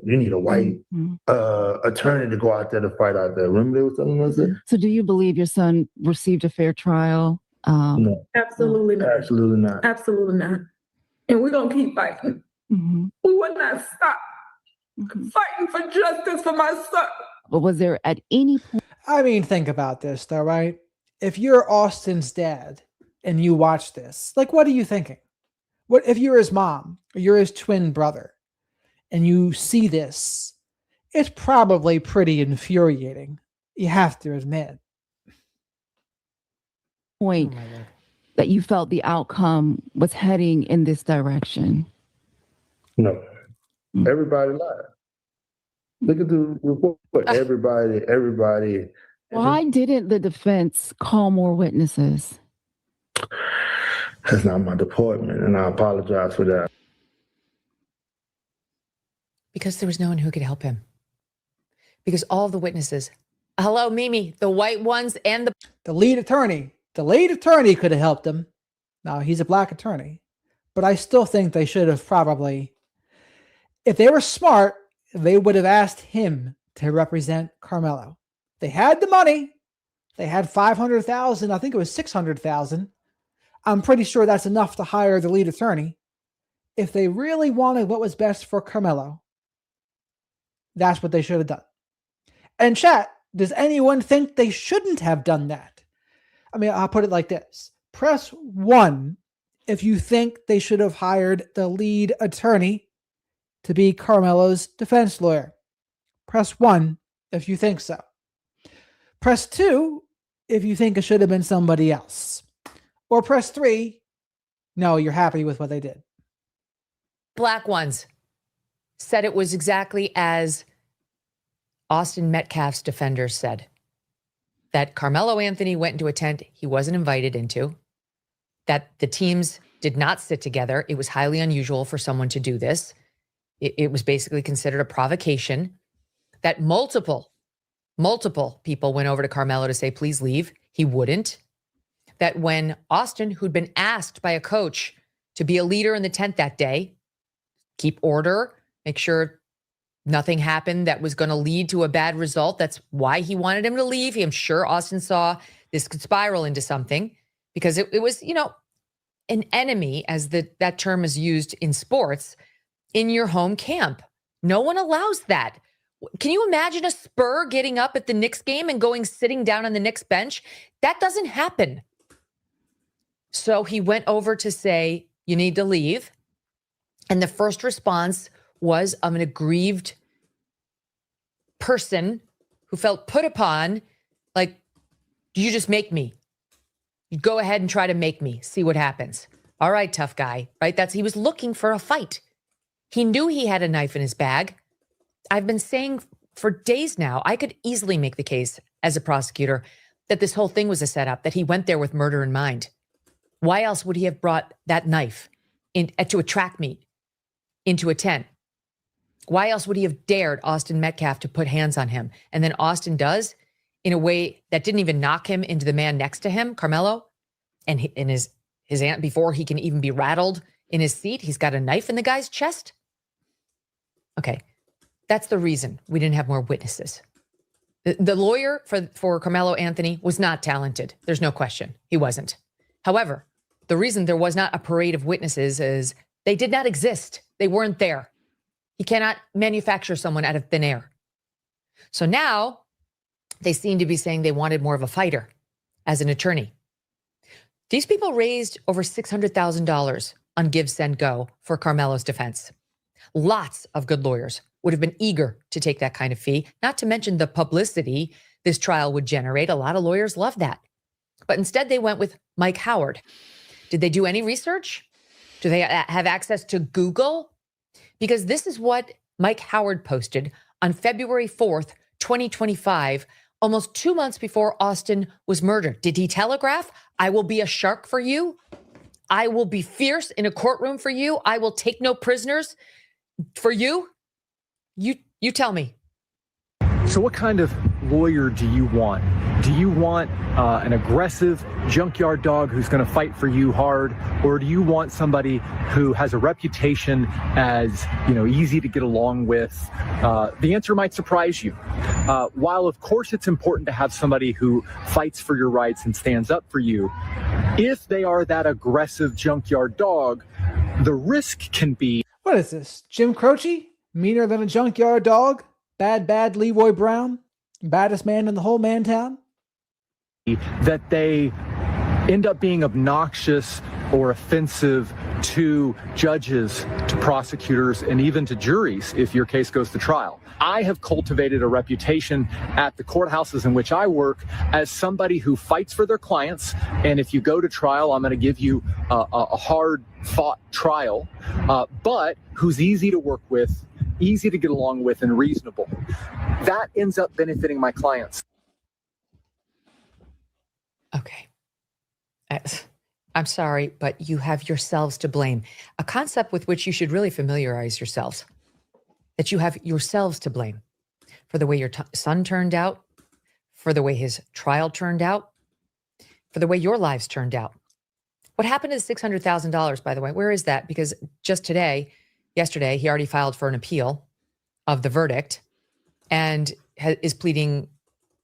attorney to go out there to fight out there. Remember they were telling us that? So do you believe your son received a fair trial? No. Absolutely not. Absolutely not. Absolutely not. And we're going to keep fighting. Mm-hmm. We will not stop fighting for justice for my son. But was there at any point? I mean, think about this, though, right? If you're Austin's dad and you watch this, like, what are you thinking? What if you're his mom or you're his twin brother and you see this? It's probably pretty infuriating. You have to admit. Point that you felt the outcome was heading in this direction? No. Everybody lied. Look at the report. Everybody. Why didn't the defense call more witnesses? That's not my department, and I apologize for that. Because there was no one who could help him. Because all of the witnesses, hello, Mimi, the white ones and the lead attorney. The lead attorney could have helped him. Now, he's a black attorney. But I still think they should have probably, if they were smart, they would have asked him to represent Karmelo. They had the money. They had $500,000. I think it was $600,000. I'm pretty sure that's enough to hire the lead attorney. If they really wanted what was best for Karmelo, that's what they should have done. And chat, does anyone think they shouldn't have done that? I mean, I'll put it like this. Press 1 if you think they should have hired the lead attorney to be Karmelo's defense lawyer. Press 1 if you think so. Press 2 if you think it should have been somebody else. Or press 3, no, you're happy with what they did. black ones said it was exactly as Austin Metcalf's defenders said, that Karmelo Anthony went into a tent he wasn't invited into, that the teams did not sit together. It was highly unusual for someone to do this. It was basically considered a provocation, that multiple people went over to Karmelo to say, please leave. He wouldn't. That when Austin, who'd been asked by a coach to be a leader in the tent that day, keep order, make sure nothing happened that was going to lead to a bad result. That's why he wanted him to leave. I'm sure Austin saw this could spiral into something because it was, an enemy, as that term is used in sports, in your home camp. No one allows that. Can you imagine a Spur getting up at the Knicks game and sitting down on the Knicks bench? That doesn't happen. So he went over to say, you need to leave. And the first response was of an aggrieved person who felt put upon, like, you just make me. You go ahead and try to make me, see what happens. All right, tough guy, right? He was looking for a fight. He knew he had a knife in his bag. I've been saying for days now, I could easily make the case as a prosecutor that this whole thing was a setup, that he went there with murder in mind. Why else would he have brought that knife to a track meet, into a tent? Why else would he have dared Austin Metcalf to put hands on him? And then Austin does in a way that didn't even knock him into the man next to him, Karmelo, and his aunt, before he can even be rattled in his seat, he's got a knife in the guy's chest. Okay, that's the reason we didn't have more witnesses. The lawyer for Karmelo Anthony was not talented. There's no question. He wasn't. However, the reason there was not a parade of witnesses is they did not exist. They weren't there. He cannot manufacture someone out of thin air. So now they seem to be saying they wanted more of a fighter as an attorney. These people raised over $600,000 on Give, Send, Go for Karmelo's defense. Lots of good lawyers would have been eager to take that kind of fee, not to mention the publicity this trial would generate. A lot of lawyers love that. But instead, they went with Mike Howard. Did they do any research? Do they have access to Google? Because this is what Mike Howard posted on February 4th, 2025, almost 2 months before Austin was murdered. Did he telegraph, I will be a shark for you? I will be fierce in a courtroom for you. I will take no prisoners for you? You tell me. So what kind of lawyer do you want? Do you want an aggressive junkyard dog who's going to fight for you hard? Or do you want somebody who has a reputation as, easy to get along with? The answer might surprise you. While, of course, it's important to have somebody who fights for your rights and stands up for you, if they are that aggressive junkyard dog, the risk can be... What is this? Jim Croce? Meaner than a junkyard dog? Bad Leroy Brown? Baddest man in the whole Mantown? That they end up being obnoxious or offensive to judges, to prosecutors, and even to juries if your case goes to trial. I have cultivated a reputation at the courthouses in which I work as somebody who fights for their clients. And if you go to trial, I'm going to give you a hard-fought trial, but who's easy to work with, easy to get along with, and reasonable. That ends up benefiting my clients. Okay. I'm sorry, but you have yourselves to blame. A concept with which you should really familiarize yourselves. That you have yourselves to blame for the way your son turned out, for the way his trial turned out, for the way your lives turned out. What happened to the $600,000, by the way? Where is that? Because just yesterday, he already filed for an appeal of the verdict and is pleading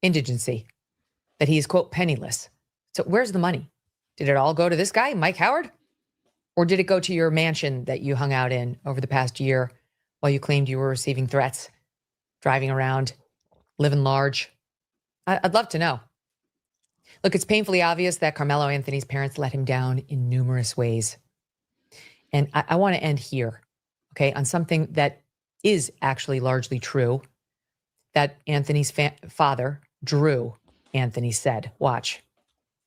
indigency, that he is, quote, penniless. So where's the money? Did it all go to this guy, Mike Howard? Or did it go to your mansion that you hung out in over the past year while you claimed you were receiving threats, driving around, living large? I'd love to know. Look, it's painfully obvious that Karmelo Anthony's parents let him down in numerous ways. And I want to end here, okay, on something that is actually largely true, that Anthony's father, Drew Anthony, said. Watch.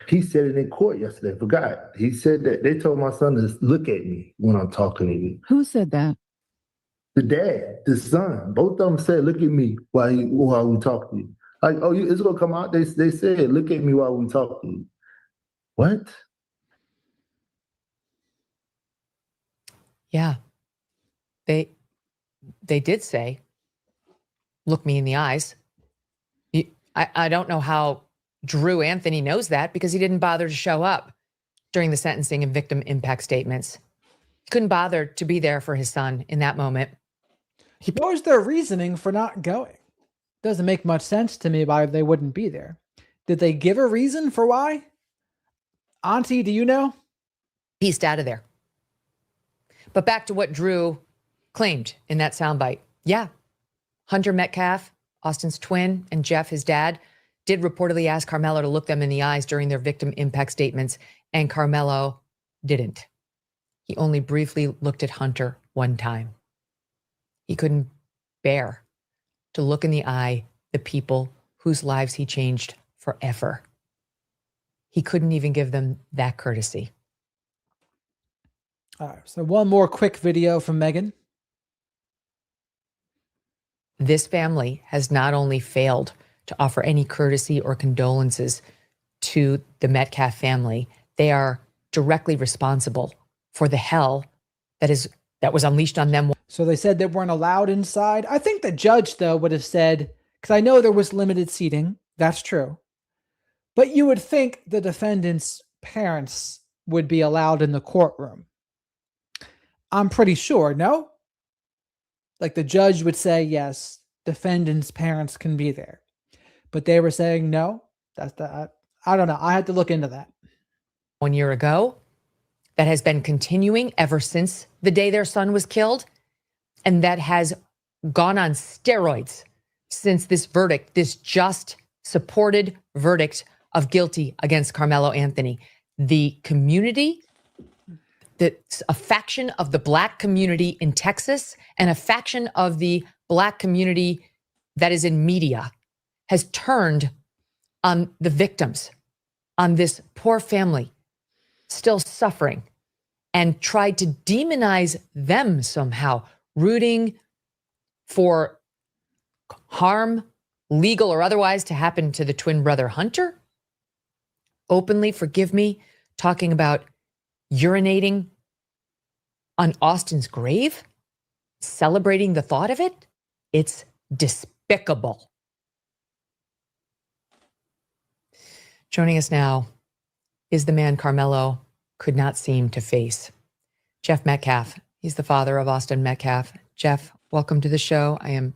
He said it in court yesterday. I forgot. He said that they told my son to look at me when I'm talking to you. Who said that? The dad, the son, both of them said, "Look at me while we talk to you." Like, it's gonna come out. They said, "Look at me while we talk to you." What? Yeah, they did say, "Look me in the eyes." I don't know how Drew Anthony knows that, because he didn't bother to show up during the sentencing and victim impact statements. He couldn't bother to be there for his son in that moment. What was their reasoning for not going? Doesn't make much sense to me why they wouldn't be there. Did they give a reason for why? Auntie, do you know? Pieced out of there. But back to what Drew claimed in that soundbite. Yeah, Hunter Metcalf, Austin's twin, and Jeff, his dad, did reportedly ask Karmelo to look them in the eyes during their victim impact statements, and Karmelo didn't. He only briefly looked at Hunter one time. He couldn't bear to look in the eye the people whose lives he changed forever. He couldn't even give them that courtesy. All right, so one more quick video from Megyn. This family has not only failed to offer any courtesy or condolences to the Metcalf family, they are directly responsible for the hell that was unleashed on them. So they said they weren't allowed inside. I think the judge, though, would have said, because I know there was limited seating. That's true. But you would think the defendant's parents would be allowed in the courtroom. I'm pretty sure, no? Like the judge would say, yes, defendant's parents can be there. But they were saying, no, I don't know. I had to look into that. 1 year ago, that has been continuing ever since the day their son was killed. And that has gone on steroids since this verdict, this just supported verdict of guilty against Karmelo Anthony. the community, that's a faction of the Black community in Texas and a faction of the Black community that is in media has turned on the victims, on this poor family still suffering, and tried to demonize them somehow, rooting for harm, legal or otherwise, to happen to the twin brother Hunter. Openly, forgive me, talking about urinating on Austin's grave, celebrating the thought of it. It's despicable. Joining us now is the man Karmelo could not seem to face, Jeff Metcalf. He's the father of Austin Metcalf. Jeff, welcome to the show. I am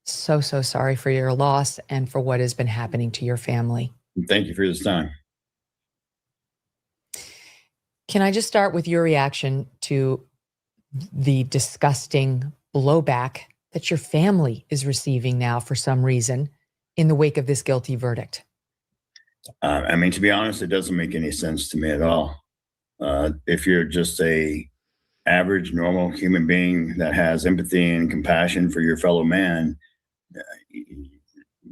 so sorry for your loss and for what has been happening to your family. Thank you for this time. Can I just start with your reaction to the disgusting blowback that your family is receiving now for some reason in the wake of this guilty verdict? I mean, to be honest, it doesn't make any sense to me at all. If you're just a average, normal human being that has empathy and compassion for your fellow man,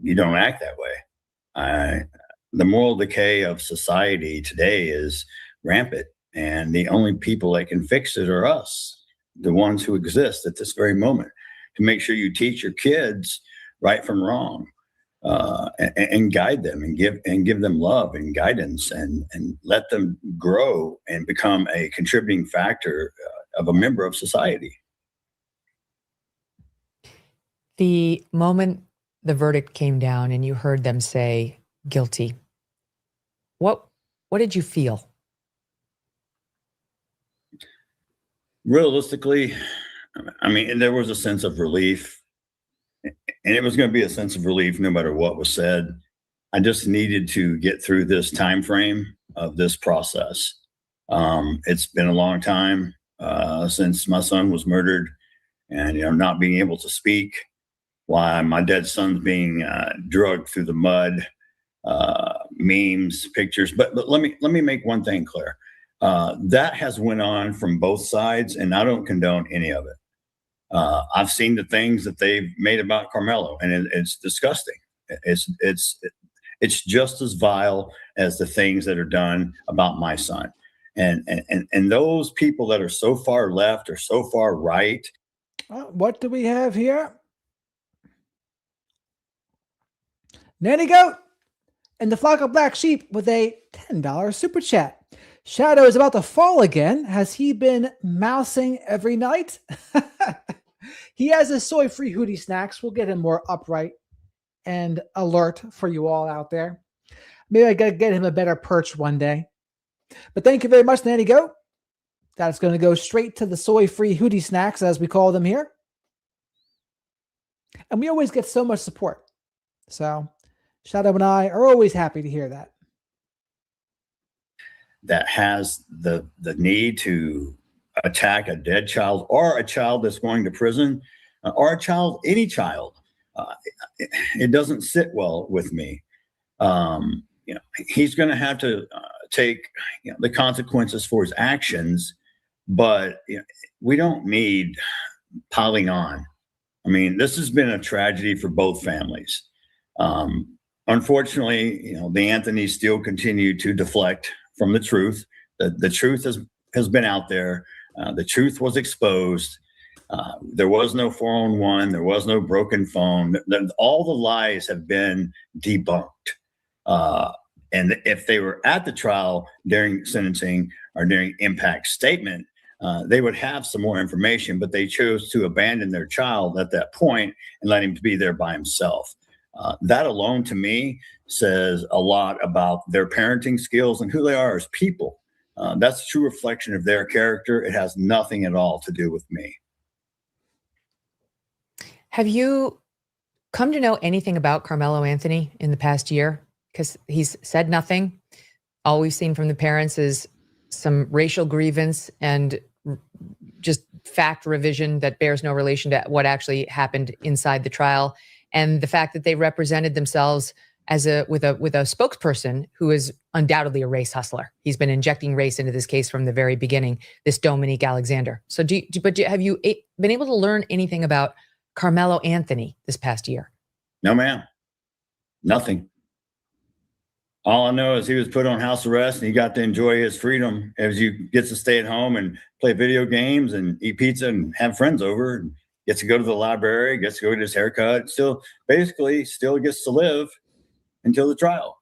you don't act that way. The moral decay of society today is rampant, and the only people that can fix it are us, the ones who exist at this very moment, to make sure you teach your kids right from wrong. And guide them and give them love and guidance and let them grow and become a contributing factor of a member of society. The moment the verdict came down and you heard them say guilty, what did you feel? Realistically, I mean, there was a sense of relief. And it was going to be a sense of relief no matter what was said. I just needed to get through this time frame of this process. It's been a long time since my son was murdered, and not being able to speak, why my dead son's being drugged through the mud, memes, pictures. But let me make one thing clear. That has went on from both sides, and I don't condone any of it. I've seen the things that they've made about Karmelo, and it's disgusting. It's just as vile as the things that are done about my son. And those people that are so far left or so far right. What do we have here? Nanny Goat and the flock of black sheep with a $10 super chat. Shadow is about to fall again. Has he been mousing every night? He has his soy-free Hootie snacks. We'll get him more upright and alert for you all out there. Maybe I gotta get him a better perch one day. But thank you very much, Nanny Goat. That's going to go straight to the soy-free Hootie snacks, as we call them here. And we always get so much support. So Shadow and I are always happy to hear that. That has the need to attack a dead child or a child that's going to prison or a child, any child. It doesn't sit well with me. He's going to have to take the consequences for his actions, but we don't need piling on. I mean, this has been a tragedy for both families. Unfortunately, the Anthonys still continue to deflect from the truth. The truth has been out there. The truth was exposed. There was no 411. There was no broken phone. All the lies have been debunked. And if they were at the trial during sentencing or during impact statement, they would have some more information, but they chose to abandon their child at that point and let him be there by himself. That alone, to me, says a lot about their parenting skills and who they are as people. That's a true reflection of their character. It has nothing at all to do with me. Have you come to know anything about Karmelo Anthony in the past year? Because he's said nothing. All we've seen from the parents is some racial grievance and just fact revision that bears no relation to what actually happened inside the trial. And the fact that they represented themselves with a spokesperson who is undoubtedly a race hustler. He's been injecting race into this case from the very beginning, this Dominique Alexander. So have you been able to learn anything about Karmelo Anthony this past year? No, ma'am. Nothing. All I know is he was put on house arrest and he got to enjoy his freedom as he gets to stay at home and play video games and eat pizza and have friends over, and gets to go to the library, gets to go get his haircut, still gets to live until the trial.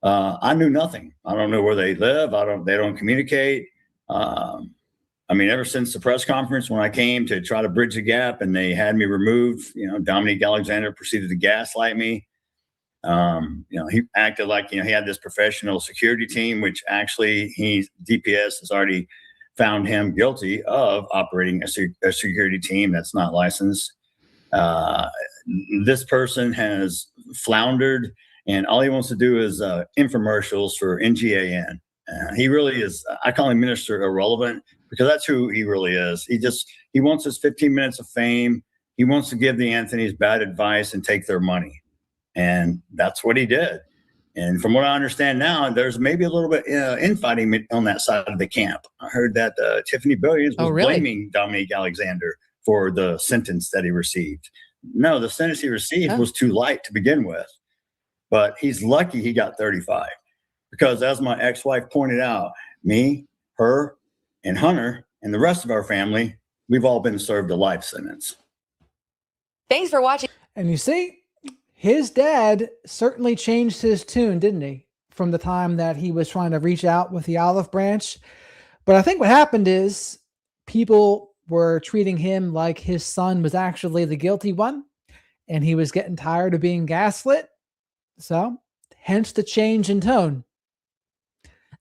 I knew nothing. I don't know where they live. They don't communicate. Ever since the press conference when I came to try to bridge the gap and they had me removed, Dominique Alexander proceeded to gaslight me. He acted like, he had this professional security team, which actually DPS has already found him guilty of operating a security team that's not licensed. This person has floundered, and all he wants to do is infomercials for NGAN. He really is, I call him Minister Irrelevant, because that's who he really is. He wants his 15 minutes of fame. He wants to give the Anthonys bad advice and take their money. And that's what he did. And from what I understand now, there's maybe a little bit infighting on that side of the camp. I heard that Tiffany Billions was blaming Dominique Alexander for the sentence that he received. No, the sentence he received was too light to begin with. But he's lucky he got 35. Because as my ex-wife pointed out, me, her, and Hunter, and the rest of our family, we've all been served a life sentence. Thanks for watching. And you see, his dad certainly changed his tune, didn't he? From the time that he was trying to reach out with the olive branch. But I think what happened is people were treating him like his son was actually the guilty one, and he was getting tired of being gaslit. So hence the change in tone.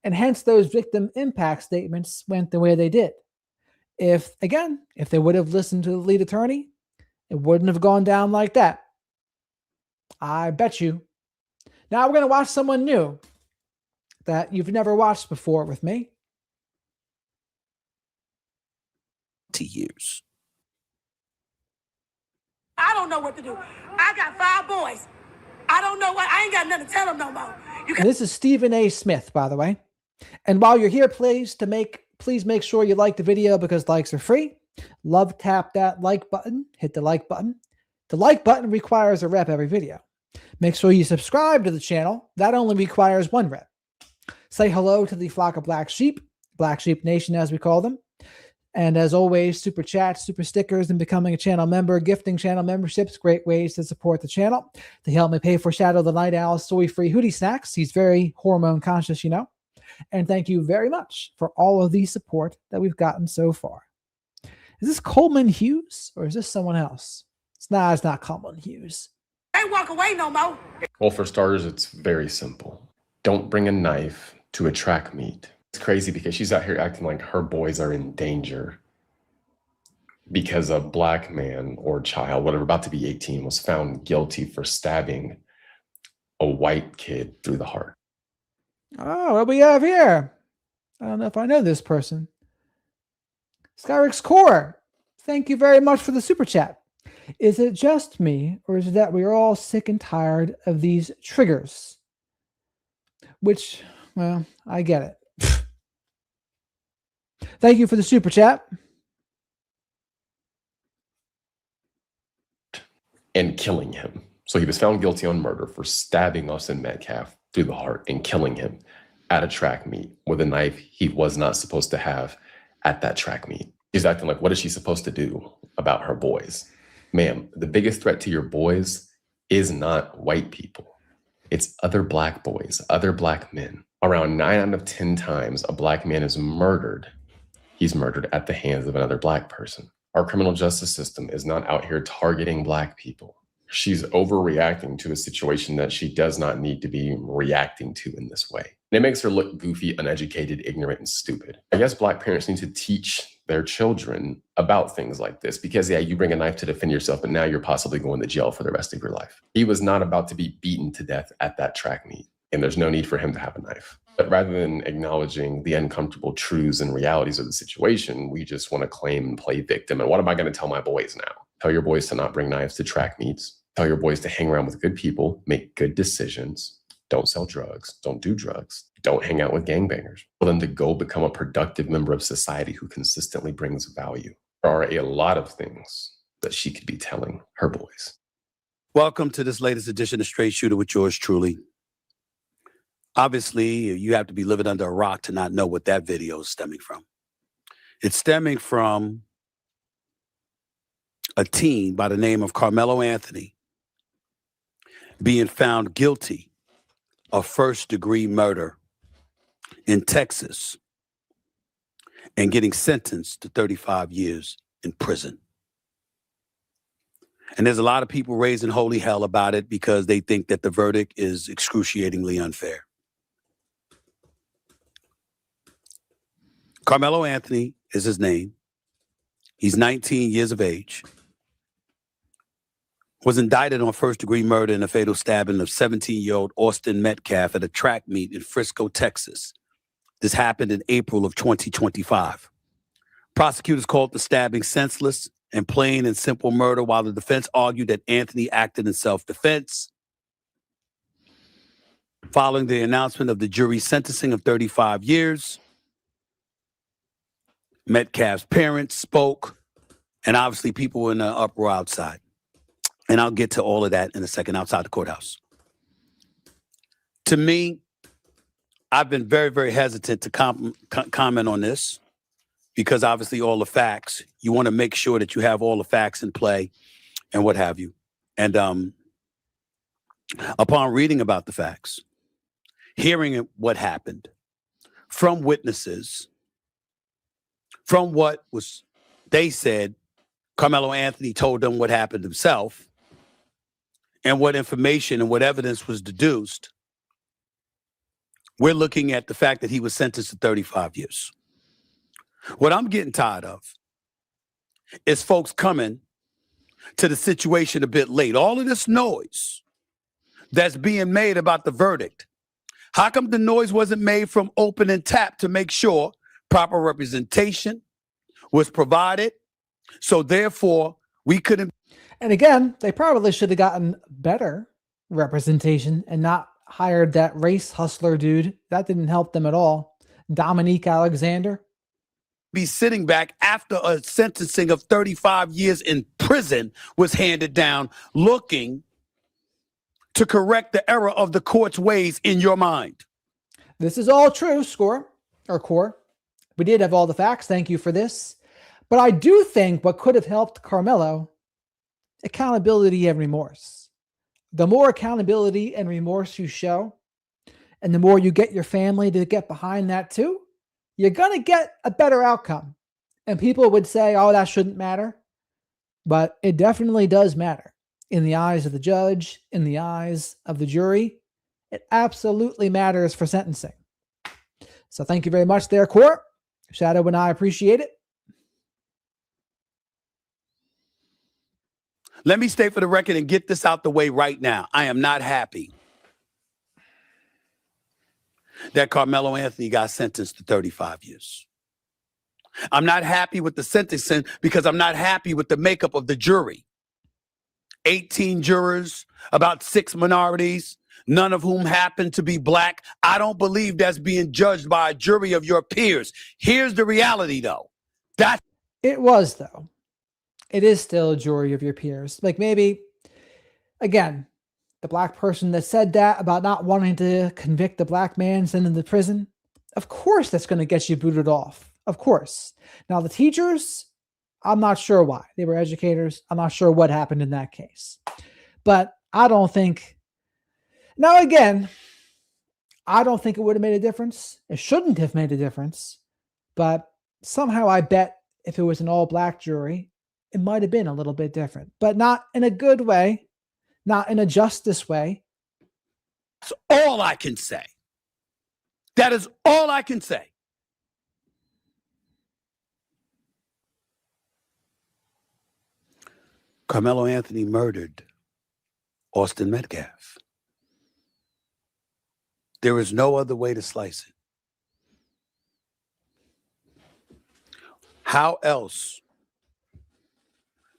And hence those victim impact statements went the way they did. If they would have listened to the lead attorney, it wouldn't have gone down like that. I bet you. Now we're going to watch someone new that you've never watched before with me. To use. I don't know what to do. I got 5 boys. I don't know what. I ain't got nothing to tell them no more. This is Stephen A. Smith, by the way. And while you're here, please make sure you like the video, because likes are free. Love tap that like button. Hit the like button. The like button requires a rep every video. Make sure you subscribe to the channel. That only requires 1 rep. Say hello to the flock of Black Sheep Nation, as we call them. And as always, super chats, super stickers, and becoming a channel member, gifting channel memberships, great ways to support the channel. They help me pay for Shadow the Night Owl's soy-free hoodie snacks. He's very hormone conscious, And thank you very much for all of the support that we've gotten so far. Is this Coleman Hughes or is this someone else? It's not Coleman Hughes. Ain't walk away no more. Well, for starters, it's very simple. Don't bring a knife to a track meet. It's crazy because she's out here acting like her boys are in danger because a black man or child, whatever, about to be 18, was found guilty for stabbing a white kid through the heart. Oh, what we have here? I don't know if I know this person. Skyrix Core, thank you very much for the super chat. Is it just me, or is it that we are all sick and tired of these triggers? Which, well, I get it. Thank you for the super chat. And killing him. So he was found guilty on murder for stabbing Austin Metcalf through the heart and killing him at a track meet with a knife he was not supposed to have at that track meet. She's acting like, what is she supposed to do about her boys? Ma'am, the biggest threat to your boys is not white people. It's other black boys, other black men. Around 9 out of 10 times a black man is murdered, he's murdered at the hands of another black person. Our criminal justice system is not out here targeting black people. She's overreacting to a situation that she does not need to be reacting to in this way. And it makes her look goofy, uneducated, ignorant, and stupid. I guess black parents need to teach their children about things like this because, yeah, you bring a knife to defend yourself, but now you're possibly going to jail for the rest of your life. He was not about to be beaten to death at that track meet, and there's no need for him to have a knife. But rather than acknowledging the uncomfortable truths and realities of the situation, we just want to claim and play victim. And what am I going to tell my boys now? Tell your boys to not bring knives to track meets. Tell your boys to hang around with good people, make good decisions, don't sell drugs, don't do drugs, don't hang out with gangbangers. For them to go become a productive member of society who consistently brings value. There are a lot of things that she could be telling her boys. Welcome to this latest edition of Straight Shooter with yours truly. Obviously, you have to be living under a rock to not know what that video is stemming from. It's stemming from a teen by the name of Karmelo Anthony being found guilty of first-degree murder in Texas and getting sentenced to 35 years in prison. And there's a lot of people raising holy hell about it because they think that the verdict is excruciatingly unfair. Karmelo Anthony is his name. He's 19 years of age. Was indicted on first-degree murder in a fatal stabbing of 17-year-old Austin Metcalf at a track meet in Frisco, Texas. This happened in April of 2025. Prosecutors called the stabbing senseless and plain and simple murder, while the defense argued that Anthony acted in self-defense. Following the announcement of the jury's sentencing of 35 years, Metcalf's parents spoke, and obviously people were in an uproar outside. And I'll get to all of that in a second outside the courthouse. To me, I've been very, very hesitant to comment on this because obviously all the facts, you want to make sure that you have all the facts in play and what have you. And upon reading about the facts, hearing what happened from witnesses, from what was they said, Karmelo Anthony told them what happened himself, and what information and what evidence was deduced, we're looking at the fact that he was sentenced to 35 years. What I'm getting tired of is folks coming to the situation a bit late. All of this noise that's being made about the verdict. How come the noise wasn't made from open and tap to make sure proper representation was provided? So therefore, we couldn't. And again, they probably should have gotten better representation and not hired that race hustler dude. That didn't help them at all. Dominique Alexander. Be sitting back after a sentencing of 35 years in prison was handed down, looking to correct the error of the court's ways in your mind. This is all true, Core. We did have all the facts. Thank you for this. But I do think what could have helped Karmelo, accountability and remorse. The more accountability and remorse you show, and the more you get your family to get behind that too, you're going to get a better outcome. And people would say, oh, that shouldn't matter. But it definitely does matter. In the eyes of the judge, in the eyes of the jury, it absolutely matters for sentencing. So thank you very much there, Court. Shadow and I appreciate it. Let me stay for the record and get this out the way right now. I am not happy that Karmelo Anthony got sentenced to 35 years. I'm not happy with the sentencing because I'm not happy with the makeup of the jury. 18 jurors, about 6 minorities, none of whom happen to be black. I don't believe that's being judged by a jury of your peers. Here's the reality, though. It was, though. It is still a jury of your peers. Like maybe, again, the black person that said that about not wanting to convict the black man, send him to prison, of course that's going to get you booted off. Of course. Now, the teachers, I'm not sure why. They were educators. I'm not sure what happened in that case. But I don't think... Now, again, I don't think it would have made a difference. It shouldn't have made a difference. But somehow I bet if it was an all-black jury, it might have been a little bit different. But not in a good way. Not in a justice way. That's all I can say. That is all I can say. Karmelo Anthony murdered Austin Metcalf. There is no other way to slice it. How else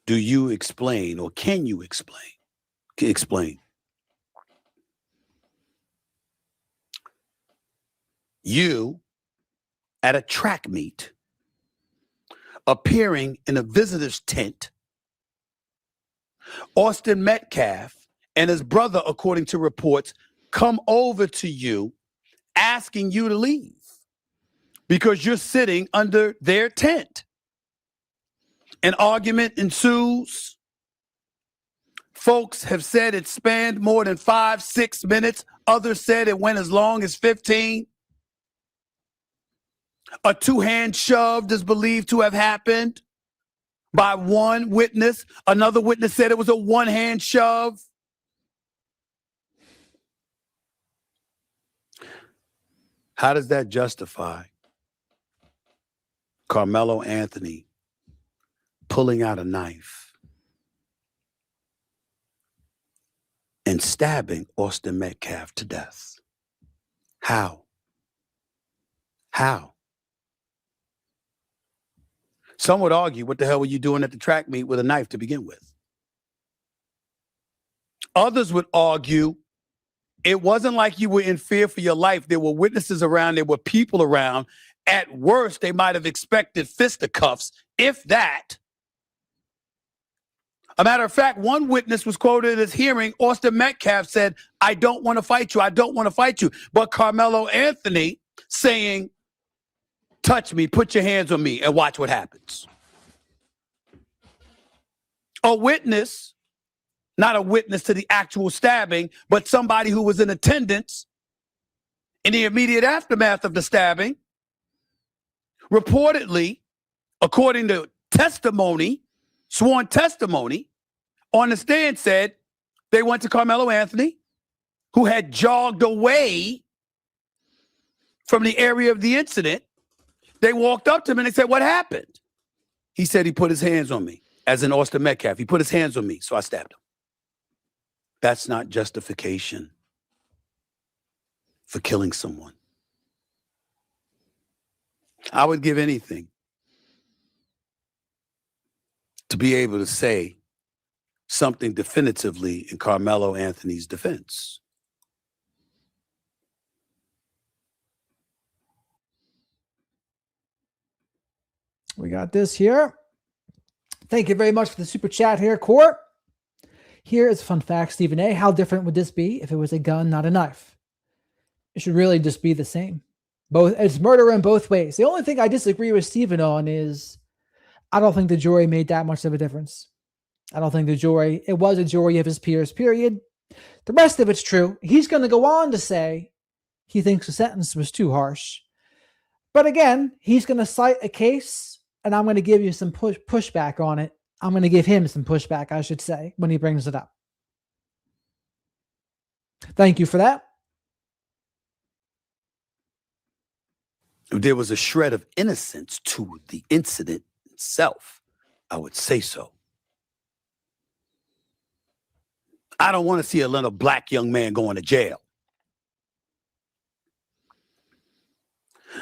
do you explain, or can you explain, Explain. You at a track meet, appearing in a visitor's tent, Austin Metcalf and his brother, according to reports, come over to you asking you to leave because you're sitting under their tent. An argument ensues. Folks have said it spanned more than 5-6 minutes. Others said it went as long as 15. A two-hand shove is believed to have happened by one witness. Another witness said it was a one-hand shove. How does that justify Karmelo Anthony pulling out a knife and stabbing Austin Metcalf to death? How? How? Some would argue, what the hell were you doing at the track meet with a knife to begin with? Others would argue, it wasn't like you were in fear for your life. There were witnesses around. There were people around. At worst, they might have expected fisticuffs, if that. A matter of fact, one witness was quoted as hearing Austin Metcalf said, "I don't want to fight you. I don't want to fight you." But Karmelo Anthony saying, "Touch me, put your hands on me, and watch what happens." A witness, not a witness to the actual stabbing, but somebody who was in attendance in the immediate aftermath of the stabbing, reportedly, according to testimony, sworn testimony, on the stand said they went to Karmelo Anthony, who had jogged away from the area of the incident. They walked up to him and they said, "What happened?" He said he put his hands on me, as in Austin Metcalf. He put his hands on me, so I stabbed him. That's not justification for killing someone. I would give anything to be able to say something definitively in Karmelo Anthony's defense. We got this here. Thank you very much for the super chat here, Court. Here is a fun fact, Stephen A. How different would this be if it was a gun, not a knife? It should really just be the same. It's murder in both ways. The only thing I disagree with Stephen on is I don't think the jury made that much of a difference. I don't think it was a jury of his peers, period. The rest of it's true. He's going to go on to say he thinks the sentence was too harsh. But again, he's going to cite a case, and I'm going to give you some pushback on it. I'm going to give him some pushback, I should say, when he brings it up. Thank you for that. If there was a shred of innocence to the incident itself, I would say so. I don't want to see a little black young man going to jail.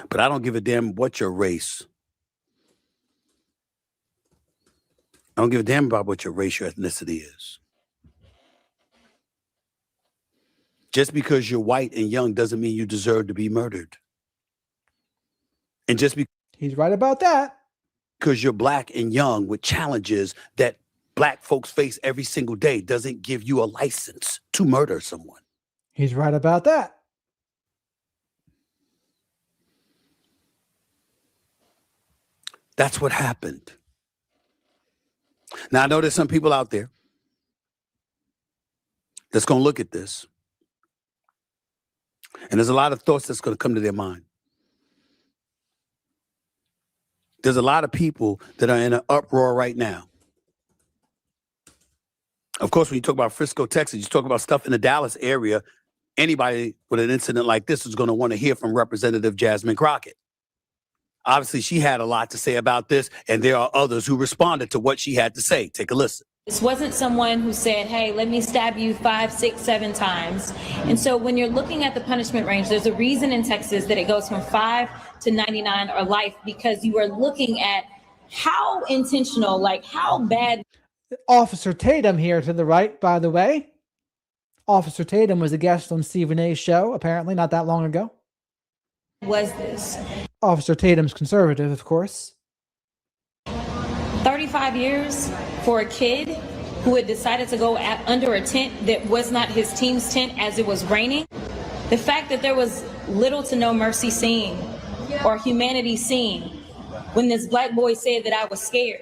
But I don't give a damn what your race. I don't give a damn about what your race, your ethnicity is. Just because you're white and young doesn't mean you deserve to be murdered. And just because he's right about that, because you're black and young with challenges that black folks face every single day doesn't give you a license to murder someone. He's right about that. That's what happened. Now, I know there's some people out there that's going to look at this, and there's a lot of thoughts that's going to come to their mind. There's a lot of people that are in an uproar right now. Of course, when you talk about Frisco, Texas, you talk about stuff in the Dallas area, anybody with an incident like this is going to want to hear from Representative Jasmine Crockett. Obviously, she had a lot to say about this, and there are others who responded to what she had to say. Take a listen. This wasn't someone who said, "Hey, let me stab you 5, 6, 7 times." And so when you're looking at the punishment range, there's a reason in Texas that it goes from 5 to 99 or life, because you are looking at how intentional, like how bad. Officer Tatum here to the right, by the way, Officer Tatum was a guest on Stephen A's show, apparently not that long ago. Was this Officer Tatum's conservative, of course. 35 years for a kid who had decided to go under a tent that was not his team's tent as it was raining? The fact that there was little to no mercy seen or humanity seen when this black boy said that I was scared,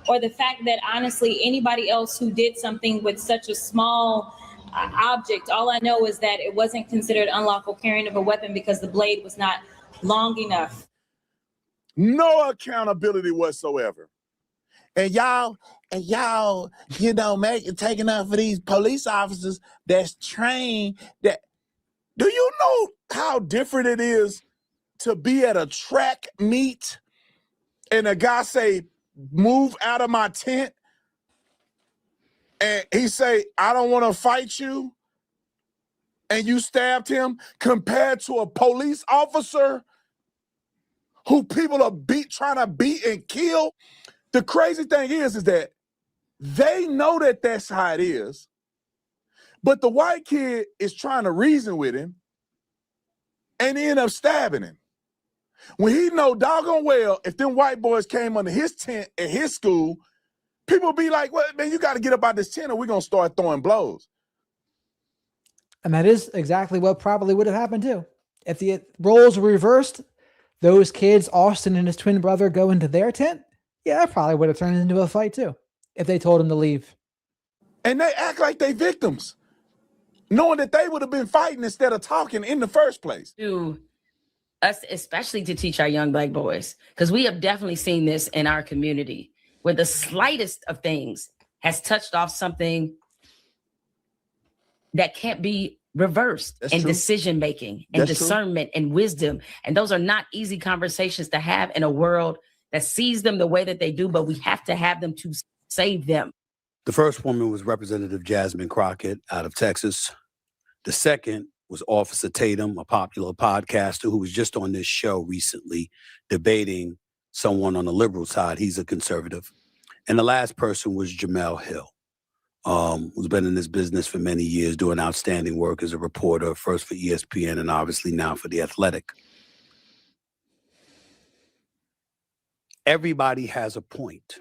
or the fact that honestly anybody else who did something with such a small object, all I know is that it wasn't considered unlawful carrying of a weapon because the blade was not long enough. No accountability whatsoever. And y'all, taking up for these police officers that's trained. That, do you know how different it is to be at a track meet and a guy say, move out of my tent, and he say, I don't want to fight you, and you stabbed him, compared to a police officer who people are trying to beat and kill? The crazy thing is that they know that that's how it is, but the white kid is trying to reason with him and end up stabbing him. When he know doggone well, if them white boys came under his tent at his school, people be like, well, man, you got to get up out this tent or we're going to start throwing blows. And that is exactly what probably would have happened too. If the roles were reversed, those kids, Austin and his twin brother, go into their tent, yeah, that probably would have turned into a fight too, if they told him to leave. And they act like they victims, knowing that they would have been fighting instead of talking in the first place. To us, especially to teach our young black boys, because we have definitely seen this in our community, where the slightest of things has touched off something that can't be reversed. That's and true. Decision making and That's discernment and wisdom. And those are not easy conversations to have in a world that sees them the way that they do, but we have to have them to save them. The first woman was Representative Jasmine Crockett out of Texas. The second was Officer Tatum, a popular podcaster who was just on this show recently debating someone on the liberal side. He's a conservative. And the last person was Jamel Hill, who's been in this business for many years, doing outstanding work as a reporter, first for ESPN and obviously now for The Athletic. Everybody has a point.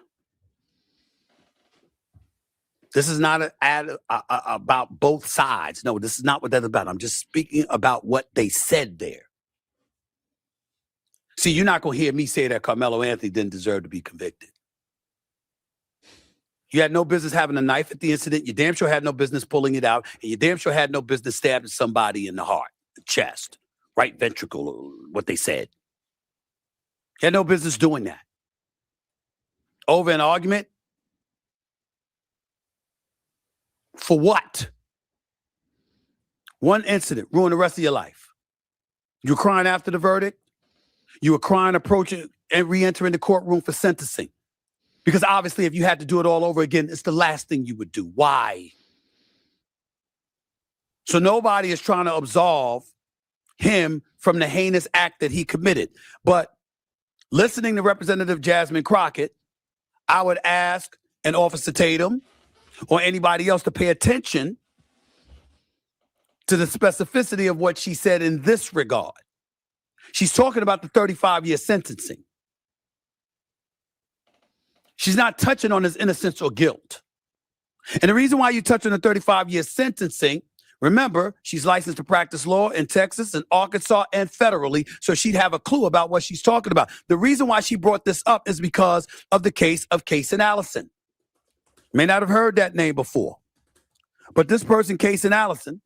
This is not an ad about both sides. No, this is not what that's about. I'm just speaking about what they said there. See, you're not going to hear me say that Karmelo Anthony didn't deserve to be convicted. You had no business having a knife at the incident. You damn sure had no business pulling it out. And you damn sure had no business stabbing somebody in the heart, the chest, right ventricle, or what they said. You had no business doing that. Over an argument? For what? One incident ruined the rest of your life. You were crying after the verdict. You were crying approaching and re-entering the courtroom for sentencing. Because obviously if you had to do it all over again, it's the last thing you would do. Why? So nobody is trying to absolve him from the heinous act that he committed. But listening to Representative Jasmine Crockett, I would ask an Officer Tatum or anybody else to pay attention to the specificity of what she said in this regard. She's talking about the 35-year sentencing. She's not touching on his innocence or guilt. And the reason why you touch on the 35-year sentencing, remember, she's licensed to practice law in Texas and Arkansas and federally, so she'd have a clue about what she's talking about. The reason why she brought this up is because of the case of Case and Allison. May not have heard that name before, but this person, Case and Allison,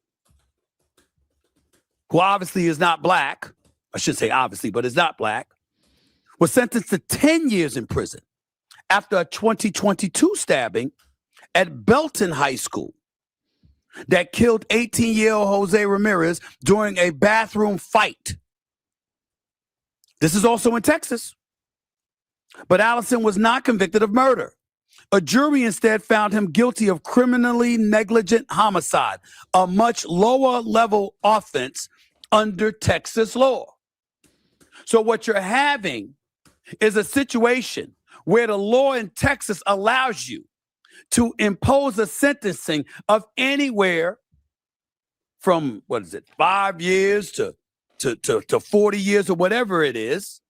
who obviously is not black, I should say obviously, but is not black, was sentenced to 10 years in prison after a 2022 stabbing at Belton High School that killed 18-year-old Jose Ramirez during a bathroom fight. This is also in Texas. But Allison was not convicted of murder. A jury instead found him guilty of criminally negligent homicide, a much lower level offense under Texas law. So what you're having is a situation where the law in Texas allows you to impose a sentencing of anywhere from, 5 years to 40 years or whatever it is.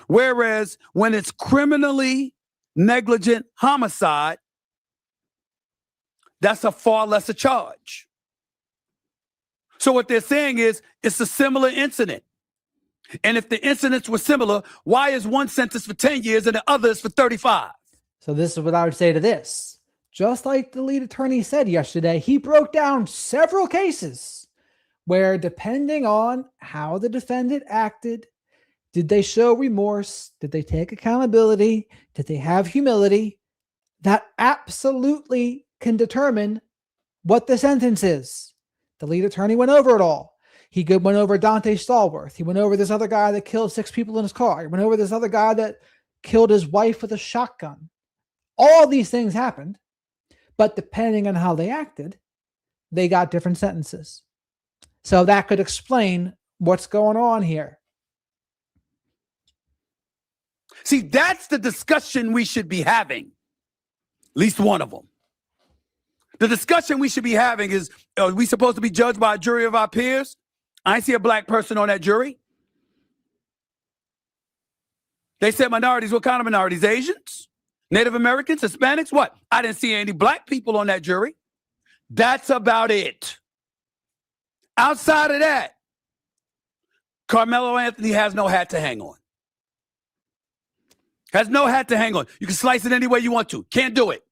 Whereas when it's criminally negligent homicide, that's a far lesser charge. So what they're saying is it's a similar incident. And if the incidents were similar, why is one sentenced for 10 years and the other is for 35? So this is what I would say to this. Just like the lead attorney said yesterday, he broke down several cases where, depending on how the defendant acted, did they show remorse? Did they take accountability? Did they have humility? That absolutely can determine what the sentence is. The lead attorney went over it all. He went over Dante Stallworth. He went over this other guy that killed 6 people in his car. He went over this other guy that killed his wife with a shotgun. All these things happened, but depending on how they acted, they got different sentences. So that could explain what's going on here. See, that's the discussion we should be having. At least one of them. The discussion we should be having is, are we supposed to be judged by a jury of our peers? I ain't see a black person on that jury. They said minorities. What kind of minorities? Asians? Native Americans? Hispanics? What? I didn't see any black people on that jury. That's about it. Outside of that, Karmelo Anthony has no hat to hang on. Has no hat to hang on. You can slice it any way you want to. Can't do it.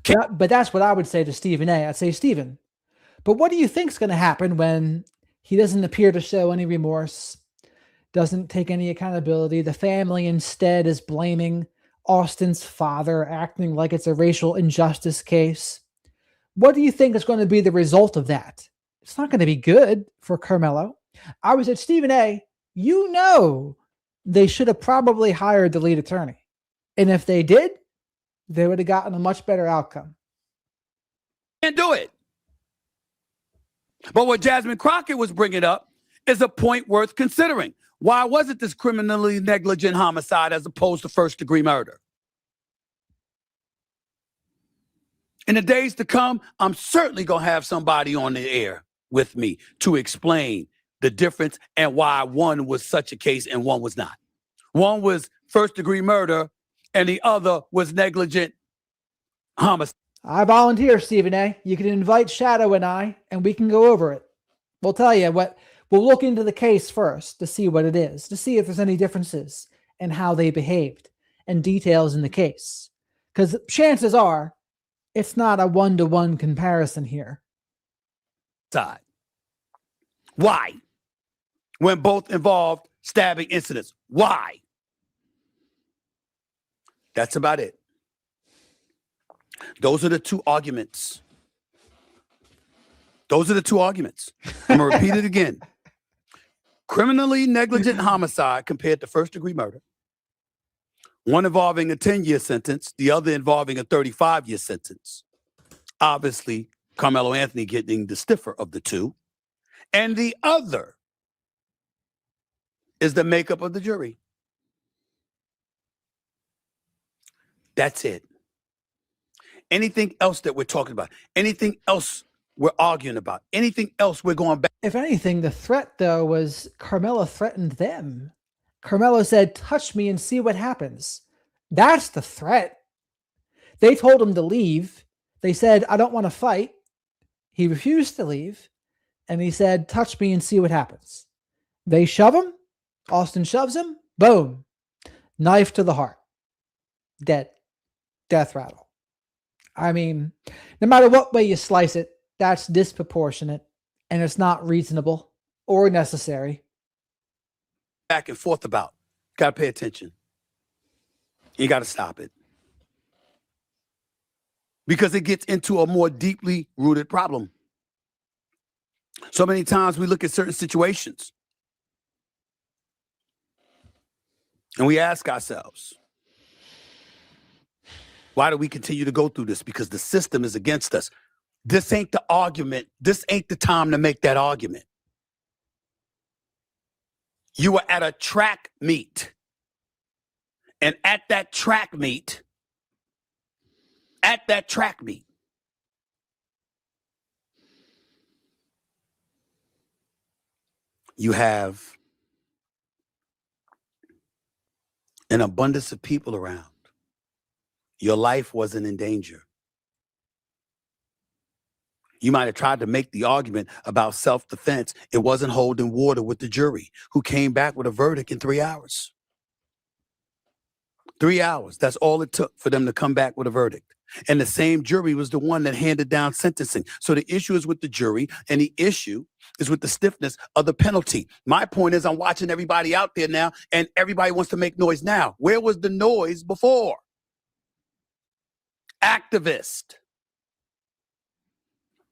But that's what I would say to Stephen A. I'd say, Stephen, but what do you think is going to happen when he doesn't appear to show any remorse, doesn't take any accountability? The family instead is blaming Austin's father, acting like it's a racial injustice case. What do you think is going to be the result of that? It's not going to be good for Karmelo. I was at Stephen A. You know, they should have probably hired the lead attorney. And if they did, they would have gotten a much better outcome. Can't do it. But what Jasmine Crockett was bringing up is a point worth considering. Why was it this criminally negligent homicide as opposed to first-degree murder? In the days to come, I'm certainly going to have somebody on the air with me to explain the difference and why one was such a case and one was not. One was first-degree murder and the other was negligent homicide. I volunteer, Stephen A. You can invite Shadow and I, and we can go over it. We'll tell you what. We'll look into the case first to see what it is, to see if there's any differences in how they behaved and details in the case. Because chances are it's not a one-to-one comparison here. Why? When both involved stabbing incidents. Why? That's about it. Those are the two arguments. Those are the two arguments. I'm going to repeat it again. Criminally negligent homicide compared to first-degree murder. One involving a 10-year sentence, the other involving a 35-year sentence. Obviously, Karmelo Anthony getting the stiffer of the two. And the other is the makeup of the jury. That's it. Anything else that we're talking about, anything else we're arguing about, anything else we're going back. If anything, the threat, though, was Karmelo threatened them. Karmelo said, touch me and see what happens. That's the threat. They told him to leave. They said, I don't want to fight. He refused to leave. And he said, touch me and see what happens. They shove him. Austin shoves him. Boom. Knife to the heart. Dead. Death rattle. I mean, no matter what way you slice it, that's disproportionate and it's not reasonable or necessary. Back and forth about. Got to pay attention. You got to stop it. Because it gets into a more deeply rooted problem. So many times we look at certain situations and we ask ourselves, why do we continue to go through this? Because the system is against us. This ain't the argument. This ain't the time to make that argument. You were at a track meet. And at that track meet, You have an abundance of people around. Your life wasn't in danger. You might have tried to make the argument about self-defense. It wasn't holding water with the jury, who came back with a verdict in 3 hours. 3 hours. That's all it took for them to come back with a verdict. And the same jury was the one that handed down sentencing. So the issue is with the jury, and the issue is with the stiffness of the penalty. My point is, I'm watching everybody out there now, and everybody wants to make noise now. Where was the noise before? Activist,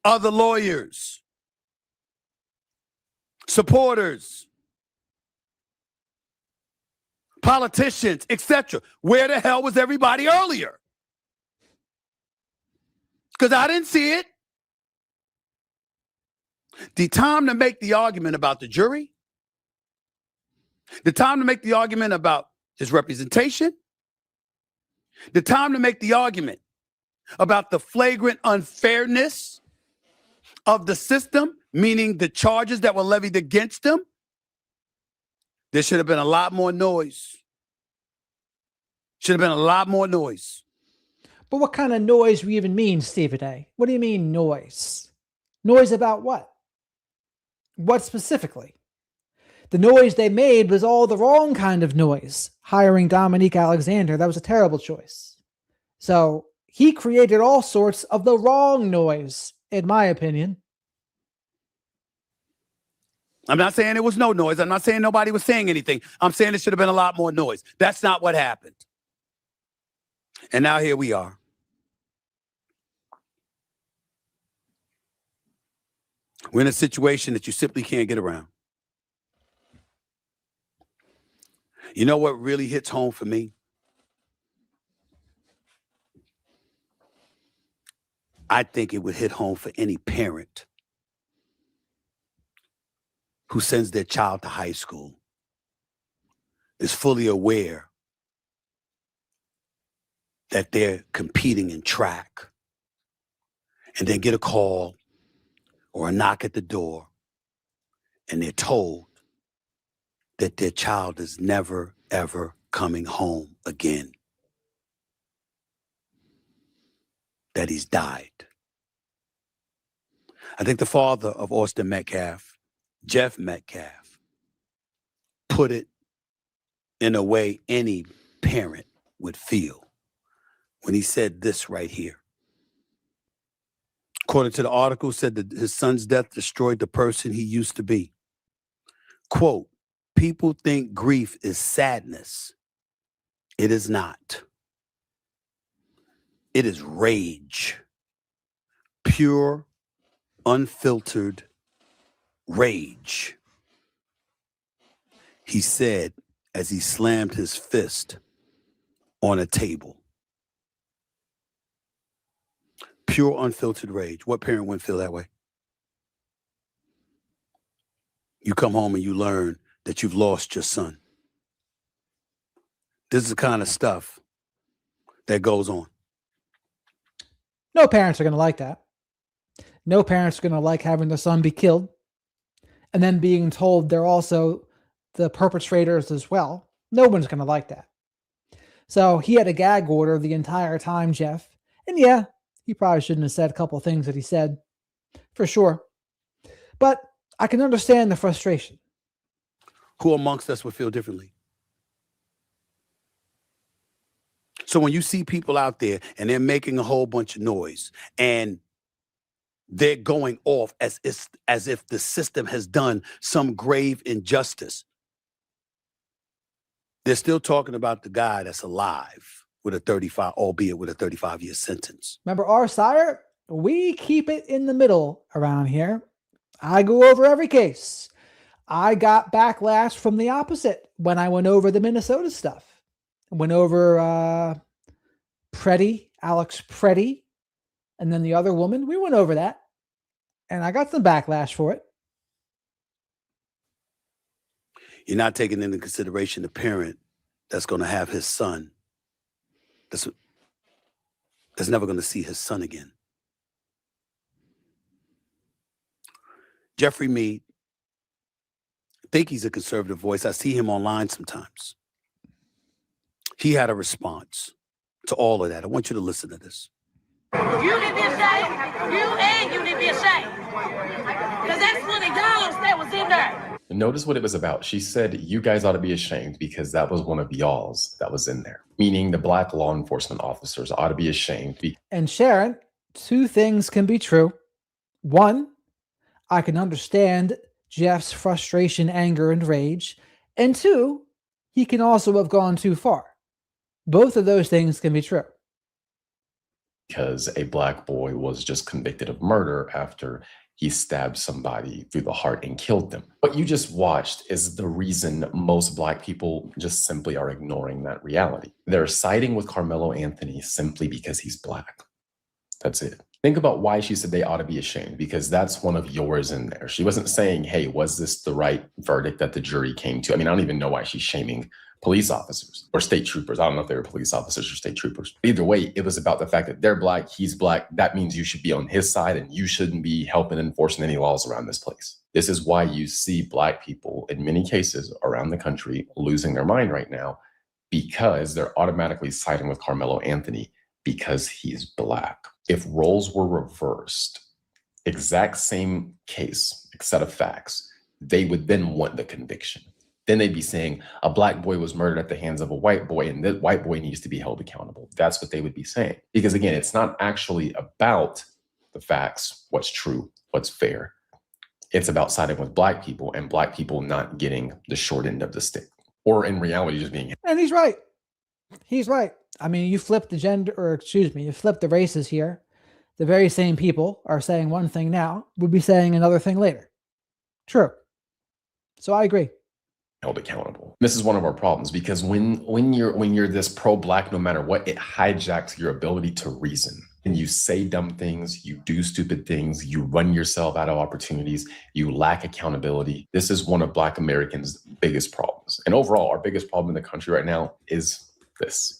other lawyers, supporters, politicians, etc. Where the hell was everybody earlier? Because I didn't see it. The time to make the argument about the jury, the time to make the argument about his representation, the time to make the argument about the flagrant unfairness of the system, meaning the charges that were levied against him, there should have been a lot more noise. Should have been a lot more noise. But what kind of noise do we even mean, Stephen A? What do you mean noise? Noise about what? What specifically? The noise they made was all the wrong kind of noise. Hiring Dominique Alexander, that was a terrible choice. So he created all sorts of the wrong noise, in my opinion. I'm not saying there was no noise. I'm not saying nobody was saying anything. I'm saying there should have been a lot more noise. That's not what happened. And now here we are. We're in a situation that you simply can't get around. You know what really hits home for me? I think it would hit home for any parent who sends their child to high school, is fully aware that they're competing in track, and then get a call or a knock at the door, and they're told that their child is never, ever coming home again, that he's died. I think the father of Austin Metcalf, Jeff Metcalf, put it in a way any parent would feel when he said this right here. According to the article, said that his son's death destroyed the person he used to be. Quote, people think grief is sadness. It is not. It is rage. Pure, unfiltered rage. He said as he slammed his fist on a table. Pure, unfiltered rage. What parent wouldn't feel that way? You come home and you learn that you've lost your son. This is the kind of stuff that goes on. No parents are going to like that. No parents are going to like having their son be killed and then being told they're also the perpetrators as well. No one's going to like that. So he had a gag order the entire time, Jeff. And yeah, he probably shouldn't have said a couple of things that he said, for sure. But I can understand the frustration. Who amongst us would feel differently? So when you see people out there and they're making a whole bunch of noise and they're going off as if the system has done some grave injustice, they're still talking about the guy that's alive with a 35, albeit with a 35-year sentence. Remember our sire? We keep it in the middle around here. I go over every case. I got backlash from the opposite when I went over the Minnesota stuff. Went over Alex Preddy, and then the other woman. We went over that, and I got some backlash for it. You're not taking into consideration the parent that's going to have his son that's never going to see his son again. Jeffrey Mead think he's a conservative voice. I see him online sometimes. He had a response to all of that. I want you to listen to this. You need to be ashamed. You need to be ashamed. Because that's one of y'all that was in there. Notice what it was about. She said, you guys ought to be ashamed because that was one of y'all's that was in there. Meaning the black law enforcement officers ought to be ashamed. And Sharon, two things can be true. One, I can understand Jeff's frustration, anger, and rage. And two, he can also have gone too far. Both of those things can be true. Because a black boy was just convicted of murder after he stabbed somebody through the heart and killed them. What you just watched is the reason most black people just simply are ignoring that reality. They're siding with Karmelo Anthony simply because he's black. That's it. Think about why she said they ought to be ashamed, because that's one of yours in there. She wasn't saying, hey, was this the right verdict that the jury came to? I mean, I don't even know why she's shaming police officers or state troopers. I don't know if they were police officers or state troopers. Either way, it was about the fact that they're black, he's black. That means you should be on his side and you shouldn't be helping enforcing any laws around this place. This is why you see black people in many cases around the country losing their mind right now, because they're automatically siding with Karmelo Anthony because he's black. If roles were reversed, exact same case, set of facts, they would then want the conviction. Then they'd be saying a black boy was murdered at the hands of a white boy and that white boy needs to be held accountable. That's what they would be saying. Because again, it's not actually about the facts, what's true, what's fair. It's about siding with black people and black people not getting the short end of the stick. Or in reality, just being. And he's right. He's right. I mean, you flip the you flip the races here. The very same people are saying one thing now, would be saying another thing later. True. So I agree. Held accountable. This is one of our problems, because when you're this pro-black, no matter what, it hijacks your ability to reason. And you say dumb things, you do stupid things, you run yourself out of opportunities, you lack accountability. This is one of black Americans' biggest problems. And overall, our biggest problem in the country right now is this.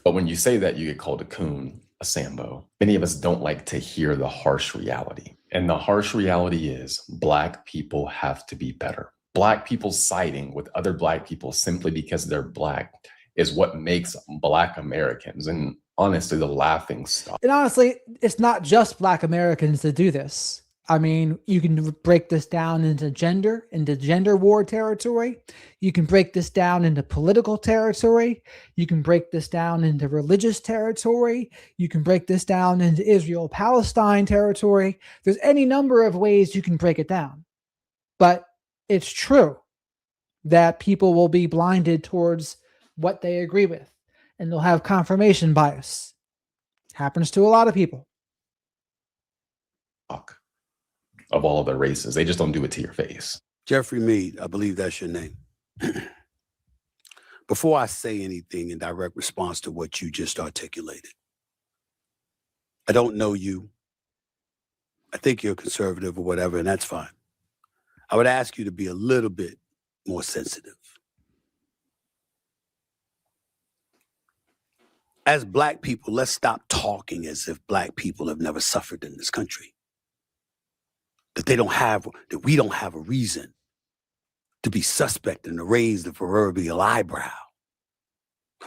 But when you say that, you get called a coon, a Sambo. Many of us don't like to hear the harsh reality. And the harsh reality is black people have to be better. Black people siding with other black people simply because they're black is what makes black Americans, and honestly, the laughing stock. And honestly, it's not just black Americans that do this. I mean, you can break this down into gender war territory. You can break this down into political territory. You can break this down into religious territory. You can break this down into Israel-Palestine territory. There's any number of ways you can break it down. But it's true that people will be blinded towards what they agree with, and they'll have confirmation bias. Happens to a lot of people. Of all of the races. They just don't do it to your face. Jeffrey Mead, I believe that's your name. Before I say anything in direct response to what you just articulated, I don't know you. I think you're a conservative or whatever, and that's fine. I would ask you to be a little bit more sensitive. As black people, let's stop talking as if black people have never suffered in this country. That we don't have a reason to be suspect and to raise the proverbial eyebrow.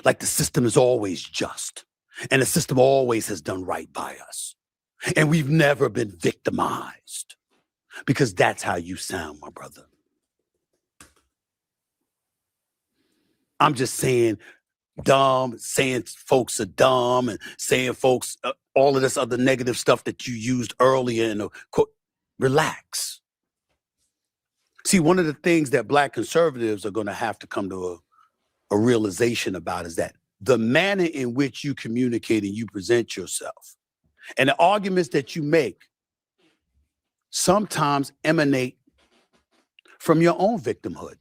Like the system is always just, and the system always has done right by us. And we've never been victimized, because that's how you sound, my brother. I'm just saying dumb, saying folks are dumb, and saying folks, all of this other negative stuff that you used earlier in the quote. Relax. See, one of the things that black conservatives are going to have to come to a realization about is that the manner in which you communicate and you present yourself and the arguments that you make sometimes emanate from your own victimhood.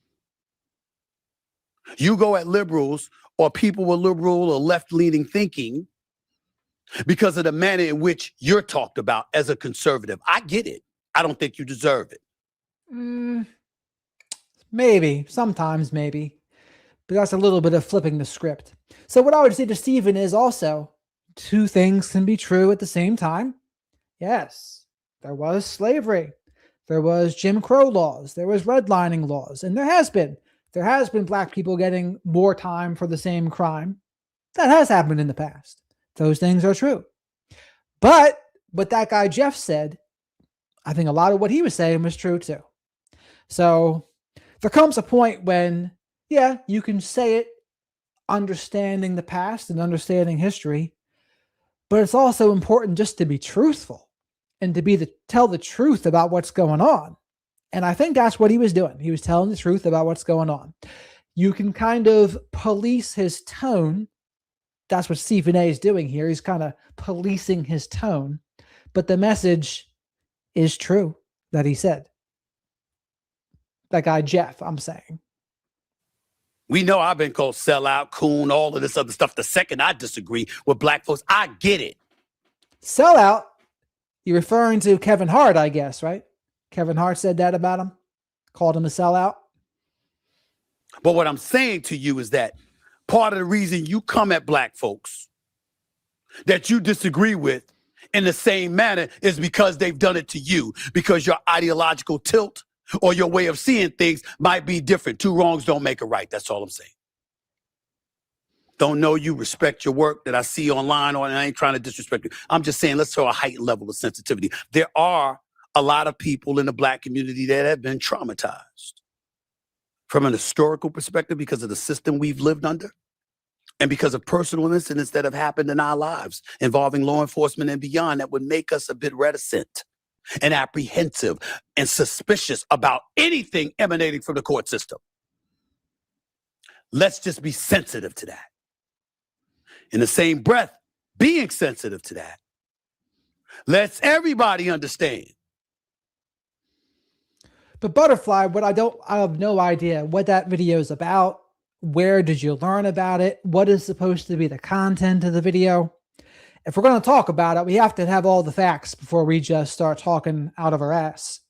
You go at liberals or people with liberal or left-leaning thinking because of the manner in which you're talked about as a conservative. I get it. I don't think you deserve it. Maybe, sometimes maybe, but that's a little bit of flipping the script. So what I would say to Stephen is also, two things can be true at the same time. Yes, there was slavery. There was Jim Crow laws. There was redlining laws. And there has been black people getting more time for the same crime. That has happened in the past. Those things are true. But what that guy Jeff said, I think a lot of what he was saying was true too. So there comes a point when, yeah, you can say it understanding the past and understanding history, but it's also important just to be truthful and to tell the truth about what's going on. And I think that's what he was doing. He was telling the truth about what's going on. You can kind of police his tone. That's what Stephen A is doing here. He's kind of policing his tone, but the message is true that he said. That guy Jeff, I'm saying. We know I've been called sellout, coon, all of this other stuff. The second I disagree with black folks, I get it. Sellout? You're referring to Kevin Hart, I guess, right? Kevin Hart said that about him, called him a sellout. But what I'm saying to you is that part of the reason you come at black folks that you disagree with in the same manner is because they've done it to you, because your ideological tilt or your way of seeing things might be different. Two wrongs don't make a right. That's all I'm saying. Don't know you, respect your work that I see online, and I ain't trying to disrespect you. I'm just saying, let's show a heightened level of sensitivity. There are a lot of people in the black community that have been traumatized from an historical perspective because of the system we've lived under and because of personal incidents that have happened in our lives involving law enforcement and beyond that would make us a bit reticent and apprehensive and suspicious about anything emanating from the court system. Let's just be sensitive to that. In the same breath, being sensitive to that lets everybody understand. But Butterfly, I have no idea what that video is about. Where did you learn about it? What is supposed to be the content of the video? If we're going to talk about it, we have to have all the facts before we just start talking out of our ass.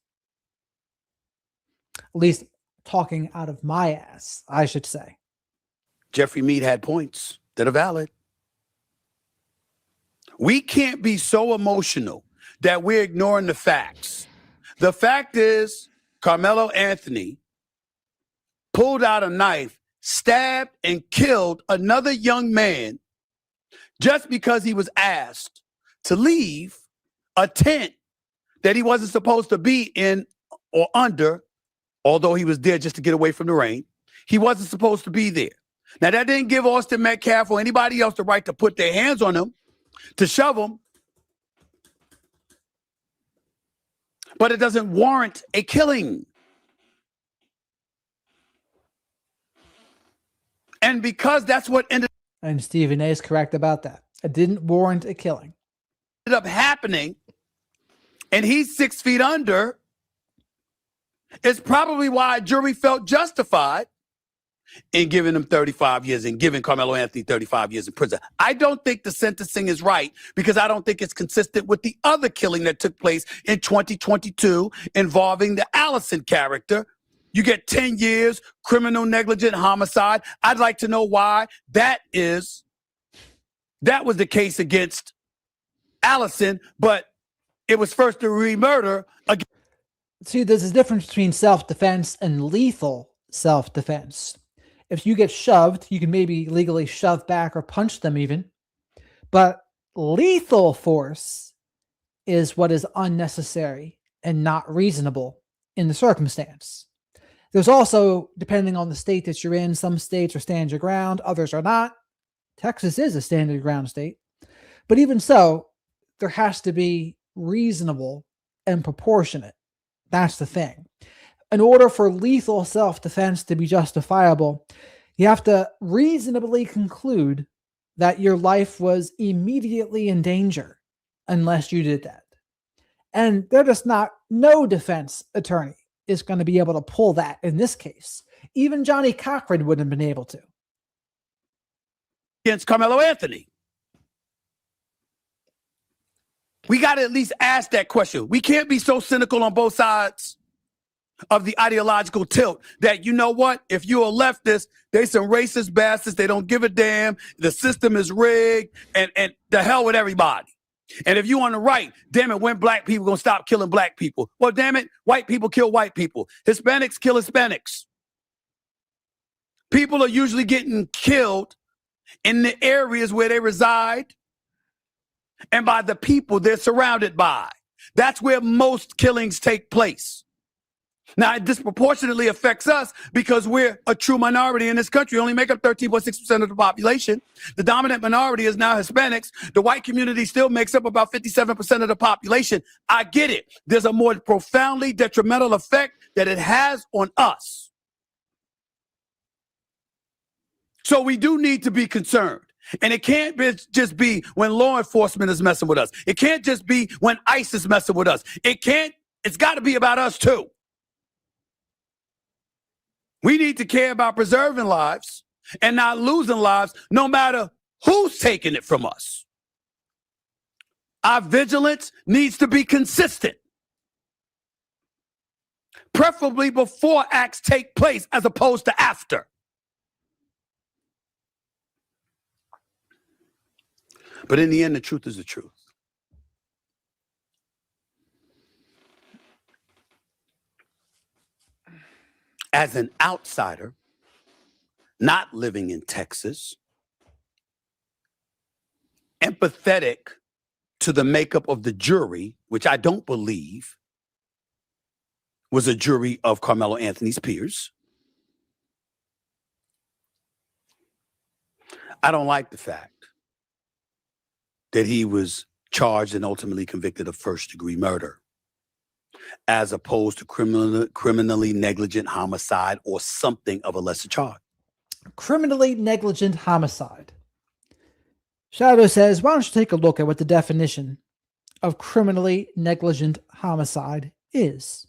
At least talking out of my ass, I should say. Jeffrey Mead had points that are valid. We can't be so emotional that we're ignoring the facts. The fact is, Karmelo Anthony pulled out a knife, stabbed and killed another young man just because he was asked to leave a tent that he wasn't supposed to be in or under, although he was there just to get away from the rain. He wasn't supposed to be there. Now, that didn't give Austin Metcalf or anybody else the right to put their hands on him, to shove him, but it doesn't warrant a killing. And because that's what ended And Stephen A is correct about that. It didn't warrant a killing. Up happening, and he's 6 feet under, it's probably why a jury felt justified in giving him 35 years and giving Karmelo Anthony 35 years in prison. I don't think the sentencing is right because I don't think it's consistent with the other killing that took place in 2022 involving the Allison character. You get 10 years, criminal negligent homicide. I'd like to know why that was the case against Allison, but it was first degree murder. See, there's a difference between self-defense and lethal self-defense. If you get shoved, you can maybe legally shove back or punch them even. But lethal force is what is unnecessary and not reasonable in the circumstance. There's also, depending on the state that you're in, some states are stand your ground, others are not. Texas is a stand your ground state. But even so, there has to be reasonable and proportionate. That's the thing. In order for lethal self-defense to be justifiable, you have to reasonably conclude that your life was immediately in danger unless you did that. And they're just not, no defense attorney is going to be able to pull that in this case. Even Johnny Cochran wouldn't have been able to. Against Karmelo Anthony. We got to at least ask that question. We can't be so cynical on both sides of the ideological tilt that, you know what, if you're a leftist, they some racist bastards, they don't give a damn, the system is rigged, and the hell with everybody. And if you on the right, damn it, when black people gonna stop killing black people? Well, damn it, white people kill white people. Hispanics kill Hispanics. People are usually getting killed in the areas where they reside and by the people they're surrounded by. That's where most killings take place. Now, it disproportionately affects us because we're a true minority in this country. We only make up 13.6% of the population. The dominant minority is now Hispanics. The white community still makes up about 57% of the population. I get it. There's a more profoundly detrimental effect that it has on us. So we do need to be concerned. And it can't just be when law enforcement is messing with us. It can't just be when ICE is messing with us. It's got to be about us too. We need to care about preserving lives and not losing lives, no matter who's taking it from us. Our vigilance needs to be consistent, preferably before acts take place as opposed to after. But in the end, the truth is the truth. As an outsider, not living in Texas, empathetic to the makeup of the jury, which I don't believe was a jury of Karmelo Anthony's peers, I don't like the fact that he was charged and ultimately convicted of first-degree murder, as opposed to criminally negligent homicide or something of a lesser charge. Criminally negligent homicide. Shadow says, why don't you take a look at what the definition of criminally negligent homicide is?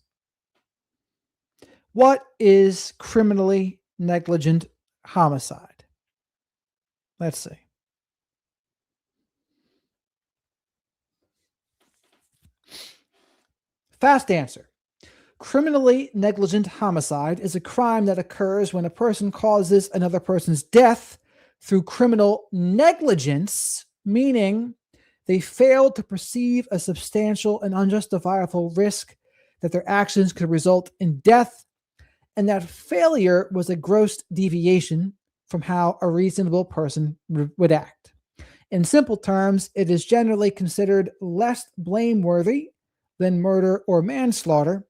What is criminally negligent homicide? Let's see. Fast answer. Criminally negligent homicide is a crime that occurs when a person causes another person's death through criminal negligence, meaning they failed to perceive a substantial and unjustifiable risk that their actions could result in death, and that failure was a gross deviation from how a reasonable person would act. In simple terms, it is generally considered less blameworthy than murder or manslaughter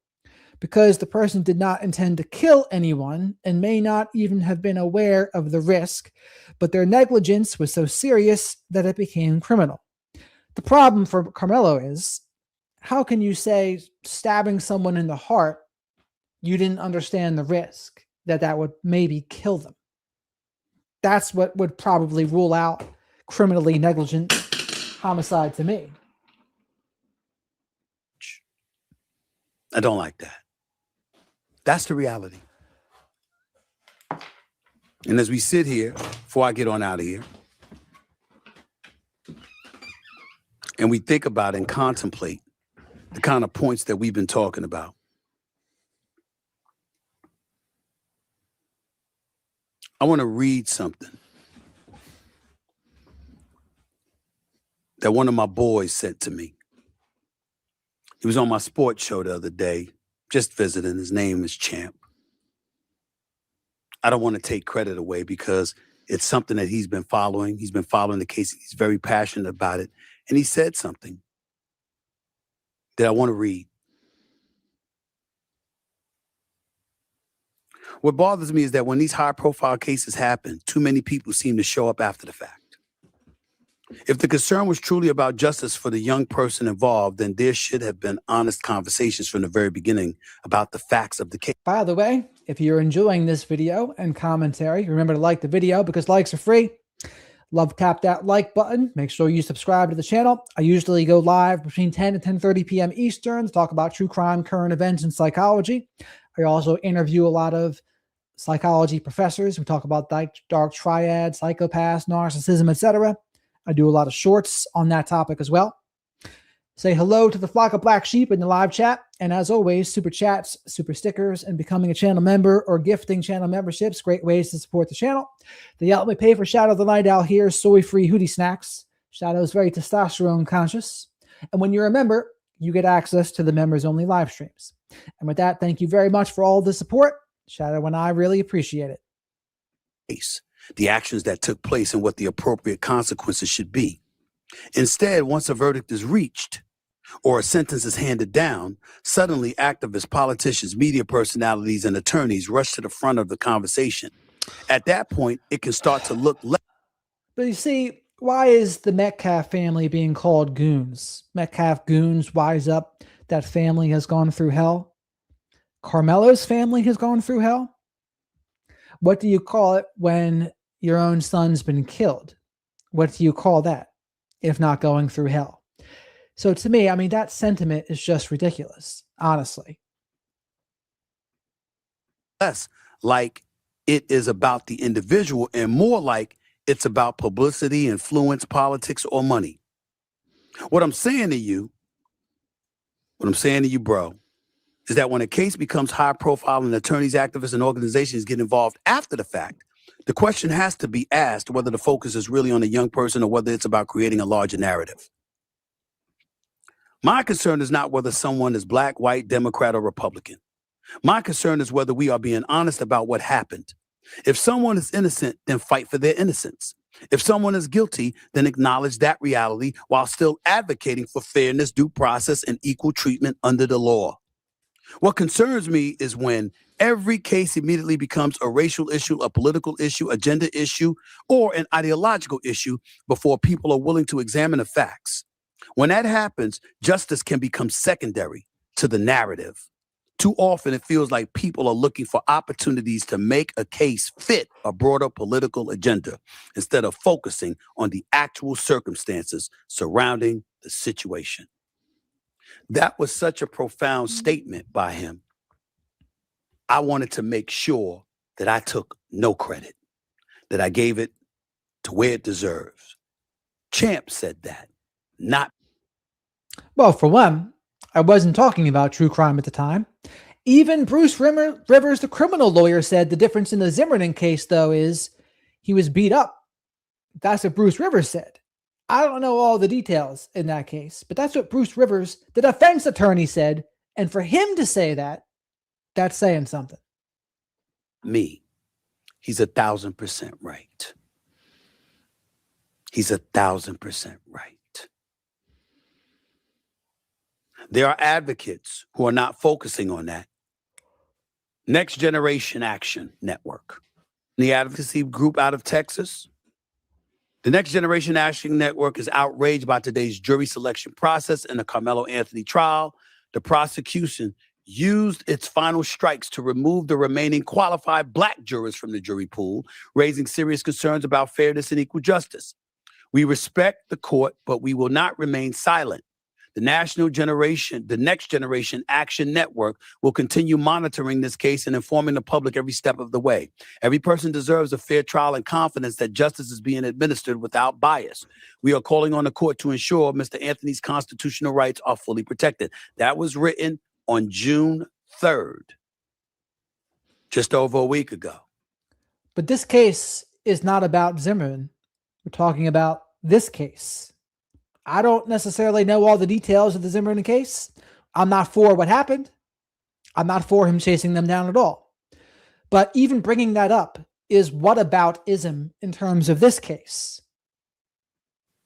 because the person did not intend to kill anyone and may not even have been aware of the risk, but their negligence was so serious that it became criminal. The problem for Karmelo is, how can you say stabbing someone in the heart, you didn't understand the risk that would maybe kill them? That's what would probably rule out criminally negligent homicide to me. I don't like that. That's the reality. And as we sit here, before I get on out of here, and we think about and contemplate the kind of points that we've been talking about, I want to read something that one of my boys sent to me. He was on my sports show the other day, just visiting. His name is Champ. I don't want to take credit away because it's something that he's been following. He's been following the case. He's very passionate about it. And he said something that I want to read. What bothers me is that when these high-profile cases happen, too many people seem to show up after the fact. If the concern was truly about justice for the young person involved, then there should have been honest conversations from the very beginning about the facts of the case. By the way, if you're enjoying this video and commentary, remember to like the video because likes are free. Love tap that like button. Make sure you subscribe to the channel. I usually go live between 10 and 10:30 p.m. Eastern to talk about true crime, current events, and psychology. I also interview a lot of psychology professors who talk about dark triad, psychopaths, narcissism, etc. I do a lot of shorts on that topic as well. Say hello to the flock of black sheep in the live chat. And as always, super chats, super stickers, and becoming a channel member or gifting channel memberships, great ways to support the channel. They help me pay for Shadow the Night Owl here, soy-free hoodie snacks. Shadow's very testosterone conscious. And when you're a member, you get access to the members only live streams. And with that, thank you very much for all the support. Shadow and I really appreciate it. The actions that took place and what the appropriate consequences should be. Instead, once a verdict is reached or a sentence is handed down, suddenly activists, politicians, media personalities, and attorneys rush to the front of the conversation. At that point, it can start to look less. But you see, why is the Metcalf family being called goons? Metcalf goons, wise up. That family has gone through hell. Karmelo's family has gone through hell. What do you call it when your own son's been killed? What do you call that, if not going through hell? So to me, I mean, that sentiment is just ridiculous, honestly. Less like it is about the individual and more like it's about publicity, influence, politics, or money. What I'm saying to you, bro, is that when a case becomes high profile and attorneys, activists, and organizations get involved after the fact, the question has to be asked whether the focus is really on a young person or whether it's about creating a larger narrative. My concern is not whether someone is black, white, Democrat, or Republican. My concern is whether we are being honest about what happened. If someone is innocent, then fight for their innocence. If someone is guilty, then acknowledge that reality while still advocating for fairness, due process, and equal treatment under the law. What concerns me is when every case immediately becomes a racial issue, a political issue, a gender issue, or an ideological issue before people are willing to examine the facts. When that happens, justice can become secondary to the narrative. Too often, it feels like people are looking for opportunities to make a case fit a broader political agenda instead of focusing on the actual circumstances surrounding the situation. That was such a profound statement by him. I wanted to make sure that I took no credit, that I gave it to where it deserves. Champ said that, not. Well, for one, I wasn't talking about true crime at the time. Even Bruce Rivers, the criminal lawyer, said the difference in the Zimmerman case, though, is he was beat up. That's what Bruce Rivers said. I don't know all the details in that case, but that's what Bruce Rivers, the defense attorney, said. And for him to say that, that's saying something. Me. He's 1,000% right. He's 1,000% right. There are advocates who are not focusing on that. Next Generation Action Network, the advocacy group out of Texas. The Next Generation Action Network is outraged by today's jury selection process in the Karmelo Anthony trial. The prosecution used its final strikes to remove the remaining qualified black jurors from the jury pool, raising serious concerns about fairness and equal justice. We respect the court, but we will not remain silent. The Next Generation Action Network will continue monitoring this case and informing the public every step of the way. Every person deserves a fair trial and confidence that justice is being administered without bias. We are calling on the court to ensure Mr. Anthony's constitutional rights are fully protected. That was written on June 3rd, just over a week ago. But this case is not about Zimmerman. We're talking about this case. I don't necessarily know all the details of the Zimmerman case. I'm not for what happened. I'm not for him chasing them down at all. But even bringing that up is whataboutism in terms of this case.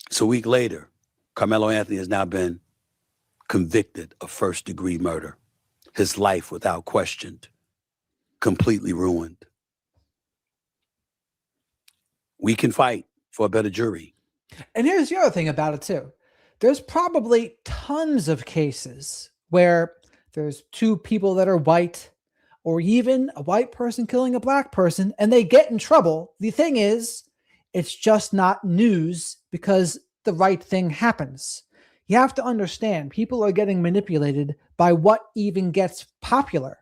So a week later, Karmelo Anthony has now been convicted of first-degree murder. His life, without question, completely ruined. We can fight for a better jury. And here's the other thing about it, too. There's probably tons of cases where there's two people that are white, or even a white person killing a black person, and they get in trouble. The thing is, it's just not news because the right thing happens. You have to understand, people are getting manipulated by what even gets popular.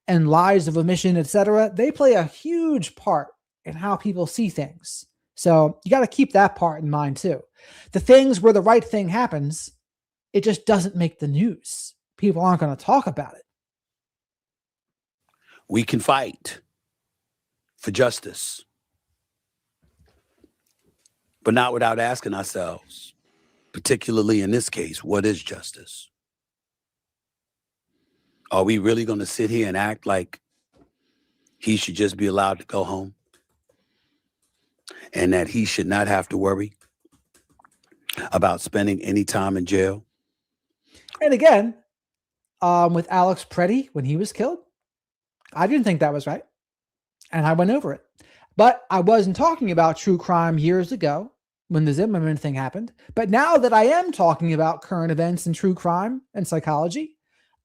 And lies of omission, etc., they play a huge part in how people see things. So you got to keep that part in mind too. The things where the right thing happens, it just doesn't make the news. People aren't going to talk about it. We can fight for justice. but not without asking ourselves, particularly in this case, what is justice? Are we really going to sit here and act like he should just be allowed to go home and that he should not have to worry about spending any time in jail? And again, with Alex Preddy when he was killed, I didn't think that was right. And I went over it. But I wasn't talking about true crime years ago when the Zimmerman thing happened. But now that I am talking about current events and true crime and psychology,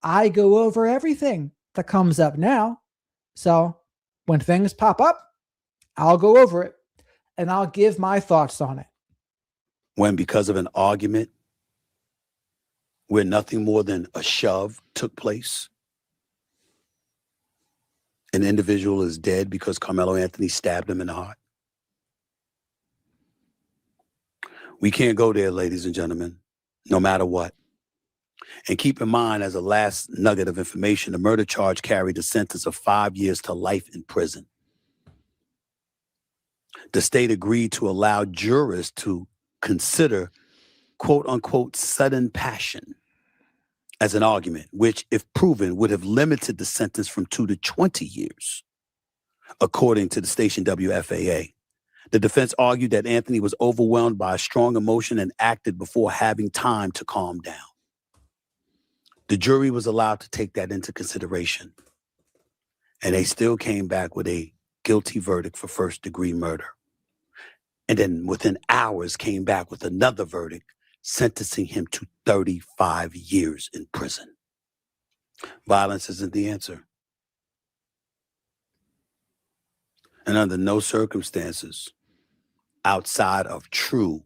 I go over everything that comes up now. So when things pop up, I'll go over it and I'll give my thoughts on it. When, because of an argument where nothing more than a shove took place, an individual is dead because Karmelo Anthony stabbed him in the heart. We can't go there, ladies and gentlemen, no matter what. And keep in mind, as a last nugget of information, the murder charge carried a sentence of 5 years to life in prison. The state agreed to allow jurors to consider, quote unquote, sudden passion as an argument, which, if proven, would have limited the sentence from 2 to 20 years, according to the station WFAA. The defense argued that Anthony was overwhelmed by a strong emotion and acted before having time to calm down. The jury was allowed to take that into consideration, and they still came back with a guilty verdict for first-degree murder. And then within hours came back with another verdict, sentencing him to 35 years in prison. Violence isn't the answer. And under no circumstances, outside of true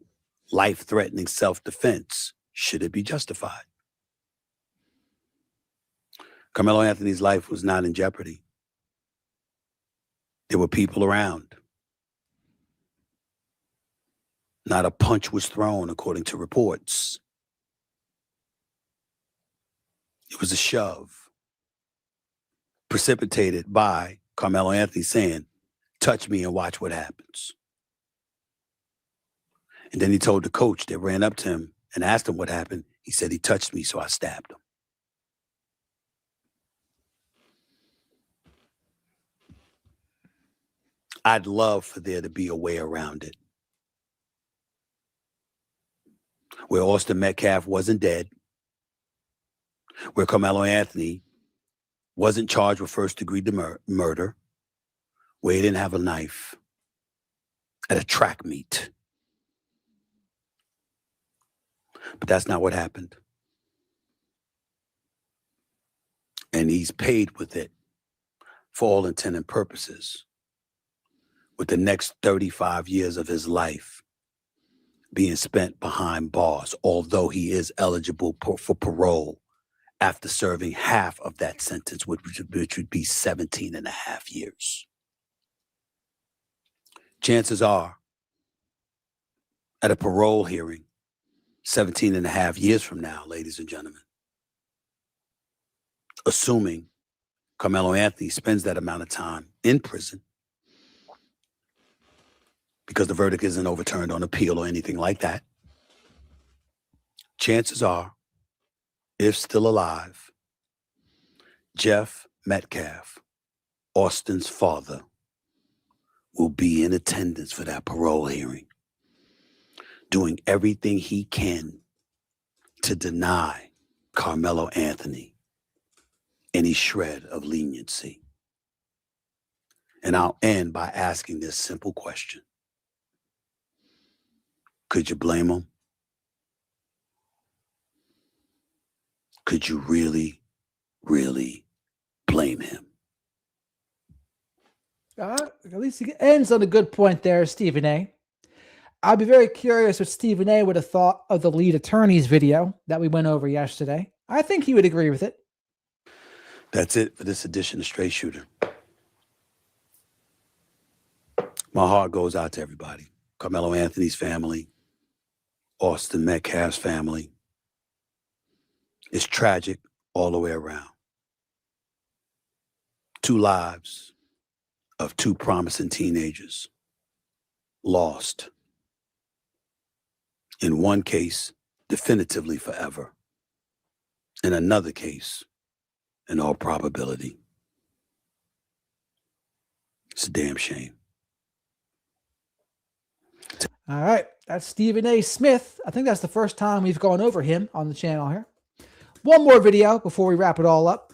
life-threatening self-defense, should it be justified. Karmelo Anthony's life was not in jeopardy. There were people around. Not a punch was thrown, according to reports. It was a shove precipitated by Karmelo Anthony saying, "Touch me and watch what happens." And then he told the coach that ran up to him and asked him what happened. He said, "He touched me, so I stabbed him." I'd love for there to be a way around it, where Austin Metcalf wasn't dead, where Karmelo Anthony wasn't charged with first-degree murder, where he didn't have a knife at a track meet. But that's not what happened. And he's paid with it for all intent and purposes, with the next 35 years of his life being spent behind bars, although he is eligible for parole after serving half of that sentence, which would be 17 and a half years. Chances are, at a parole hearing, 17 and a half years from now, ladies and gentlemen, assuming Karmelo Anthony spends that amount of time in prison, because the verdict isn't overturned on appeal or anything like that, chances are, if still alive, Jeff Metcalf, Austin's father, will be in attendance for that parole hearing, doing everything he can to deny Karmelo Anthony any shred of leniency. And I'll end by asking this simple question. Could you blame him? Could you really, really blame him? At least he ends on a good point there, Stephen A. I'd be very curious what Stephen A would have thought of the lead attorney's video that we went over yesterday. I think he would agree with it. That's it for this edition of Straight Shooter. My heart goes out to everybody. Karmelo Anthony's family, Austin Metcalf's family. It's tragic all the way around. 2 lives of 2 promising teenagers lost In one case, definitively forever. In another case, in all probability. It's a damn shame. All right, that's Stephen A. Smith. I think that's the first time we've gone over him on the channel here. One more video before we wrap it all up.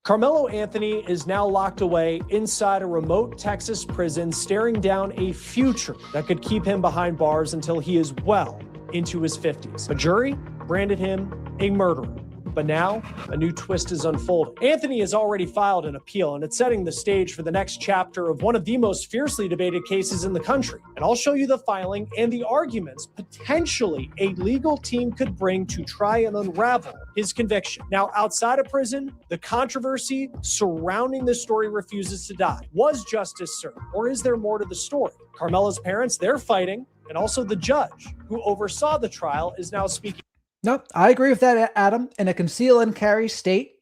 Karmelo Anthony is now locked away inside a remote Texas prison, staring down a future that could keep him behind bars until he is well into his 50s. A jury branded him a murderer. But now, a new twist is unfolding. Anthony has already filed an appeal, and it's setting the stage for the next chapter of one of the most fiercely debated cases in the country. And I'll show you the filing and the arguments potentially a legal team could bring to try and unravel his conviction. Now, outside of prison, the controversy surrounding this story refuses to die. Was justice served, or is there more to the story? Karmelo's parents, they're fighting, and also the judge who oversaw the trial is now speaking. Nope, I agree with that, Adam. In a conceal and carry state,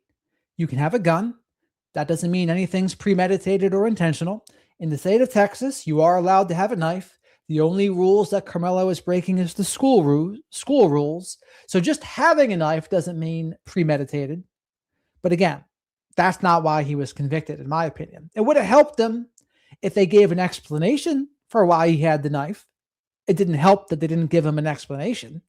you can have a gun. That doesn't mean anything's premeditated or intentional. In the state of Texas, you are allowed to have a knife. The only rules that Karmelo is breaking is the school rules. So just having a knife doesn't mean premeditated. But again, that's not why he was convicted, in my opinion. It would have helped him if they gave an explanation for why he had the knife. It didn't help that they didn't give him an explanation.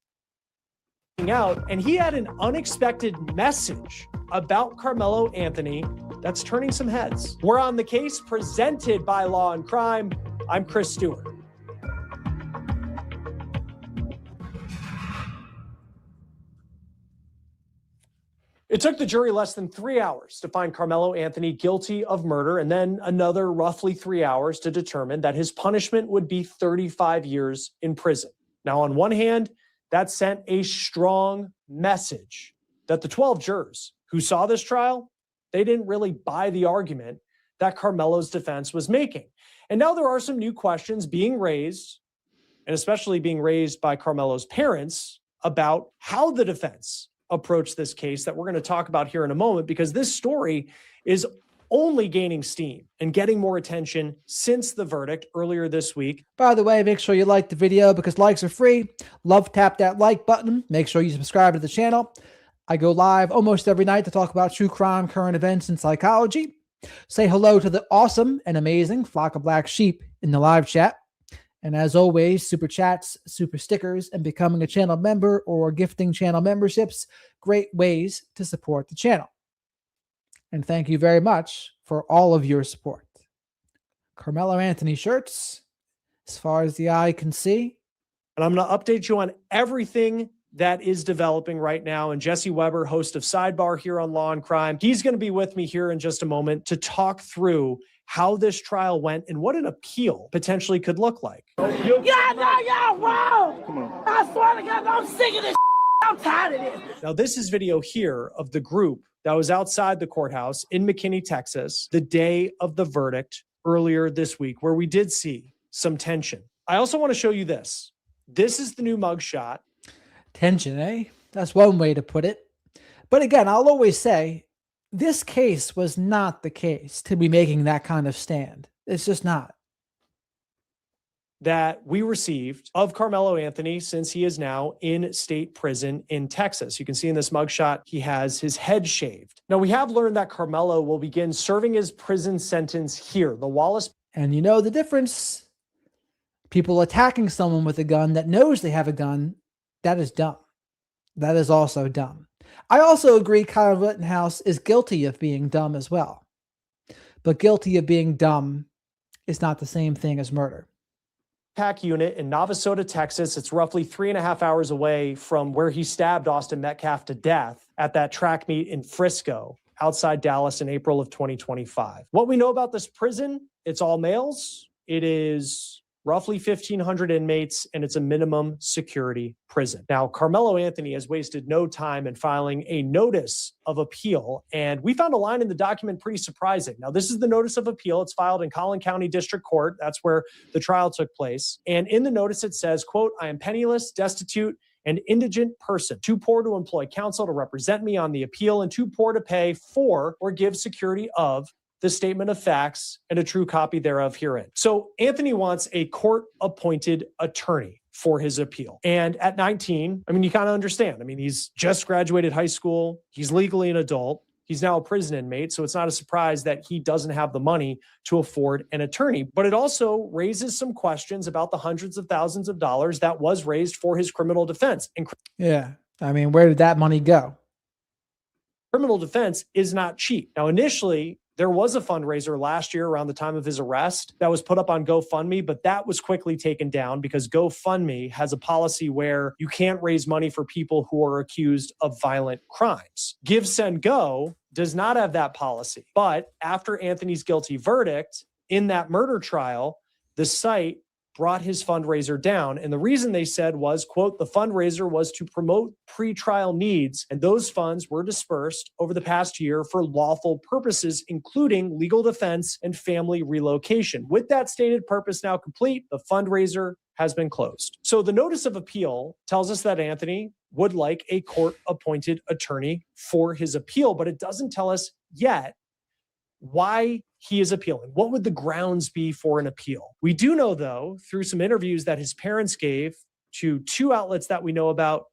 Out, and he had an unexpected message about Karmelo Anthony that's turning some heads. We're on the case presented by Law and Crime. I'm Chris Stewart. It took the jury less than 3 hours to find Karmelo Anthony guilty of murder, and then another roughly 3 hours to determine that his punishment would be 35 years in prison. Now, on one hand, that sent a strong message that the 12 jurors who saw this trial, they didn't really buy the argument that Karmelo's defense was making. And now there are some new questions being raised, and especially being raised by Karmelo's parents, about how the defense approached this case that we're going to talk about here in a moment, because this story is only gaining steam and getting more attention since the verdict earlier this week. By the way, make sure you like the video because likes are free. Tap that like button. Make sure you subscribe to the channel. I go live almost every night to talk about true crime, current events, and psychology. Say hello to the awesome and amazing flock of black sheep in the live chat. And as always, super chats, super stickers, and becoming a channel member or gifting channel memberships, great ways to support the channel. And thank you very much for all of your support. Karmelo Anthony shirts, as far as the eye can see. And I'm going to update you on everything that is developing right now. And Jesse Weber, host of Sidebar here on Law and Crime, he's going to be with me here in just a moment to talk through how this trial went and what an appeal potentially could look like. Y'all know y'all wrong. I swear to God, I'm sick of this. I'm tired of this. Now, this is video here of the group that was outside the courthouse in McKinney, Texas, the day of the verdict earlier this week, where we did see some tension. I also want to show you this. This is the new mugshot. Tension, eh? That's one way to put it. But again, I'll always say, this case was not the case to be making that kind of stand. It's just not. That we received of Karmelo Anthony since he is now in state prison in Texas. You can see in this mugshot, he has his head shaved. Now, we have learned that Karmelo will begin serving his prison sentence here, the Wallace. And you know the difference. People attacking someone with a gun that knows they have a gun, that is dumb. That is also dumb. I also agree Kyle Rittenhouse is guilty of being dumb as well. But guilty of being dumb is not the same thing as murder. Pack unit in Navasota, Texas. It's roughly 3.5 hours away from where he stabbed Austin Metcalf to death at that track meet in Frisco outside Dallas in April of 2025. What we know about this prison, it's all males. It is roughly 1,500 inmates, and it's a minimum security prison. Now, Karmelo Anthony has wasted no time in filing a notice of appeal, and we found a line in the document pretty surprising. Now, this is the notice of appeal. It's filed in Collin County District Court. That's where the trial took place. And in the notice, it says, quote, "I am penniless, destitute, and indigent person, too poor to employ counsel to represent me on the appeal, and too poor to pay for or give security of the statement of facts and a true copy thereof herein. So Anthony wants a court-appointed attorney for his appeal. And at 19, I mean, you kind of understand. I mean, he's just graduated high school. He's legally an adult. He's now a prison inmate. So it's not a surprise that he doesn't have the money to afford an attorney. But it also raises some questions about the hundreds of thousands of dollars that was raised for his criminal defense. And Yeah. I mean, where did that money go? criminal defense is not cheap. Now, initially, there was a fundraiser last year around the time of his arrest that was put up on GoFundMe, but that was quickly taken down because GoFundMe has a policy where you can't raise money for people who are accused of violent crimes. Give, Send, Go does not have that policy. But after Anthony's guilty verdict in that murder trial, the site brought his fundraiser down. And the reason they said was, quote, the fundraiser was to promote pretrial needs, and those funds were dispersed over the past year for lawful purposes, including legal defense and family relocation. With that stated purpose now complete, the fundraiser has been closed. So the notice of appeal tells us that Anthony would like a court-appointed attorney for his appeal, but it doesn't tell us yet why he is appealing. What would the grounds be for an appeal? We do know, though, through some interviews that his parents gave to two outlets that we know about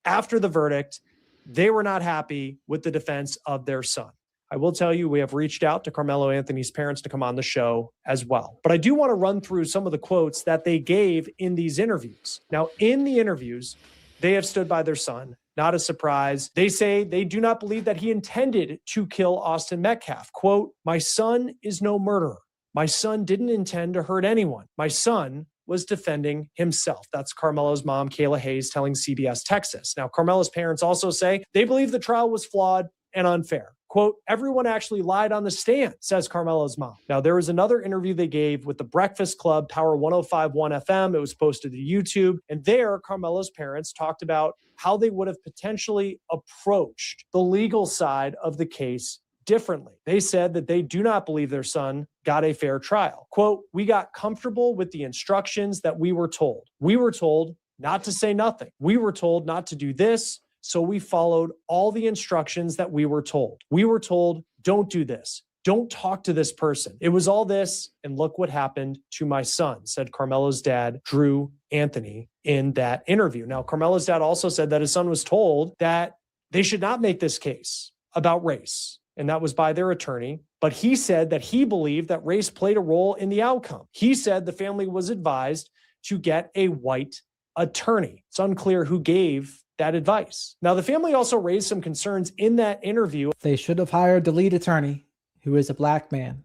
after the verdict, they were not happy with the defense of their son. I will tell you, we have reached out to Karmelo Anthony's parents to come on the show as well. But I do want to run through some of the quotes that they gave in these interviews. Now, in the interviews, they have stood by their son. Not a surprise. They say they do not believe that he intended to kill Austin Metcalf. Quote, my son is no murderer. My son didn't intend to hurt anyone. My son was defending himself. That's Karmelo's mom, Kayla Hayes, telling CBS Texas. Now, Karmelo's parents also say they believe the trial was flawed and unfair. Quote, everyone actually lied on the stand, says Karmelo's mom. Now, there was another interview they gave with the Breakfast Club, Power 105.1 FM. It was posted to YouTube. And there, Karmelo's parents talked about how they would have potentially approached the legal side of the case differently. They said that they do not believe their son got a fair trial. Quote, we got comfortable with the instructions that we were told. We were told not to say nothing. We were told not to do this. So we followed all the instructions that we were told. We were told, don't do this. Don't talk to this person. It was all this, and look what happened to my son, said Karmelo's dad, Drew Anthony, in that interview. Now, Karmelo's dad also said that his son was told that they should not make this case about race, and that was by their attorney. But he said that he believed that race played a role in the outcome. He said the family was advised to get a white attorney. It's unclear who gave that advice. Now, the family also raised some concerns in that interview. They should have hired the lead attorney, who is a black man.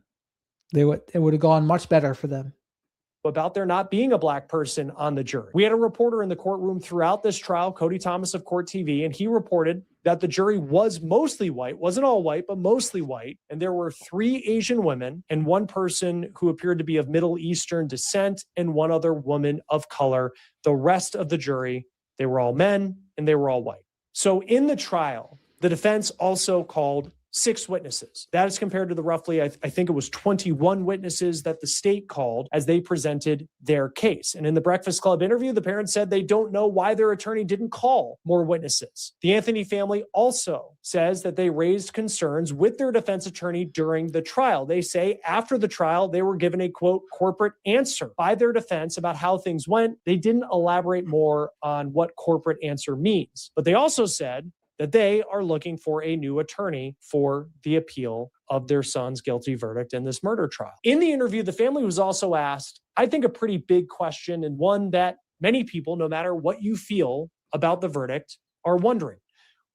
It would have gone much better for them. About there not being a black person on the jury. We had a reporter in the courtroom throughout this trial, Cody Thomas of Court TV, and he reported that the jury was mostly white, wasn't all white, but mostly white. And there were 3 Asian women and one person who appeared to be of Middle Eastern descent and one other woman of color. The rest of the jury, they were all men and they were all white. So in the trial, the defense also called 6 witnesses. That is compared to the roughly, I think it was 21 witnesses that the state called as they presented their case. And in the Breakfast Club interview, the parents said they don't know why their attorney didn't call more witnesses. The Anthony family also says that they raised concerns with their defense attorney during the trial. They say after the trial, they were given a, quote, corporate answer by their defense about how things went. They didn't elaborate more on what corporate answer means. But they also said that they are looking for a new attorney for the appeal of their son's guilty verdict in this murder trial. In the interview, the family was also asked, I think, a pretty big question, and one that many people, no matter what you feel about the verdict, are wondering.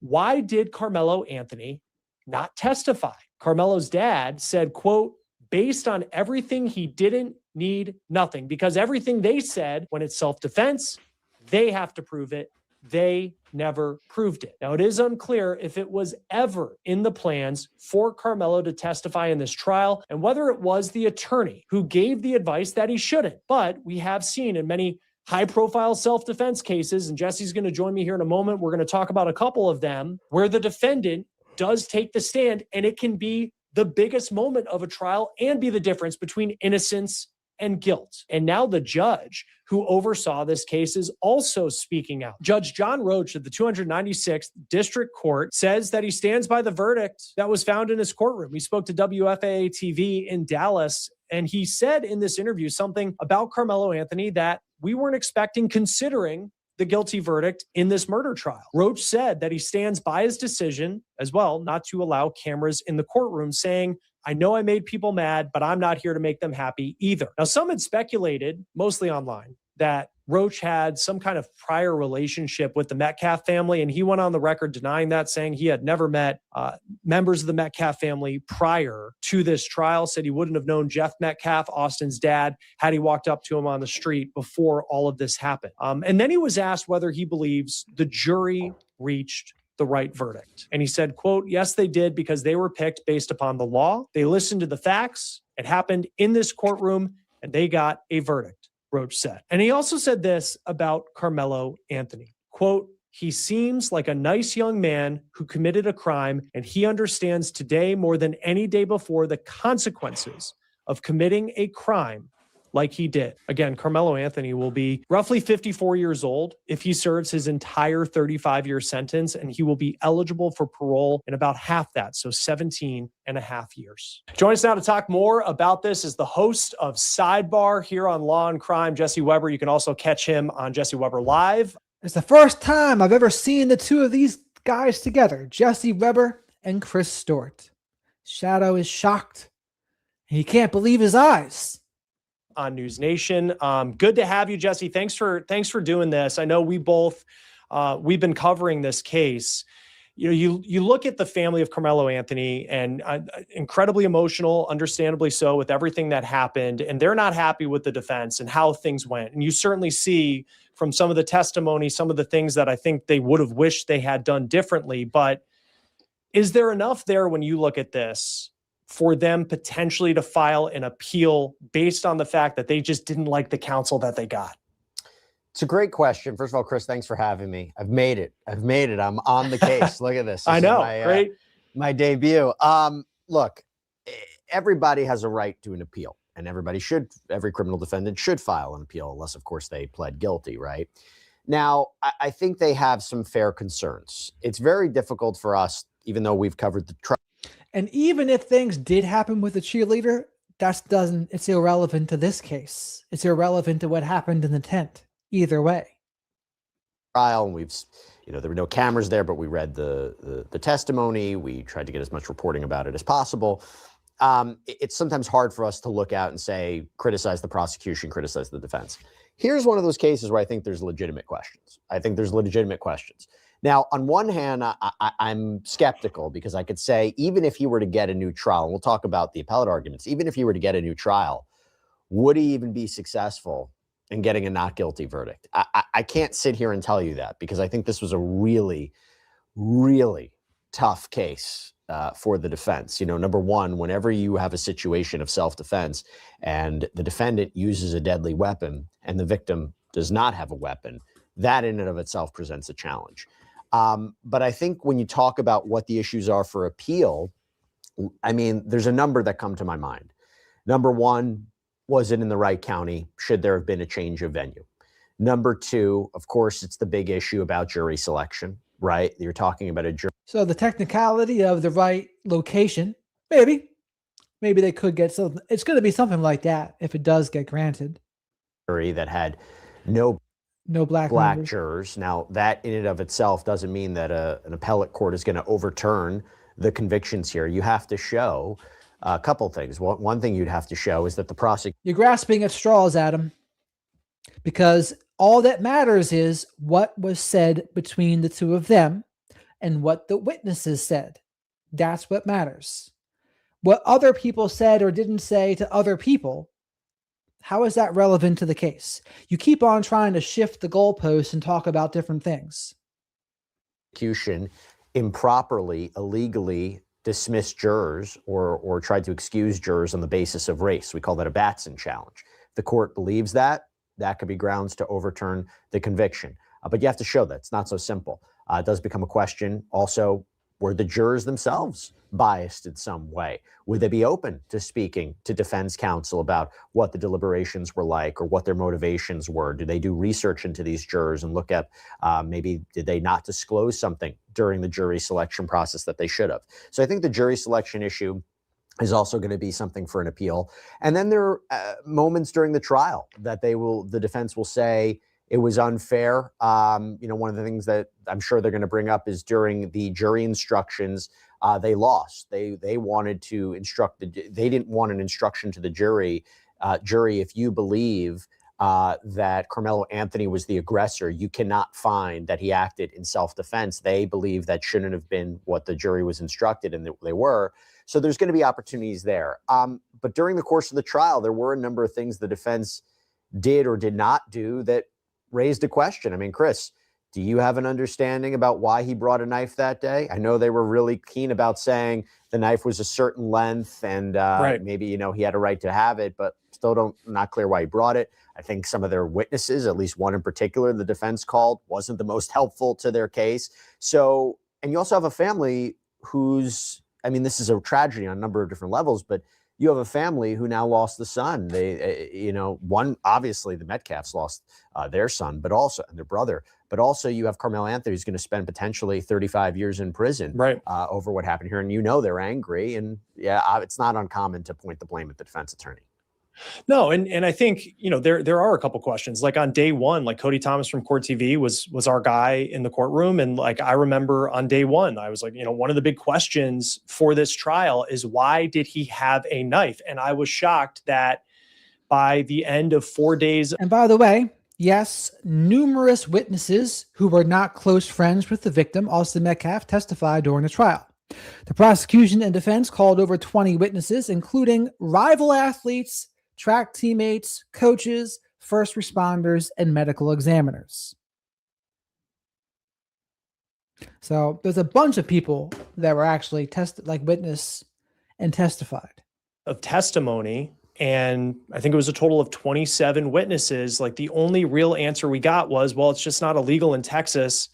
Why did Karmelo Anthony not testify? Karmelo's dad said, quote, based on everything, he didn't need nothing, because everything they said when it's self-defense, they have to prove it. They never proved it. Now, it is unclear if it was ever in the plans for Karmelo to testify in this trial and whether it was the attorney who gave the advice that he shouldn't. But we have seen in many high-profile self-defense cases, and Jesse's going to join me here in a moment, we're going to talk about a couple of them, where the defendant does take the stand, and it can be the biggest moment of a trial and be the difference between innocence and guilt. And now the judge who oversaw this case is also speaking out. Judge John Roach of the 296th District Court says that he stands by the verdict that was found in his courtroom. He spoke to WFAA TV in Dallas, and he said in this interview something about Karmelo Anthony that we weren't expecting, considering the guilty verdict in this murder trial. Roach said that he stands by his decision as well not to allow cameras in the courtroom, saying, I know I made people mad, but I'm not here to make them happy either. Now, some had speculated, mostly online, that Roach had some kind of prior relationship with the Metcalf family, and he went on the record denying that, saying he had never met members of the Metcalf family prior to this trial, said he wouldn't have known Jeff Metcalf, Austin's dad, had he walked up to him on the street before all of this happened. And then he was asked whether he believes the jury reached the right verdict. And he said, quote, yes, they did, because they were picked based upon the law. They listened to the facts. It happened in this courtroom, and they got a verdict, Roach said. And he also said this about Karmelo Anthony, quote, he seems like a nice young man who committed a crime, and he understands today more than any day before the consequences of committing a crime like he did. Again, Karmelo Anthony will be roughly 54 years old if he serves his entire 35-year sentence, and he will be eligible for parole in about half that, so 17 and a half years. Join us now to talk more about this is the host of Sidebar here on Law and Crime, Jesse Weber. You can also catch him on Jesse Weber Live. It's the first time I've ever seen the two of these guys together, Jesse Weber and Chris Stewart. Shadow is shocked. He can't believe his eyes. On News Nation. Good to have you, Jesse. Thanks for doing this. I know we've been covering this case. You look at the family of Karmelo Anthony, and incredibly emotional, understandably so, with everything that happened, and they're not happy with the defense and how things went. And you certainly see from some of the testimony, some of the things that I think they would have wished they had done differently. But is there enough there when you look at this for them potentially to file an appeal based on the fact that they just didn't like the counsel that they got? It's a great question. First of all, Chris, thanks for having me. I've made it. I'm on the case. Look at this. I know. Great. My debut. Look, everybody has a right to an appeal, and every criminal defendant should file an appeal, unless, of course, they pled guilty, right? Now, I think they have some fair concerns. It's very difficult for us, even though we've covered the trial. And even if things did happen with the cheerleader, it's irrelevant to this case. It's irrelevant to what happened in the tent. Either way. Trial, and there were no cameras there, but we read the testimony. We tried to get as much reporting about it as possible. It's sometimes hard for us to look out and say, criticize the prosecution, criticize the defense. Here's one of those cases where I think there's legitimate questions. Now, on one hand, I'm skeptical, because I could say, even if he were to get a new trial, and we'll talk about the appellate arguments, even if he were to get a new trial, would he even be successful in getting a not guilty verdict? I can't sit here and tell you that, because I think this was a really, really tough case for the defense. Number one, whenever you have a situation of self-defense and the defendant uses a deadly weapon and the victim does not have a weapon, that in and of itself presents a challenge. But I think when you talk about what the issues are for appeal, there's a number that come to my mind. Number one, was it in the right county? Should there have been a change of venue? Number two, of course, it's the big issue about jury selection, right? You're talking about a jury. So the technicality of the right location, maybe they could get something. It's going to be something like that if it does get granted. Jury that had no black jurors. Now, that in and of itself doesn't mean that an appellate court is going to overturn the convictions here. You have to show a couple things. One thing you'd have to show is that the prosecutor... You're grasping at straws, Adam, because all that matters is what was said between the two of them and what the witnesses said. That's what matters. What other people said or didn't say to other people, how is that relevant to the case? You keep on trying to shift the goalposts and talk about different things. Prosecution improperly, illegally dismissed jurors or tried to excuse jurors on the basis of race. We call that a Batson challenge. If the court believes that could be grounds to overturn the conviction. But you have to show that. It's not so simple. It does become a question also Were the jurors themselves biased in some way? Would they be open to speaking to defense counsel about what the deliberations were like or what their motivations were? Do they do research into these jurors and look at maybe did they not disclose something during the jury selection process that they should have? So I think the jury selection issue is also going to be something for an appeal. And then there are moments during the trial that the defense will say it was unfair. One of the things that I'm sure they're going to bring up is during the jury instructions, they lost. They wanted to instruct they didn't want an instruction to the jury. If you believe that Karmelo Anthony was the aggressor, you cannot find that he acted in self-defense. They believe that shouldn't have been what the jury was instructed, and they were. So there's going to be opportunities there. But during the course of the trial, there were a number of things the defense did or did not do that raised a question. I mean, Chris, do you have an understanding about why he brought a knife that day? I know they were really keen about saying the knife was a certain length and maybe, he had a right to have it, but still not clear why he brought it. I think some of their witnesses, at least one in particular, the defense called, wasn't the most helpful to their case. So, and you also have a family this is a tragedy on a number of different levels, but you have a family who now lost the son. They, one, obviously the Metcalfs lost their son, but also, and their brother, but also you have Karmelo Anthony who's going to spend potentially 35 years in prison over what happened here. And they're angry. And it's not uncommon to point the blame at the defense attorney. No, and I think, there are a couple questions. Like on day one, like Cody Thomas from Court TV was our guy in the courtroom. And like, I remember on day one, I was like, one of the big questions for this trial is why did he have a knife? And I was shocked that by the end of 4 days. And by the way, yes, numerous witnesses who were not close friends with the victim, Austin Metcalf, testified during the trial. The prosecution and defense called over 20 witnesses, including rival athletes, track teammates, coaches, first responders, and medical examiners. So there's a bunch of people that were actually witness and testified. Of testimony, and I think it was a total of 27 witnesses. Like the only real answer we got was, well, it's just not illegal in Texas.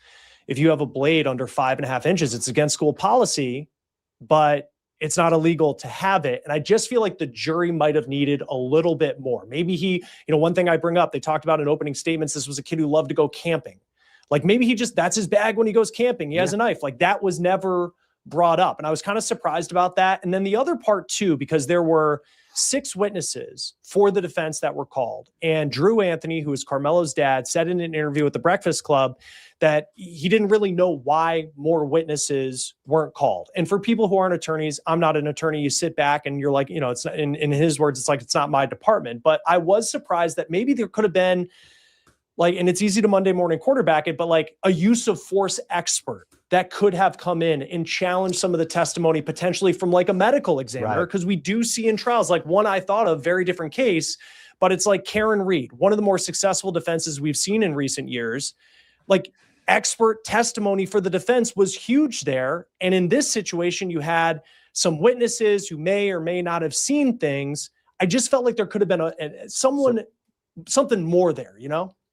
If you have a blade under 5.5 inches, it's against school policy, but it's not illegal to have it. And I just feel like the jury might have needed a little bit more. Maybe one thing I bring up, they talked about in opening statements, this was a kid who loved to go camping. Like maybe that's his bag when he goes camping. He has a knife. Like that was never brought up. And I was kind of surprised about that. And then the other part too, because there were 6 witnesses for the defense that were called. And Drew Anthony, who is Karmelo's dad, said in an interview with the Breakfast Club that he didn't really know why more witnesses weren't called. And for people who aren't attorneys, I'm not an attorney. You sit back and you're like, it's not, in his words, it's like, it's not my department. But I was surprised that maybe there could have been and it's easy to Monday morning quarterback it, but like a use of force expert that could have come in and challenged some of the testimony potentially from like a medical examiner. Because we do see in trials, like one I thought of, very different case, but it's like Karen Reed, one of the more successful defenses we've seen in recent years. Like expert testimony for the defense was huge there. And in this situation, you had some witnesses who may or may not have seen things. I just felt like there could have been something more there,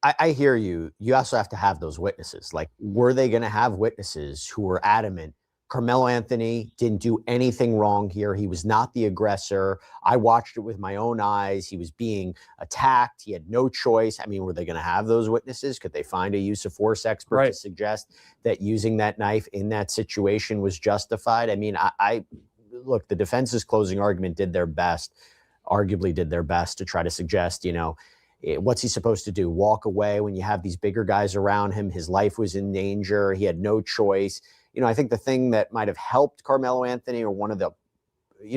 I hear you. You also have to have those witnesses. Like, were they going to have witnesses who were adamant? Karmelo Anthony didn't do anything wrong here. He was not the aggressor. I watched it with my own eyes. He was being attacked. He had no choice. I mean, were they going to have those witnesses? Could they find a use of force expert to suggest that using that knife in that situation was justified? I mean, I look, the defense's closing argument arguably did their best to try to suggest, what's he supposed to do? Walk away when you have these bigger guys around him? His life was in danger. He had no choice. I think the thing that might have helped Karmelo Anthony, or one of the,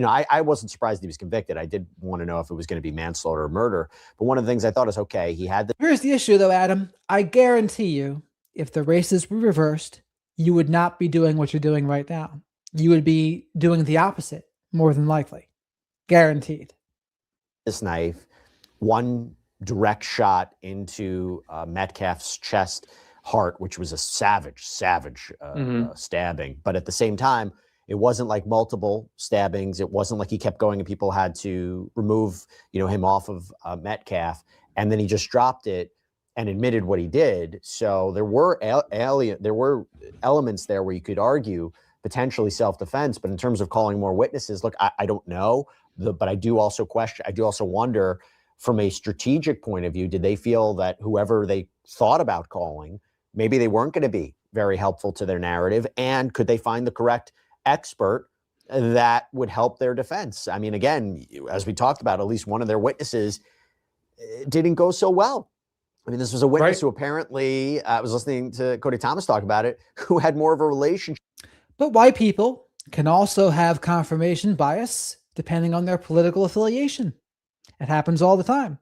I wasn't surprised he was convicted. I did want to know if it was going to be manslaughter or murder. But one of the things I thought is, okay, he had Here's the issue though, Adam. I guarantee you, if the races were reversed, you would not be doing what you're doing right now. You would be doing the opposite, more than likely. Guaranteed. This knife, one direct shot into Metcalf's chest, heart, which was a savage stabbing. But at the same time, it wasn't like multiple stabbings. It wasn't like he kept going and people had to remove, him off of Metcalf. And then he just dropped it and admitted what he did. So there were elements there where you could argue potentially self-defense. But in terms of calling more witnesses, look, I don't know. But I do also wonder, from a strategic point of view, did they feel that whoever they thought about calling, maybe they weren't going to be very helpful to their narrative? And could they find the correct expert that would help their defense? I mean, again, as we talked about, at least one of their witnesses didn't go so well. I mean, this was a witness who apparently, I was listening to Cody Thomas talk about it, who had more of a relationship. But white people can also have confirmation bias depending on their political affiliation. It happens all the time.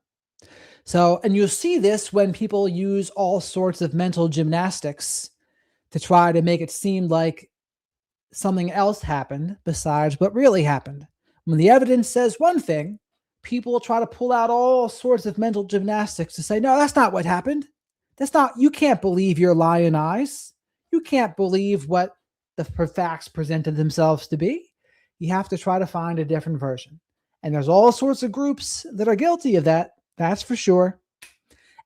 So, and you'll see this when people use all sorts of mental gymnastics to try to make it seem like something else happened besides what really happened. When the evidence says one thing, people will try to pull out all sorts of mental gymnastics to say, no, that's not what happened. You can't believe your lying eyes. You can't believe what the facts presented themselves to be. You have to try to find a different version. And there's all sorts of groups that are guilty of that. That's for sure.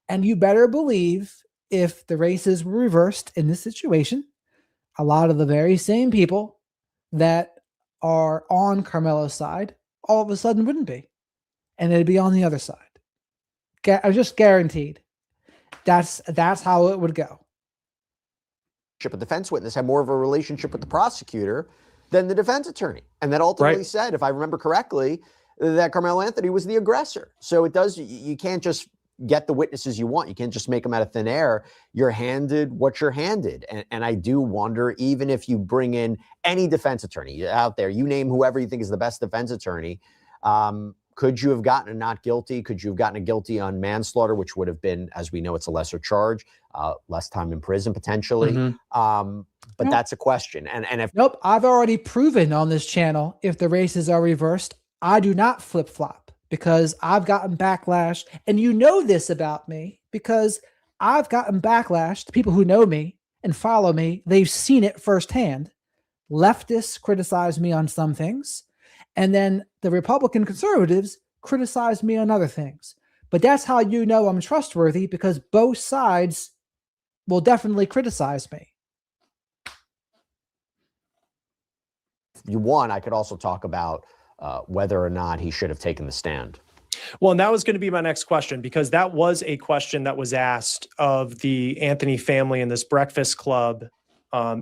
And you better believe if the races were reversed in this situation, a lot of the very same people that are on Karmelo's side all of a sudden wouldn't be. And it'd be on the other side. Just guaranteed. That's how it would go. A defense witness had more of a relationship with the prosecutor than the defense attorney. And that ultimately said, if I remember correctly, that Karmelo Anthony was the aggressor. So you can't just get the witnesses you want. You can't just make them out of thin air. You're handed what you're handed. And I do wonder, even if you bring in any defense attorney out there, you name whoever you think is the best defense attorney, could you have gotten a not guilty? Could you have gotten a guilty on manslaughter, which would have been, as we know, it's a lesser charge, less time in prison potentially. But that's a question. And if I've already proven on this channel, if the races are reversed, I do not flip-flop because I've gotten backlash. And you know this about me because I've gotten backlash to people who know me and follow me. They've seen it firsthand. Leftists criticize me on some things. And then the Republican conservatives criticize me on other things. But that's how you know I'm trustworthy, because both sides will definitely criticize me. If you want, I could also talk about whether or not he should have taken the stand. Well, and that was going to be my next question, because that was a question that was asked of the Anthony family in this Breakfast Club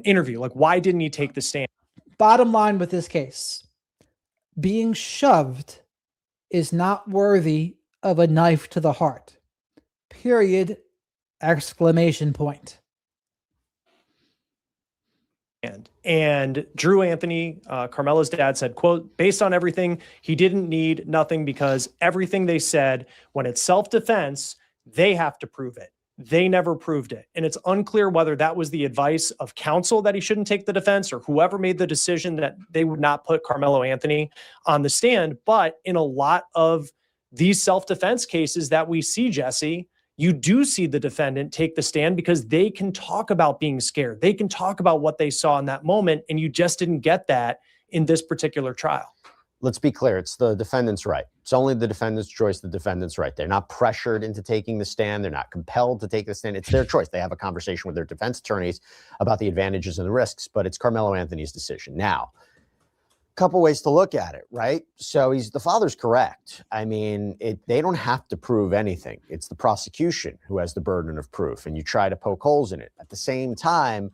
interview. Like, why didn't he take the stand? Bottom line with this case, being shoved is not worthy of a knife to the heart. Period. Exclamation point. And Drew Anthony, Karmelo's dad, said, quote, based on everything, he didn't need nothing because everything they said, when it's self-defense, they have to prove it. They never proved it. And it's unclear whether that was the advice of counsel that he shouldn't take the defense, or whoever made the decision that they would not put Karmelo Anthony on the stand. But in a lot of these self-defense cases that we see, Jesse, you do see the defendant take the stand because they can talk about being scared. They can talk about what they saw in that moment, and you just didn't get that in this particular trial. Let's be clear. It's the defendant's right. It's only the defendant's choice, the defendant's right. They're not pressured into taking the stand. They're not compelled to take the stand. It's their choice. They have a conversation with their defense attorneys about the advantages and the risks, but it's Karmelo Anthony's decision. Now, couple ways to look at it, right? So the father's correct. I mean, they don't have to prove anything. It's the prosecution who has the burden of proof, and you try to poke holes in it. At the same time,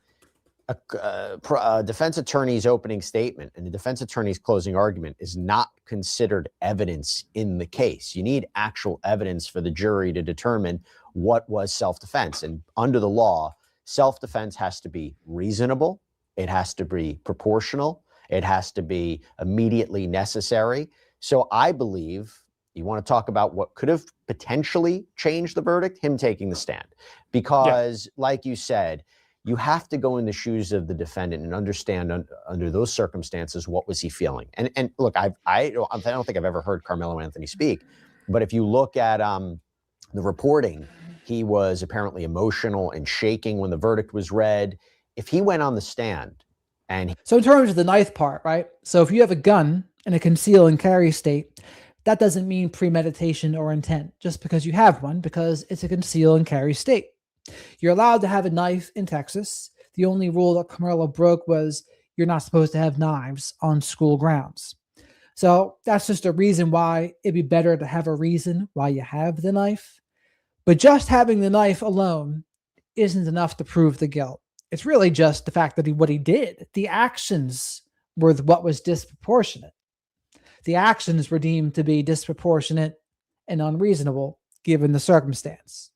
a defense attorney's opening statement and the defense attorney's closing argument is not considered evidence in the case. You need actual evidence for the jury to determine what was self-defense. And under the law, self-defense has to be reasonable. It has to be proportional. It has to be immediately necessary. So I believe, you want to talk about what could have potentially changed the verdict, him taking the stand. Because like you said, you have to go in the shoes of the defendant and understand under those circumstances, what was he feeling? And look, I don't think I've ever heard Karmelo Anthony speak, but if you look at the reporting, he was apparently emotional and shaking when the verdict was read. If he went on the stand and... So in terms of the knife part, right? So if you have a gun in a conceal and carry state, that doesn't mean premeditation or intent just because you have one, because it's a conceal and carry state. You're allowed to have a knife in Texas. The only rule that Karmelo broke was you're not supposed to have knives on school grounds. So that's just a reason why it'd be better to have a reason why you have the knife. But just having the knife alone isn't enough to prove the guilt. It's really just the fact that what he did, the actions were what was disproportionate. The actions were deemed to be disproportionate and unreasonable given the circumstance.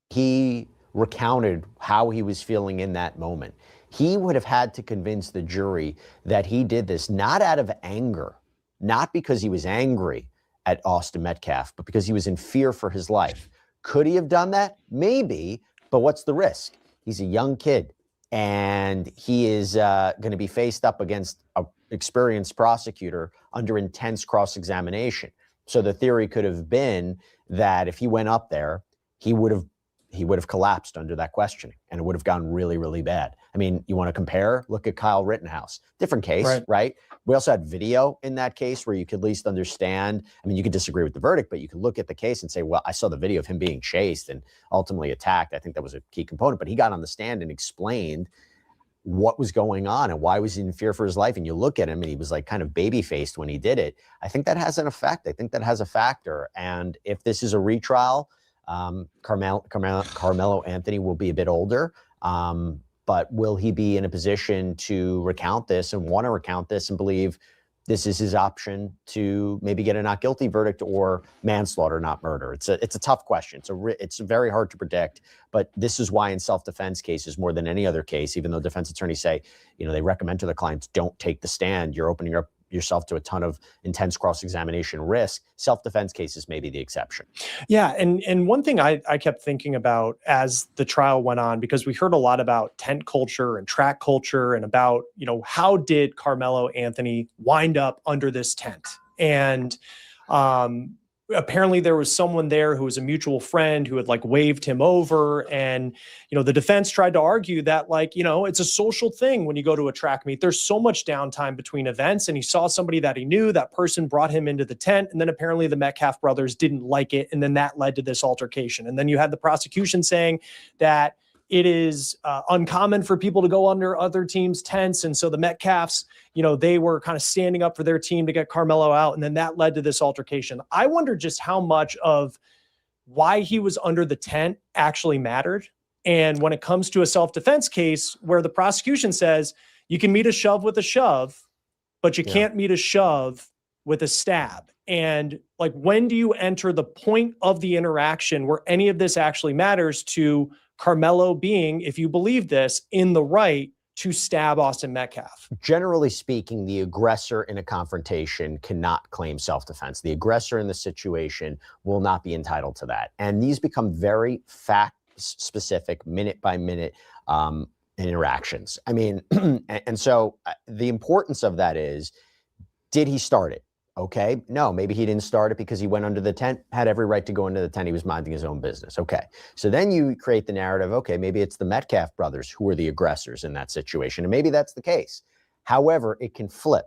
He recounted how he was feeling in that moment. He would have had to convince the jury that he did this not out of anger, not because he was angry at Austin Metcalf, but because he was in fear for his life. Could he have done that? Maybe, but what's the risk? He's a young kid, and he is going to be faced up against an experienced prosecutor under intense cross-examination. So the theory could have been that if he went up there, he would have collapsed under that questioning, and it would have gone really, really bad. I mean, you want to compare? Look at Kyle Rittenhouse. Different case, right? We also had video in that case where you could at least understand. I mean, you could disagree with the verdict, but you could look at the case and say, well, I saw the video of him being chased and ultimately attacked. I think that was a key component. But he got on the stand and explained what was going on and why he was in fear for his life. And you look at him and he was like kind of baby-faced when he did it. I think that has an effect. I think that has a factor. And if this is a retrial, Karmelo Anthony will be a bit older, but will he be in a position to recount this and want to recount this and believe this is his option to maybe get a not guilty verdict or manslaughter, not murder? It's a tough question. It's very hard to predict, but this is why in self-defense cases more than any other case, even though defense attorneys say, they recommend to their clients, don't take the stand. You're opening up yourself to a ton of intense cross-examination risk. Self-defense cases may be the exception. Yeah, and one thing I kept thinking about as the trial went on, because we heard a lot about tent culture and track culture and about, how did Karmelo Anthony wind up under this tent? And apparently there was someone there who was a mutual friend who had waved him over. And, the defense tried to argue that it's a social thing when you go to a track meet. There's so much downtime between events. And he saw somebody that he knew, that person brought him into the tent. And then apparently the Metcalf brothers didn't like it. And then that led to this altercation. And then you had the prosecution saying that it is uncommon for people to go under other teams' tents. And so the Metcalfs, they were kind of standing up for their team to get Karmelo out. And then that led to this altercation. I wonder just how much of why he was under the tent actually mattered. And when it comes to a self-defense case where the prosecution says you can meet a shove with a shove, but you can't meet a shove with a stab. And when do you enter the point of the interaction where any of this actually matters to Karmelo being, if you believe this, in the right to stab Austin Metcalf? Generally speaking, the aggressor in a confrontation cannot claim self-defense. The aggressor in the situation will not be entitled to that. And these become very fact-specific, minute-by-minute interactions. I mean, and so the importance of that is, did he start it? Okay, no, maybe he didn't start it because he went under the tent, had every right to go into the tent. He was minding his own business. Okay, so then you create the narrative. Okay, maybe it's the Metcalf brothers who are the aggressors in that situation. And maybe that's the case. However, it can flip.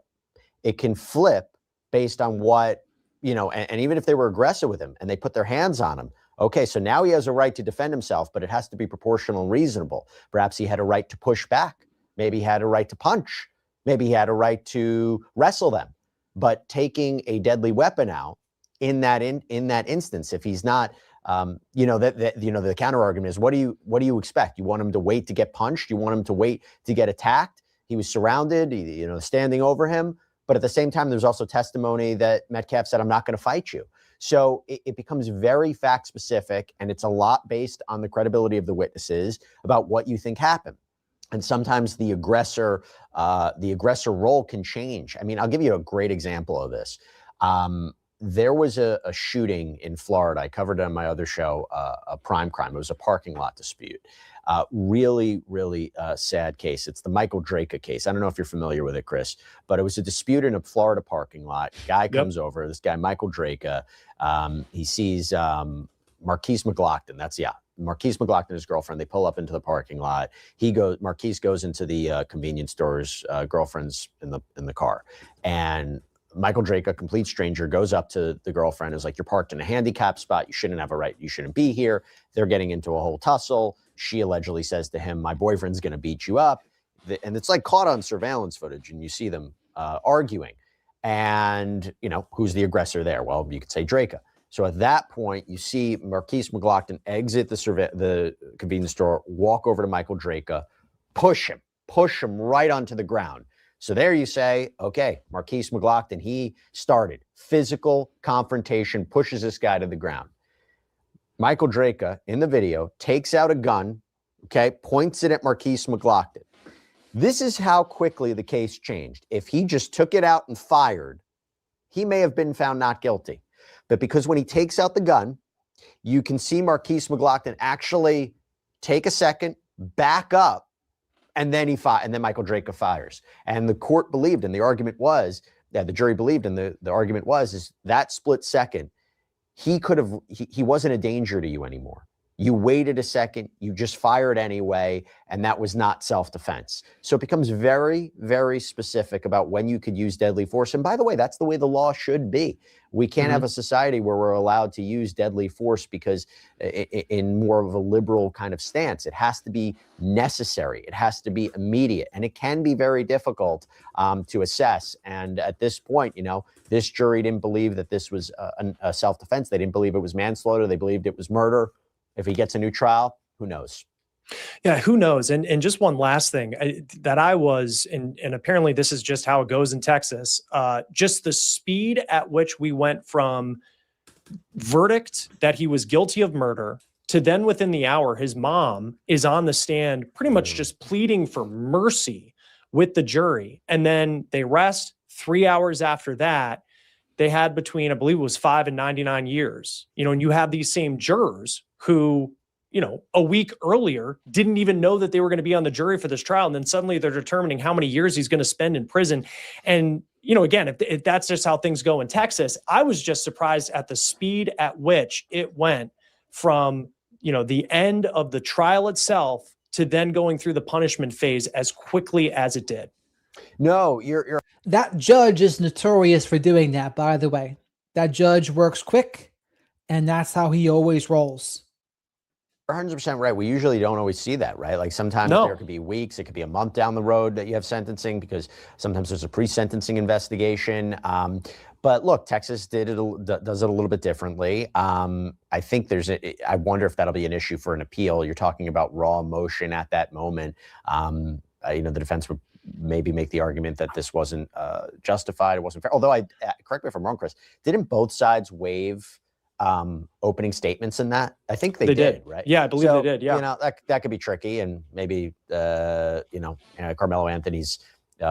It can flip based on what, and even if they were aggressive with him and they put their hands on him. Okay, so now he has a right to defend himself, but it has to be proportional and reasonable. Perhaps he had a right to push back. Maybe he had a right to punch. Maybe he had a right to wrestle them. But taking a deadly weapon out in that instance, if he's not, the counter argument is, what do you expect? You want him to wait to get punched? You want him to wait to get attacked? He was surrounded, standing over him. But at the same time, there's also testimony that Metcalf said, "I'm not going to fight you." So it becomes very fact specific, and it's a lot based on the credibility of the witnesses about what you think happened. And sometimes the aggressor role can change. I mean, I'll give you a great example of this. There was a shooting in Florida. I covered it on my other show, a prime crime. It was a parking lot dispute. Really, really sad case. It's the Michael Draka case. I don't know if you're familiar with it, Chris, but it was a dispute in a Florida parking lot. Guy comes over, this guy, Michael Draka. He sees Marquise McLaughlin. Marquise McLaughlin and his girlfriend, they pull up into the parking lot. Marquise goes into the convenience store's girlfriend's in the car. And Michael Drake, a complete stranger, goes up to the girlfriend, is like, "You're parked in a handicap spot. You shouldn't have a right. You shouldn't be here." They're getting into a whole tussle. She allegedly says to him, "My boyfriend's going to beat you up." and it's like caught on surveillance footage, and you see them arguing. And, who's the aggressor there? Well, you could say Draca. So at that point, you see Marquise McLaughlin exit the convenience store, walk over to Michael Draca, push him right onto the ground. So there you say, okay, Marquise McLaughlin, he started physical confrontation, pushes this guy to the ground. Michael Draca, in the video, takes out a gun, okay, points it at Marquise McLaughlin. This is how quickly the case changed. If he just took it out and fired, he may have been found not guilty. But because when he takes out the gun, you can see Marquise McLaughlin actually take a second, back up, and then Michael Draca fires. And the court believed, and the argument was, the jury believed, and the argument was, is that split second, he wasn't a danger to you anymore. You waited a second, you just fired anyway, and that was not self-defense. So it becomes very, very specific about when you could use deadly force. And by the way, that's the way the law should be. We can't have a society where we're allowed to use deadly force because in more of a liberal kind of stance, it has to be necessary. It has to be immediate. And it can be very difficult to assess. And at this point, this jury didn't believe that this was a self-defense. They didn't believe it was manslaughter. They believed it was murder. If he gets a new trial, who knows? Yeah, who knows? And just one last thing that I was, and apparently this is just how it goes in Texas, just the speed at which we went from verdict that he was guilty of murder to then within the hour, his mom is on the stand pretty much just pleading for mercy with the jury. And then they rest. 3 hours after that, they had between, I believe it was 5 and 99 years, and you have these same jurors who, a week earlier didn't even know that they were going to be on the jury for this trial. And then suddenly they're determining how many years he's going to spend in prison. And, again, if that's just how things go in Texas, I was just surprised at the speed at which it went from, the end of the trial itself to then going through the punishment phase as quickly as it did. No, you're that judge is notorious for doing that, by the way. That judge works quick, and that's how he always rolls. 100% right. We usually don't always see that, right? Like sometimes there could be weeks, it could be a month down the road that you have sentencing because sometimes there's a pre-sentencing investigation. But look, Texas does it a little bit differently. I think I wonder if that'll be an issue for an appeal. You're talking about raw emotion at that moment. The defense would maybe make the argument that this wasn't justified, it wasn't fair. Although correct me if I'm wrong, Chris, didn't both sides waive opening statements in that? I think they did, right? Yeah, I believe they did. Yeah, that could be tricky, and maybe Karmelo Anthony's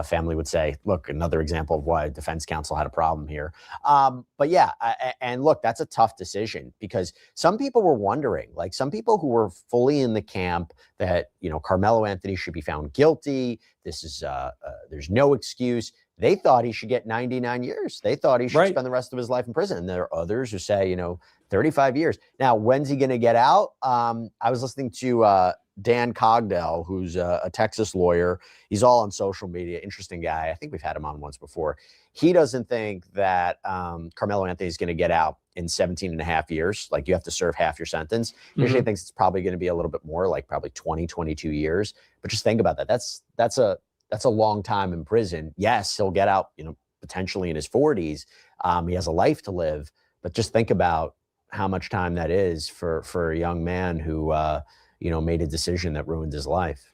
family would say, "Look, another example of why defense counsel had a problem here." But yeah, and look, that's a tough decision because some people were wondering, like some people who were fully in the camp that Karmelo Anthony should be found guilty. This is there's no excuse. They thought he should get 99 years. They thought he should spend the rest of his life in prison. And there are others who say, 35 years. Now, when's he going to get out? I was listening to Dan Cogdell, who's a Texas lawyer. He's all on social media. Interesting guy. I think we've had him on once before. He doesn't think that Karmelo Anthony is going to get out in 17 and a half years. Like you have to serve half your sentence. He usually thinks it's probably going to be a little bit more, like probably 20, 22 years. But just think about that. That's a long time in prison. Yes, he'll get out, potentially in his 40s. He has a life to live, but just think about how much time that is for a young man who, made a decision that ruined his life.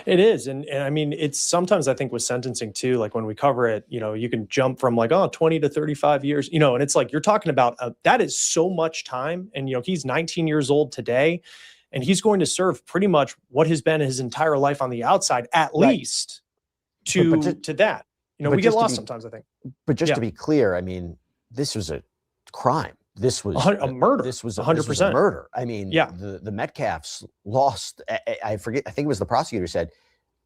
It is. And I mean, it's sometimes I think with sentencing too, like when we cover it, you can jump from 20 to 35 years, and it's like, you're talking about, that is so much time. And, he's 19 years old today. And he's going to serve pretty much what has been his entire life on the outside, at least to that. We get lost sometimes, I think. But just to be clear, I mean, this was a crime. This was a murder. This was 100% this was a murder. I mean, the Metcalfs lost. I forget. I think it was the prosecutor said,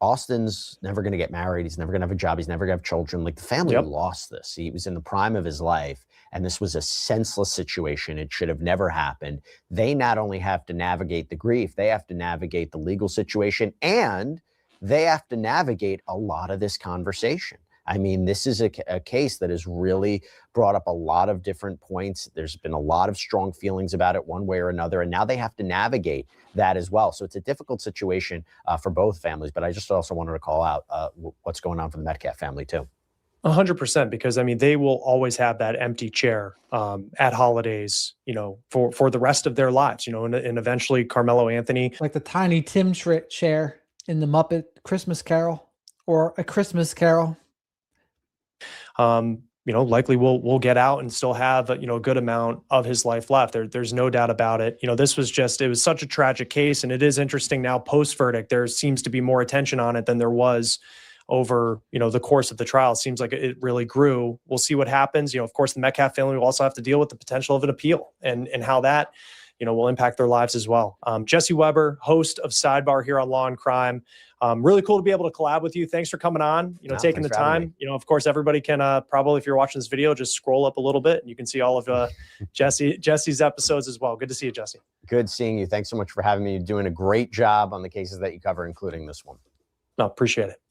Austin's never going to get married. He's never going to have a job. He's never going to have children. Like the family lost this. He was in the prime of his life. And this was a senseless situation. It should have never happened. They not only have to navigate the grief, they have to navigate the legal situation, and they have to navigate a lot of this conversation. I mean, this is a case that has really brought up a lot of different points. There's been a lot of strong feelings about it one way or another, and now they have to navigate that as well. So it's a difficult situation for both families, but I just also wanted to call out what's going on for the Metcalf family too. 100%, because I mean, they will always have that empty chair at holidays, you know, for the rest of their lives, you know, and eventually Karmelo Anthony. Like the Tiny Tim chair in the Muppet Christmas Carol or A Christmas Carol. You know, likely will get out and still have, you know, a good amount of his life left. There's no doubt about it. You know, this was it was such a tragic case. And it is interesting now post-verdict, there seems to be more attention on it than there was over, you know, the course of the trial. It seems like it really grew. We'll see what happens. You know, of course, the Metcalf family will also have to deal with the potential of an appeal and how that, you know, will impact their lives as well. Jesse Weber, host of Sidebar here on Law and Crime. Really cool to be able to collab with you. Thanks for coming on, you know, taking the time. You know, of course, everybody can probably, if you're watching this video, just scroll up a little bit and you can see all of Jesse's episodes as well. Good to see you, Jesse. Good seeing you. Thanks so much for having me. You're doing a great job on the cases that you cover, including this one. No, appreciate it.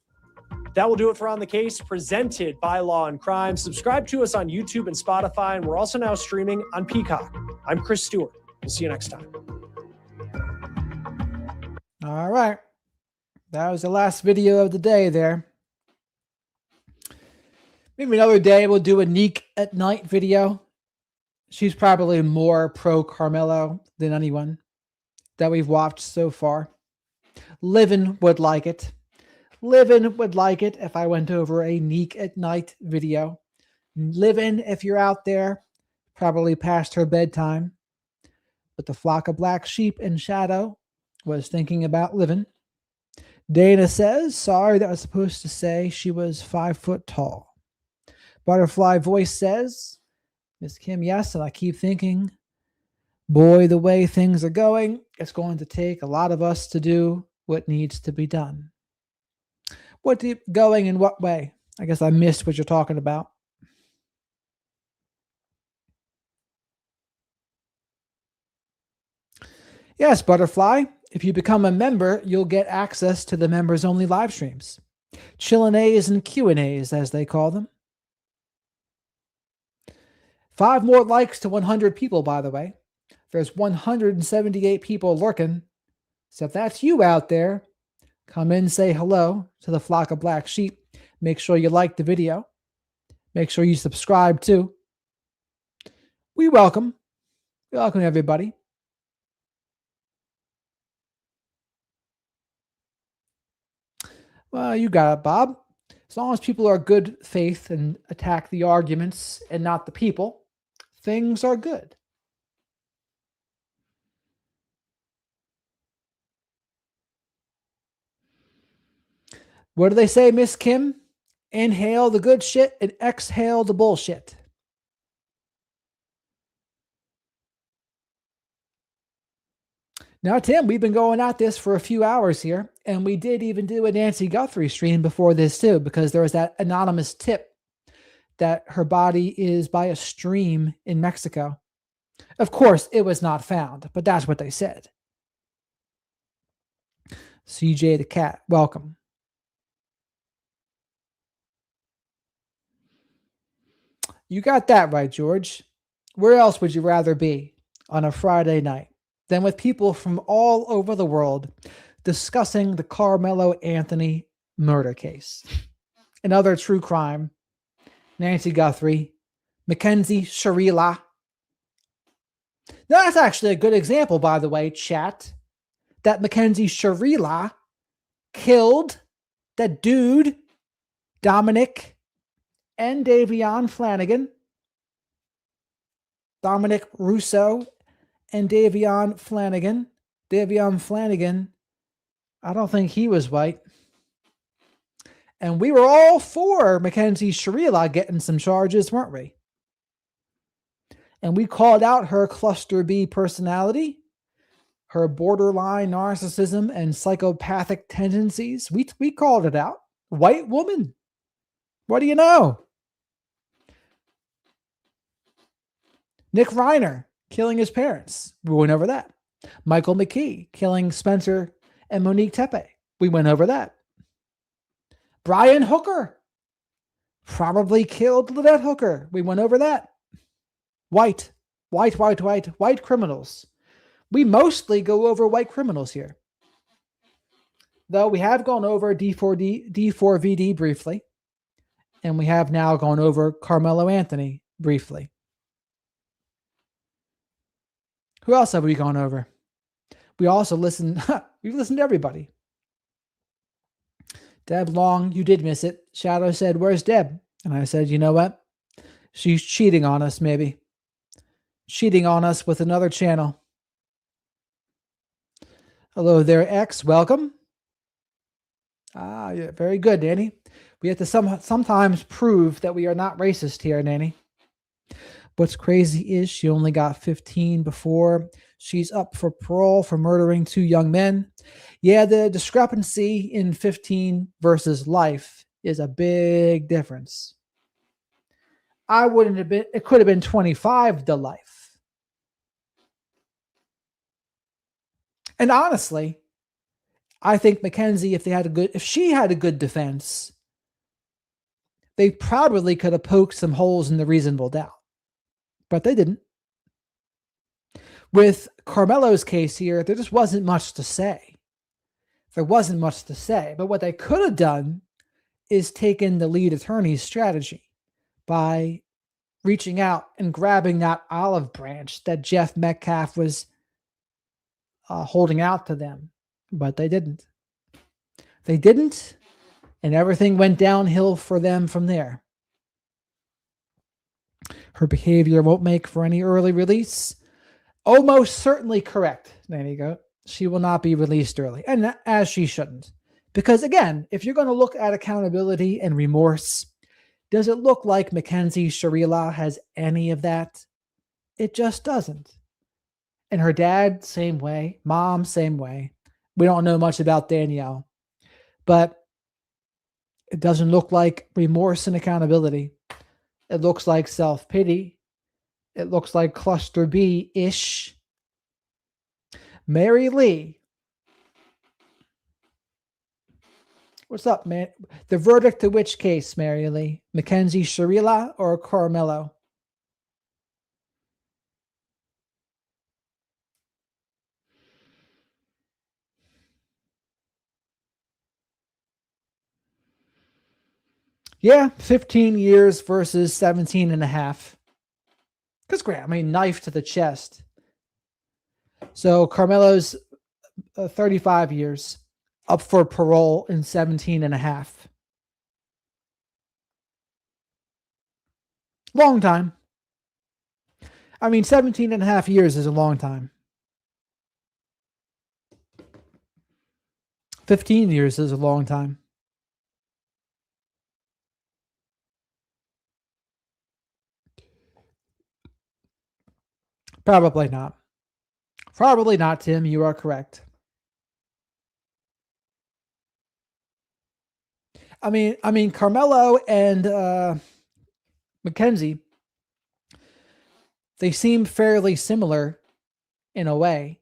That will do it for On the Case, presented by Law and Crime. Subscribe to us on YouTube and Spotify, and we're also now streaming on Peacock. I'm Chris Stewart. We'll see you next time. All right. That was the last video of the day there. Maybe another day we'll do a Neek at Night video. She's probably more pro Karmelo than anyone that we've watched so far. Livin would like it. Livin would like it if I went over a Neek at Night video. Livin, if you're out there, probably past her bedtime. But the flock of black sheep in shadow was thinking about Livin. Dana says, sorry, that was supposed to say she was 5 foot tall. Butterfly Voice says, Miss Kim, yes, and I keep thinking, boy, the way things are going, it's going to take a lot of us to do what needs to be done. Going in what way? I guess I missed what you're talking about. Yes, Butterfly. If you become a member, you'll get access to the members-only live streams. Chill&A's and Q&A's, as they call them. 5 more likes to 100 people, by the way. There's 178 people lurking. So if that's you out there, come in, say hello to the flock of black sheep. Make sure you like the video. Make sure you subscribe too. We welcome everybody. Well, you got it, Bob. As long as people are good faith and attack the arguments and not the people, things are good. What do they say, Miss Kim? Inhale the good shit and exhale the bullshit. Now, Tim, we've been going at this for a few hours here, and we did even do a Nancy Guthrie stream before this too, because there was that anonymous tip that her body is by a stream in Mexico. Of course, it was not found, but that's what they said. CJ the Cat, welcome. You got that right, George. Where else would you rather be on a Friday night than with people from all over the world discussing the Karmelo Anthony murder case? Another true crime. Nancy Guthrie, Mackenzie Sharila. Now, that's actually a good example, by the way, chat, that Mackenzie Sharila killed that dude, Dominic and Davion Flanagan. Dominic Russo and Davion Flanagan. Davion Flanagan, I don't think he was white. And we were all for Mackenzie Sharila getting some charges, weren't we? And we called out her cluster B personality, her borderline narcissism and psychopathic tendencies. We called it out. White woman. What do you know? Nick Reiner killing his parents. We went over that. Michael McKee killing Spencer and Monique Tepe. We went over that. Brian Hooker probably killed Lynette Hooker. We went over that. White criminals. We mostly go over white criminals here. Though we have gone over D4VD briefly. And we have now gone over Karmelo Anthony briefly. Who else have we gone over? We also listened. We've listened to everybody. Deb Long, you did miss it. Shadow said, "Where's Deb?" And I said, "You know what? She's cheating on us, maybe. Cheating on us with another channel." Hello there, X. Welcome. Yeah, very good, Danny. We have to sometimes prove that we are not racist here, Danny. What's crazy is she only got 15 before she's up for parole for murdering 2 young men. Yeah, the discrepancy in 15 versus life is a big difference. It could have been 25 to life. And honestly, I think Mackenzie, if she had a good defense, they probably could have poked some holes in the reasonable doubt. But they didn't. With Karmelo's case here, there just wasn't much to say. There wasn't much to say. But what they could have done is taken the lead attorney's strategy by reaching out and grabbing that olive branch that Jeff Metcalf was holding out to them. But they didn't. They didn't, and everything went downhill for them from there. Her behavior won't make for any early release. Almost certainly correct. There you go. She will not be released early, and as she shouldn't. Because again, if you're going to look at accountability and remorse, does it look like Mackenzie Sharila has any of that? It just doesn't. And her dad, same way. Mom, same way. We don't know much about Danielle, but it doesn't look like remorse and accountability. It looks like self-pity. It looks like cluster B-ish. Mary Lee. What's up, man? The verdict to which case, Mary Lee? Mackenzie Sharila or Karmelo? Yeah, 15 years versus 17 and a half. Because, knife to the chest. So Karmelo's 35 years, up for parole in 17 and a half. Long time. 17 and a half years is a long time. 15 years is a long time. Probably not. Probably not, Tim. You are correct. Karmelo and Mackenzie, they seem fairly similar in a way.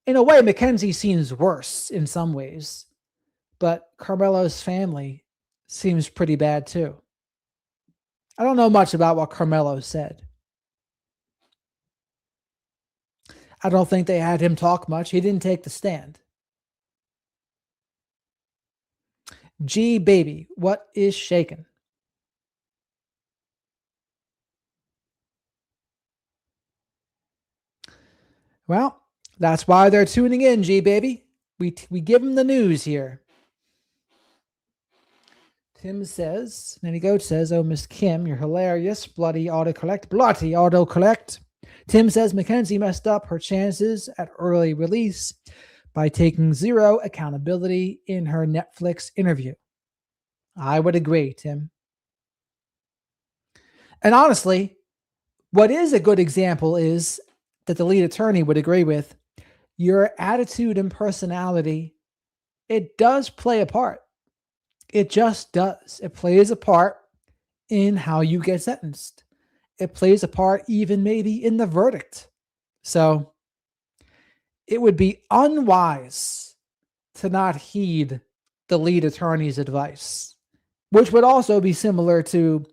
In a way, Mackenzie seems worse in some ways, but Karmelo's family seems pretty bad too. I don't know much about what Karmelo said. I don't think they had him talk much. He didn't take the stand. G baby, what is shaking? Well, that's why they're tuning in, G baby. We give them the news here. Tim says, Nanny Goat says, "Oh, Miss Kim, you're hilarious. Bloody autocorrect. Tim says Mackenzie messed up her chances at early release by taking zero accountability in her Netflix interview." I would agree, Tim. And honestly, what is a good example is that the lead attorney would agree with, your attitude and personality, it does play a part. It just does. It plays a part in how you get sentenced. It plays a part even maybe in the verdict. So it would be unwise to not heed the lead attorney's advice. which would also be similar to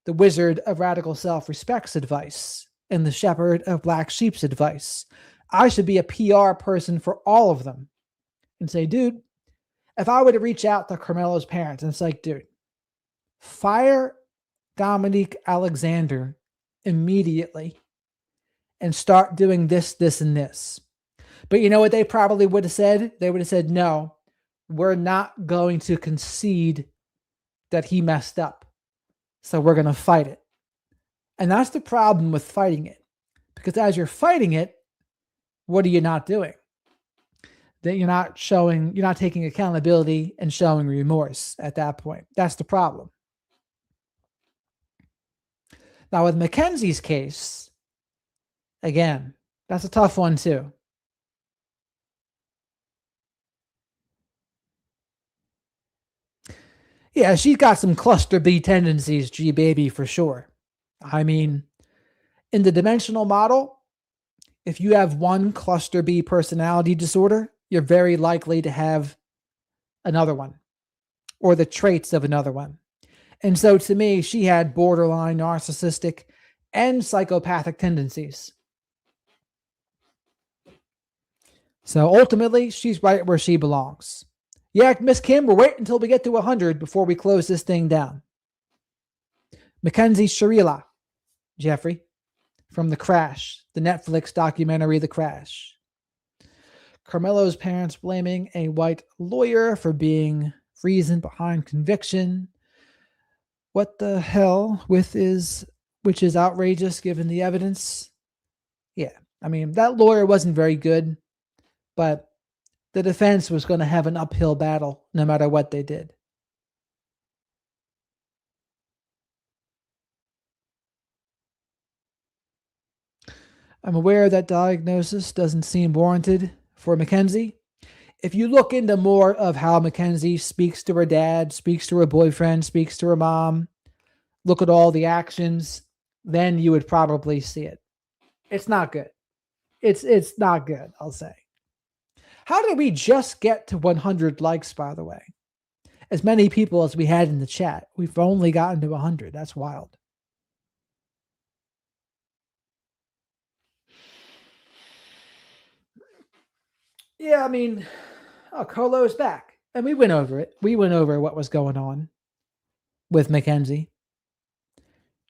the Wizard of Radical Self-Respect's advice and the Shepherd of Black Sheep's advice. I should be a PR person for all of them and say, dude, if I were to reach out to Karmelo's parents and it's like, dude, fire Dominique Alexander immediately and start doing this, this, and this. But you know what they probably would have said? They would have said, no, we're not going to concede that he messed up. So we're going to fight it. And that's the problem with fighting it. Because as you're fighting it, what are you not doing? That you're not taking accountability and showing remorse at that point. That's the problem. Now with Mackenzie's case, again, that's a tough one too. Yeah, she's got some cluster B tendencies, G baby, for sure. I mean, in the dimensional model, if you have one cluster B personality disorder, you're very likely to have another one or the traits of another one. And so to me, she had borderline narcissistic and psychopathic tendencies. So ultimately, she's right where she belongs. Yeah, Miss Kim, we'll wait until we get to 100 before we close this thing down. Mackenzie Sharila, Jeffrey, from The Crash, the Netflix documentary The Crash. Karmelo's parents blaming a white lawyer for being reason behind conviction. What the hell which is outrageous given the evidence. Yeah, I mean, that lawyer wasn't very good, but the defense was going to have an uphill battle no matter what they did. I'm aware that diagnosis doesn't seem warranted for Mackenzie. If you look into more of how Mackenzie speaks to her dad, speaks to her boyfriend, speaks to her mom, look at all the actions, then you would probably see it. It's not good. It's not good, I'll say. How did we just get to 100 likes, by the way? As many people as we had in the chat. We've only gotten to 100. That's wild. Yeah, I mean, Colo's back. And we went over it. We went over what was going on with Mackenzie.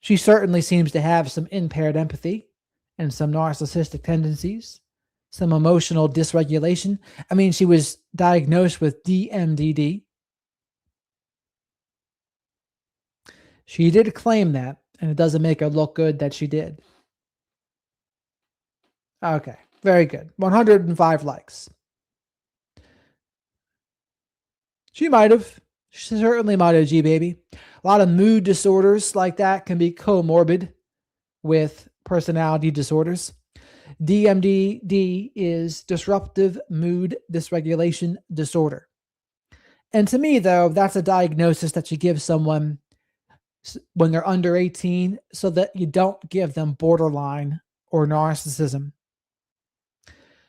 She certainly seems to have some impaired empathy and some narcissistic tendencies, some emotional dysregulation. I mean, she was diagnosed with DMDD. She did claim that, and it doesn't make her look good that she did. Okay, very good. 105 likes. She might have. She certainly might have, G-Baby. A lot of mood disorders like that can be comorbid with personality disorders. DMDD is disruptive mood dysregulation disorder. And to me, though, that's a diagnosis that you give someone when they're under 18 so that you don't give them borderline or narcissism.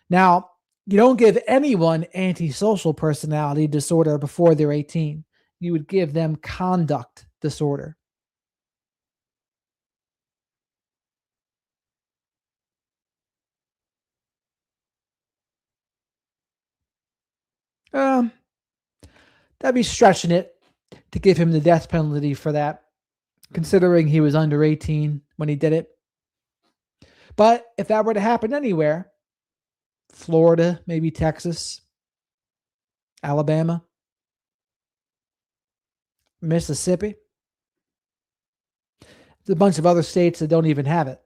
Now, you don't give anyone antisocial personality disorder before they're 18. You would give them conduct disorder. That'd be stretching it to give him the death penalty for that, considering he was under 18 when he did it. But if that were to happen anywhere, Florida, maybe Texas, Alabama, Mississippi, there's a bunch of other states that don't even have it.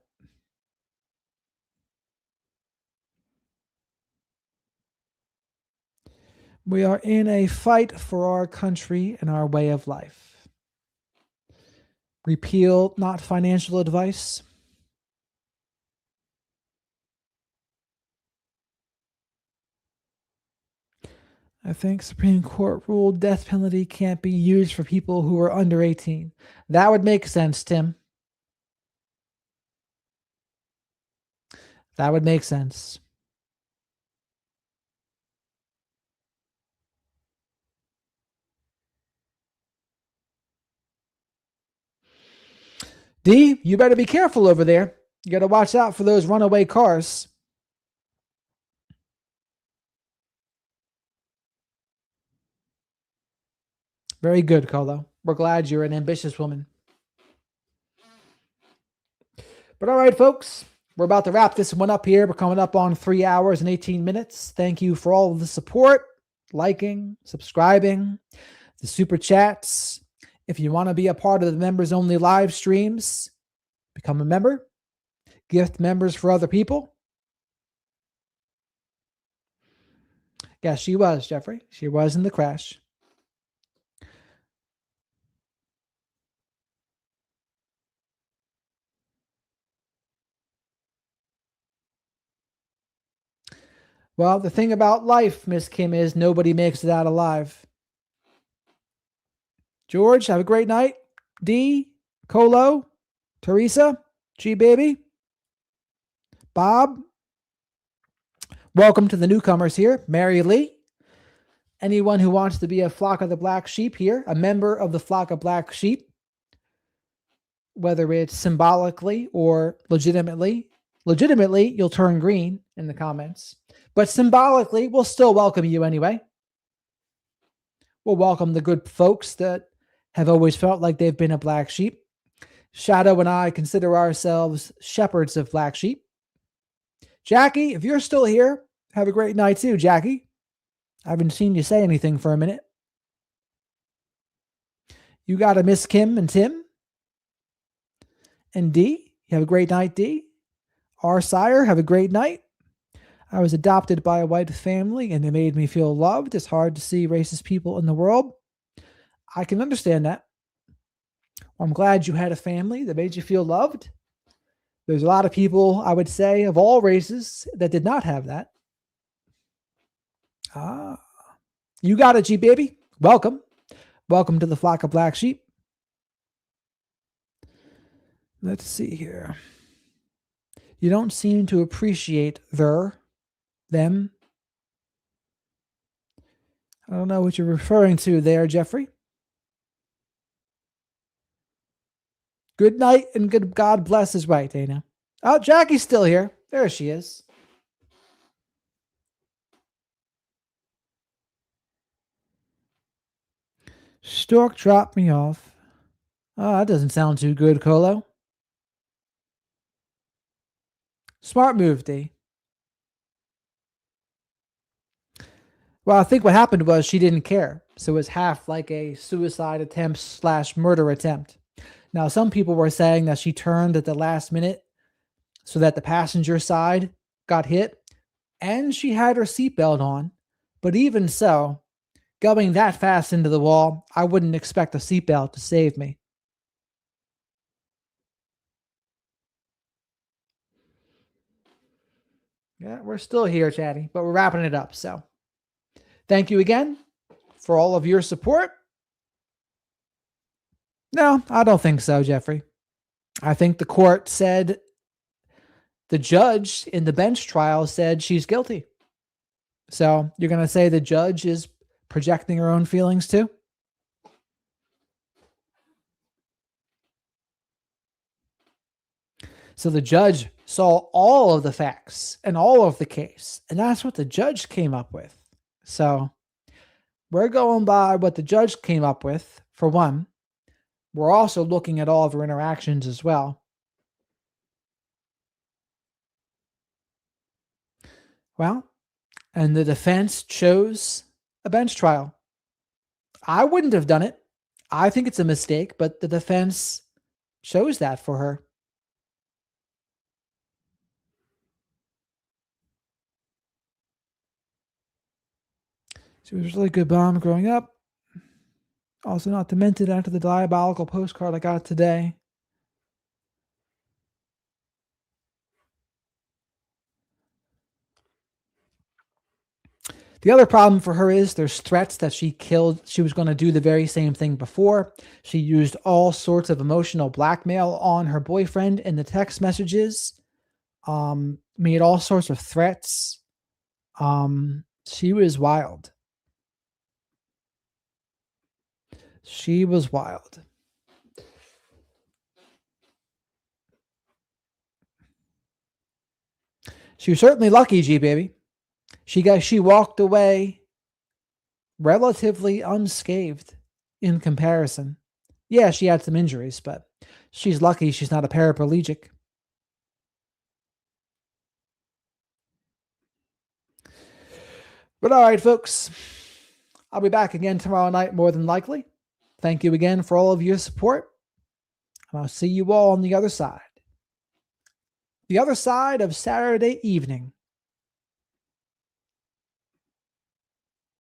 We are in a fight for our country and our way of life. Repeal not financial advice. I think Supreme Court ruled death penalty can't be used for people who are under 18. That would make sense, Tim. That would make sense. D, you better be careful over there. You got to watch out for those runaway cars. Very good, Colo. We're glad you're an ambitious woman. But all right, folks, we're about to wrap this one up here. We're coming up on 3 hours and 18 minutes. Thank you for all of the support, liking, subscribing, the super chats. If you want to be a part of the members only live streams, become a member. Gift members for other people. Yeah, she was, Jeffrey. She was in the crash. Well, the thing about life, Miss Kim, is nobody makes it out alive. George, have a great night. D, Colo, Teresa, G Baby, Bob. Welcome to the newcomers here. Mary Lee. Anyone who wants to be a flock of the black sheep here, a member of the flock of black sheep, whether it's symbolically or legitimately, you'll turn green in the comments. But symbolically, we'll still welcome you anyway. We'll welcome the good folks that have always felt like they've been a black sheep. Shadow and I consider ourselves shepherds of black sheep. Jackie, if you're still here, have a great night too, Jackie. I haven't seen you say anything for a minute. You got a Miss Kim and Tim. And D, you have a great night, D. R. Sire, have a great night. I was adopted by a white family and it made me feel loved. It's hard to see racist people in the world. I can understand that. Well, I'm glad you had a family that made you feel loved. There's a lot of people, I would say, of all races that did not have that. You got it, G Baby. Welcome. Welcome to the flock of black sheep. Let's see here. You don't seem to appreciate them. I don't know what you're referring to there, Jeffrey. Good night and good God bless is right, Dana. Oh, Jackie's still here. There she is. Stork dropped me off. Oh, that doesn't sound too good, Colo. Smart move, D. Well, I think what happened was she didn't care. So it was half like a suicide attempt / murder attempt. Now, some people were saying that she turned at the last minute so that the passenger side got hit and she had her seatbelt on. But even so, going that fast into the wall, I wouldn't expect a seatbelt to save me. Yeah, we're still here, Chatty, but we're wrapping it up. So thank you again for all of your support. No, I don't think so, Jeffrey. I think the court said, the judge in the bench trial said she's guilty. So you're going to say the judge is projecting her own feelings too? So the judge saw all of the facts and all of the case, and that's what the judge came up with. So we're going by what the judge came up with, for one. We're also looking at all of her interactions as well. Well, and the defense chose a bench trial. I wouldn't have done it. I think it's a mistake, but the defense chose that for her. She was a really good mom growing up. Also not demented after the diabolical postcard I got today. The other problem for her is there's threats that she was going to do the very same thing before. She used all sorts of emotional blackmail on her boyfriend in the text messages. Made all sorts of threats. She was wild. She was wild. She was certainly lucky, G baby. She walked away relatively unscathed in comparison. Yeah, she had some injuries, but she's lucky she's not a paraplegic. But all right, folks, I'll be back again tomorrow night, more than likely. Thank you again for all of your support, and I'll see you all on the other side. The other side of Saturday evening.